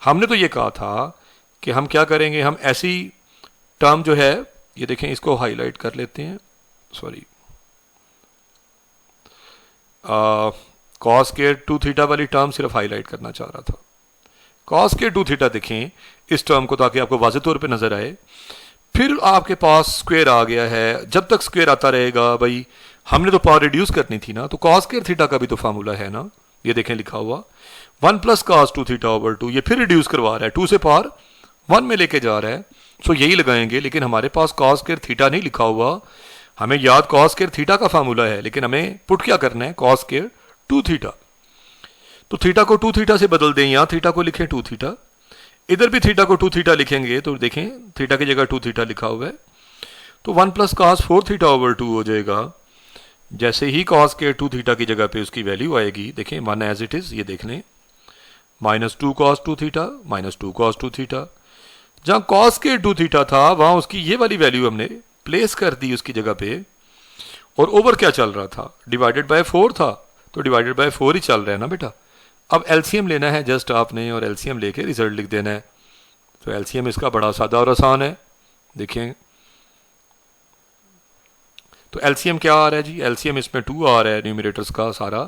Speaker 1: हमने तो ये कहा था कि हम क्या करेंगे, हम ऐसी टर्म जो है, ये देखें इसको हाईलाइट कर लेते हैं, सॉरी, कॉस स्क्वायर 2 थीटा वाली टर्म सिर्फ हाईलाइट करना चाह रहा था। कॉस स्क्वायर 2 थीटा देखें इस टर्म को, ताकि आपको वाज़ेह तौर पे नजर आए। फिर आपके पास स्क्वायर आ गया है, जब तक स्क्वायर आता रहेगा भाई, हमने तो पावर रिड्यूस करनी थी ना, तो कॉस स्क्वायर थीटा का भी तो फार्मूला है ना, ये देखें लिखा हुआ 1 प्लस कॉस 2 थीटा ओवर 2, ये फिर रिड्यूस करवा रहा है, 2 से पावर 1 में लेके जा रहा है। सो यही लगाएंगे, लेकिन हमारे पास कॉस स्क्वायर थीटा नहीं लिखा हुआ। हमें याद कॉस स्क्वायर थीटा का फार्मूला है, लेकिन हमें पुट क्या करना है, कॉस स्क्वायर 2 थीटा। तो थीटा को 2 थीटा से बदल दें, यहां थीटा को लिखें 2 थीटा, इधर भी थीटा को 2 थीटा लिखेंगे, तो देखें थीटा की जगह 2 थीटा लिखा हुआ है, तो 1 प्लस कॉस 4 थीटा ओवर 2 हो जाएगा। जैसे ही कॉस के 2 थीटा की जगह पे उसकी वैल्यू आएगी, देखें 1 एज इट इज, ये देख लें, minus 2 cos 2 theta minus 2 cos 2 theta. जहां कॉस के 2 थीटा था वहां उसकी ये वाली वैल्यू हमने प्लेस कर दी उसकी जगह पे, और ओवर क्या चल रहा था, डिवाइडेड बाय 4 था, तो डिवाइडेड बाय 4 ही चल रहा है ना बेटा। अब एलसीएम लेना है जस्ट आपने, और एलसीएम लेके रिजल्ट लिख देना है। तो एलसीएम इसका बड़ा सादा और आसान है, देखें तो एलसीएम क्या आ रहा है जी, एलसीएम इसमें 2 आ रहा है न्यूमरेटर्स का सारा,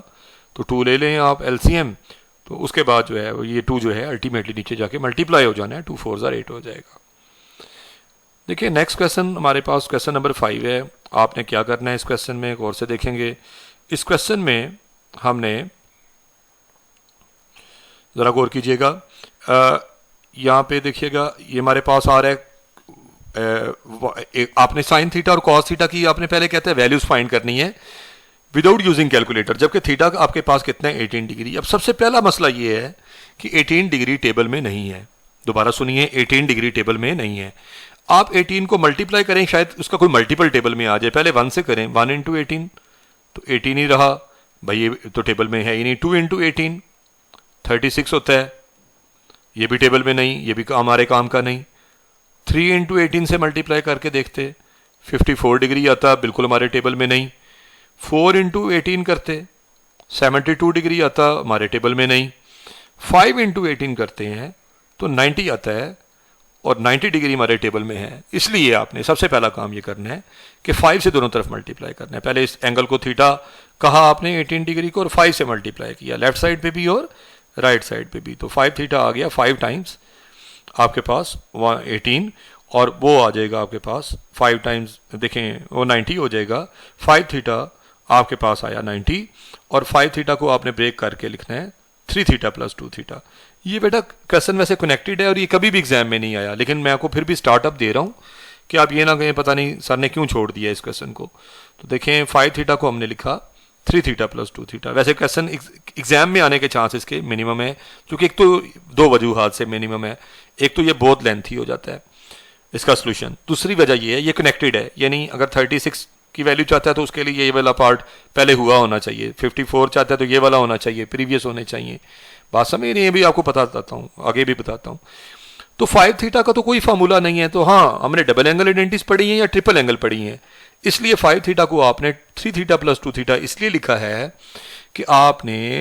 Speaker 1: तो 2 ले लें आप एलसीएम, तो उसके बाद जो है ये 2 जो है अल्टीमेटली नीचे जाके मल्टीप्लाई हो जाना है, 2 4 ज़ा 8 हो जाएगा। देखिए नेक्स्ट क्वेश्चन हमारे पास क्वेश्चन नंबर 5 है। आपने क्या करना है इस क्वेश्चन में, गौर से देखेंगे। इस क्वेश्चन में हमने, ज़रा गौर कीजिएगा, यहाँ पे देखिएगा ये हमारे पास आ रहा है, आपने साइन थीटा और कॉस थीटा की आपने पहले कहते हैं वैल्यूज फाइंड करनी है विदाउट यूजिंग कैलकुलेटर, जबकि थीटा आपके पास कितना है 18 डिग्री। अब सबसे पहला मसला ये है कि 18 डिग्री टेबल में नहीं है, दोबारा सुनिए, 18 डिग्री टेबल में नहीं है। आप 18 को मल्टीप्लाई करें, शायद उसका कोई मल्टीपल टेबल में आ जाए, पहले 1 से करें, 1 इंटू 18 तो 18 ही रहा भाई, ये तो टेबल में है ही नहीं। 2 इंटू 18 36 होता है, ये भी टेबल में नहीं, ये भी हमारे काम का नहीं। 3 इंटू 18 से मल्टीप्लाई करके देखते 54 डिग्री आता, बिल्कुल हमारे टेबल में नहीं। 4 इंटू 18 करते 72 डिग्री आता, हमारे टेबल में नहीं। 5 इंटू 18 करते हैं तो 90 आता है, और 90 डिग्री हमारे टेबल में है। इसलिए आपने सबसे पहला काम ये करना है कि 5 से दोनों तरफ मल्टीप्लाई करना है। पहले इस एंगल को थीटा कहा आपने 18 डिग्री को, और 5 से मल्टीप्लाई किया, लेफ्ट साइड पे भी और राइट साइड पे भी, तो 5 थीटा आ गया 5 टाइम्स आपके पास 18, और वो आ जाएगा आपके पास 5 टाइम्स, देखें वो 90 हो जाएगा। 5 थीटा आपके पास आया 90, और 5 थीटा को आपने ब्रेक करके लिखना है 3 थीटा प्लस 2 थीटा। ये बेटा क्वेश्चन वैसे कनेक्टेड है और ये कभी भी एग्जाम में नहीं आया, लेकिन मैं आपको फिर भी स्टार्टअप दे रहा हूँ कि आप ये ना कहें पता नहीं सर ने क्यों छोड़ दिया इस क्वेश्चन को। तो देखें 5 थीटा को हमने लिखा 3 थीटा प्लस 2 थीटा। वैसे क्वेश्चन एग्जाम में आने के चांसेस के मिनिमम है, क्योंकि एक तो 2 वजूहात से मिनिमम है, एक तो ये बहुत लेंथी हो जाता है इसका सोल्यूशन, दूसरी वजह ये है ये कनेक्टेड है, यानी अगर 36 की वैल्यू चाहता है तो उसके लिए ये वाला पार्ट पहले हुआ होना चाहिए, 54 चाहता है तो ये वाला होना चाहिए, प्रीवियस होने चाहिए। बात समझ रही है, भी आपको बताता हूँ, आगे भी बताता हूँ। तो 5 थीटा का तो कोई फार्मूला नहीं है, तो हाँ हमने डबल एंगल आइडेंटिटीज पढ़ी हैं या ट्रिपल एंगल पढ़ी हैं, इसलिए 5 थीटा को आपने 3 थीटा प्लस 2 थीटा इसलिए लिखा है कि आपने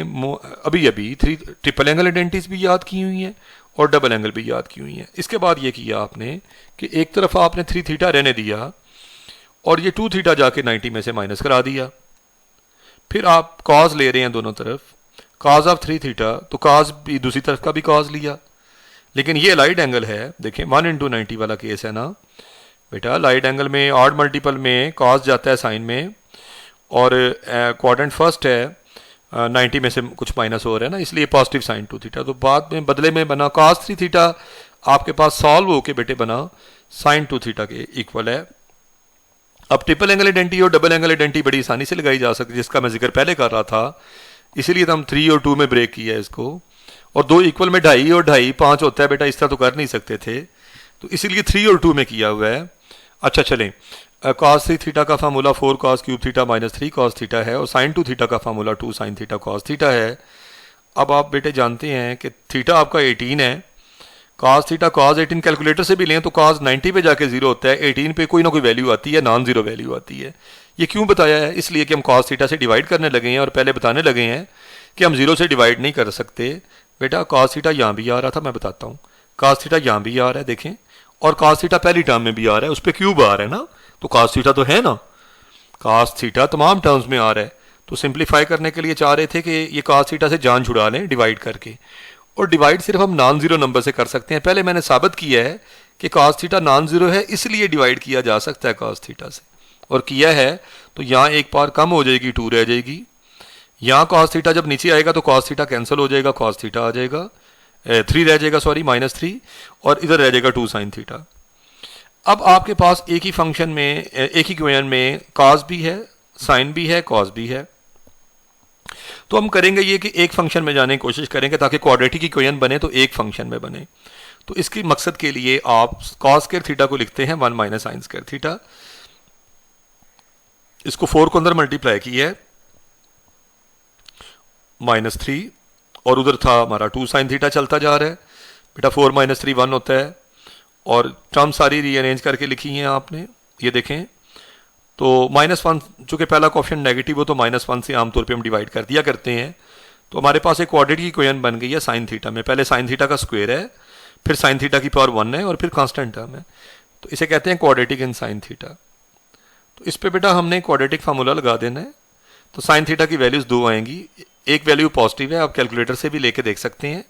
Speaker 1: अभी अभी ट्रिपल एंगल आइडेंटिटीज भी याद की हुई हैं और डबल एंगल भी याद की हुई हैं। इसके बाद ये किया आपने कि एक तरफ आपने 3 थीटा रहने दिया और ये 2 थीटा जाके 90 में से माइनस करा दिया, फिर आप कॉज ले रहे हैं दोनों तरफ, कॉज ऑफ 3 थीटा, तो कॉज भी दूसरी तरफ का भी कॉज लिया, लेकिन ये लाइट एंगल है, देखें 1 इंटू 90 वाला केस है ना बेटा। लाइट एंगल में ऑड मल्टीपल में कॉज जाता है साइन में, और क्वाड्रेंट फर्स्ट है 90 में से कुछ माइनस हो रहा है ना, इसलिए पॉजिटिव साइन 2 थीटा। तो बाद में बदले में बना कॉस 3 थीटा, आपके पास सॉल्व होके बेटे बना साइन 2 थीटा के इक्वल है। अब ट्रिपल एंगल आइडेंटिटी और डबल एंगल आइडेंटिटी बड़ी आसानी से लगाई जा सकती है, जिसका मैं जिक्र पहले कर रहा था, इसीलिए तो हम 3 और 2 में ब्रेक किया है इसको। और 2 इक्वल में 2.5 और 2.5 5 होता है बेटा, इस तरह तो कर नहीं सकते थे, तो इसीलिए 3 और 2 में किया हुआ है। अच्छा चलें, cos 3 थीटा का formula 4 cos cube theta minus 3 cos theta है और sin 2 थीटा का formula 2 sin theta cos theta है। अब आप बेटे जानते हैं कि थीटा आपका 18 है, cos थीटा cos 18 कैलकुलेटर से भी लें तो cos 90 पे जाके जीरो होता है, 18 पे कोई ना कोई वैल्यू आती है, नॉन जीरो वैल्यू आती है। ये क्यों बताया है? इसलिए कि हम cos थीटा से डिवाइड करने लगे हैं और पहले बताने लगे हैं कि हम जीरो से डिवाइड नहीं कर सकते। बेटा cos थीटा यहाँ भी आ रहा था, मैं बताता हूँ। cos थीटा यहाँ भी आ रहा है देखें, और cos थीटा पहली टर्म में भी आ रहा है, उस पर क्यूब आ रहा है ना, तो cos थीटा तो है ना, cos थीटा तमाम टर्म्स में आ रहा है। तो सिंप्लीफाई करने के लिए चाह रहे थे कि ये cos थीटा से जान छुड़ा लें डिवाइड करके, और डिवाइड सिर्फ हम नॉन जीरो नंबर से कर सकते हैं। पहले मैंने साबित किया है कि cos थीटा नॉन जीरो है, इसलिए डिवाइड किया जा सकता है cos थीटा से, और किया है। तो यहाँ एक पार कम हो जाएगी, 2 रह जाएगी। यहाँ cos थीटा जब नीचे आएगा तो cos थीटा कैंसिल हो जाएगा, cos थीटा आ जाएगा, 3 रह जाएगा, सॉरी -3, और इधर रह जाएगा 2 sin थीटा। अब आपके पास एक ही फंक्शन में, एक ही इक्वेशन में cos भी है, sin भी है, cos भी है। तो हम करेंगे ये कि एक फंक्शन में जाने की कोशिश करेंगे ताकि क्वाड्रेटिक इक्वेशन बने तो एक फंक्शन में बने। तो इसके मकसद के लिए आप cos स्क्वायर थीटा को लिखते हैं 1 माइनस sin स्क्वायर थीटा। इसको 4 को अंदर मल्टीप्लाई किया है, -3, और उधर था हमारा 2 sin थीटा चलता जा रहा है। बेटा 4 - 3 1 होता है, और टर्म सारी रीअरेंज करके लिखी हैं आपने, ये देखें। तो -1 चूँकि पहला क्वेश्चन नेगेटिव हो तो -1 से आमतौर पे हम डिवाइड कर दिया करते हैं। तो हमारे पास एक क्वाड्रेटिक इक्वेशन बन गई है sin थीटा में। पहले sin थीटा का स्क्वायर है, फिर sin थीटा की पावर 1 है, और फिर कांस्टेंट टर्म है। तो इसे कहते हैं क्वाड्रेटिक इन sin थीटा। तो इस पे बेटा हमने क्वाड्रेटिक फार्मूला लगा देना है। तो sin थीटा की वैल्यूज 2 आएंगी, एक वैल्यू पॉजिटिव है, आप कैलकुलेटर से भी लेके देख सकते हैं।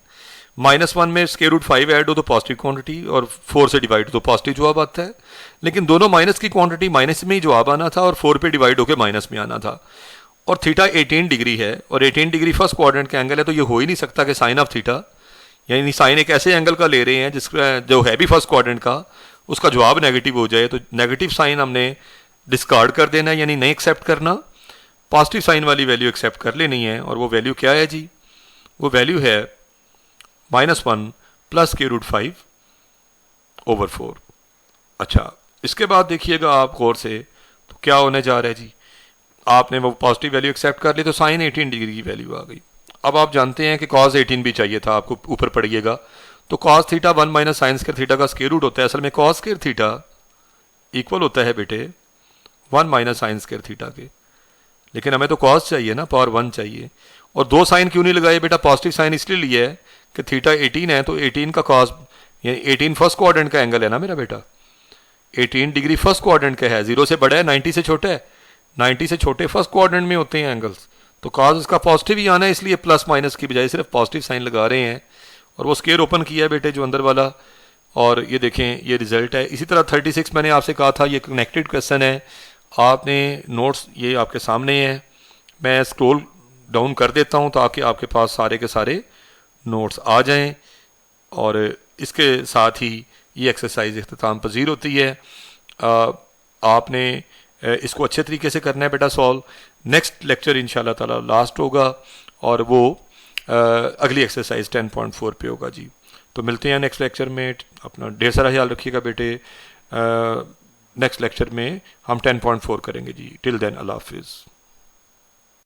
Speaker 1: -1 में √5 ऐड हो तो पॉजिटिव क्वांटिटी, और 4 से डिवाइड हो तो पॉजिटिव जवाब आता है। लेकिन दोनों माइनस की क्वांटिटी माइनस में ही जवाब आना था, और 4 पे डिवाइड होकर माइनस में आना था। और थीटा 18 डिग्री है, और 18 डिग्री फर्स्ट क्वाड्रेंट का एंगल है, तो ये हो ही नहीं सकता कि साइन ऑफ थीटा, यानी साइन एक ऐसे एंगल का ले रहे हैं जिसका जो है भी फर्स्ट क्वाड्रेंट का, उसका जवाब नेगेटिव हो जाए। तो नेगेटिव साइन हमने डिस्कार्ड कर देना है, यानी नहीं एक्सेप्ट करना। पॉजिटिव साइन वाली वैल्यू एक्सेप्ट कर लेनी है, और वो वैल्यू क्या है जी? वो वैल्यू है -1 प्लस k√5/4। अच्छा, इसके बाद देखिएगा आप गौर से, तो क्या होने जा रहा है जी? आपने वो पॉजिटिव वैल्यू एक्सेप्ट कर ली तो साइन 18 डिग्री की वैल्यू आ गई। अब आप जानते हैं कि cos 18 भी चाहिए था आपको, ऊपर पड़िएगा। तो cos theta 1 minus sin square theta का स्क्वायर रूट होता है। असल में cos स्क्वायर थीटा इक्वल होता है बेटे 1 माइनस sin स्क्वायर थीटा के, लेकिन हमें तो cos चाहिए ना, पावर 1 चाहिए। और 2 साइन क्यों नहीं लगाए बेटा? पॉजिटिव साइन इसलिए लिया है कि थीटा 18 है, तो 18 का cos, यानी 18 फर्स्ट क्वाड्रेंट का एंगल है ना मेरा बेटा, 18 डिग्री फर्स्ट क्वाड्रेंट का है, 0 से बड़ा है, 90 से छोटा है, 90 से छोटे फर्स्ट क्वाड्रेंट में होते हैं एंगल्स। तो cos इसका पॉजिटिव ही आना है, इसलिए प्लस माइनस की बजाय सिर्फ पॉजिटिव साइन लगा रहे हैं। और वो स्क्वायर ओपन किया है बेटे जो अंदर वाला, और ये देखें ये रिजल्ट है। इसी तरह 36 मैंने आपसे कहा था ये कनेक्टेड क्वेश्चन है। आपने नोट्स ये आपके सामने है, मैं स्क्रॉल डाउन कर देता हूँ ताकि आपके पास सारे के सारे नोट्स आ जाएं, और इसके साथ ही ये एक्सरसाइज इख्तिताम पजीर होती है। आपने इसको अच्छे तरीके से करना है बेटा सॉल्व। नेक्स्ट लेक्चर इंशाल्लाह ताला लास्ट होगा, और वो अगली एक्सरसाइज 10.4 पे होगा जी। तो मिलते हैं नेक्स्ट लेक्चर में। अपना ढेर सारा ख्याल रखिएगा बेटे। नेक्स्ट लेक्चर में हम 10.4 करेंगे जी। टिल देन अल्लाह हाफिज़।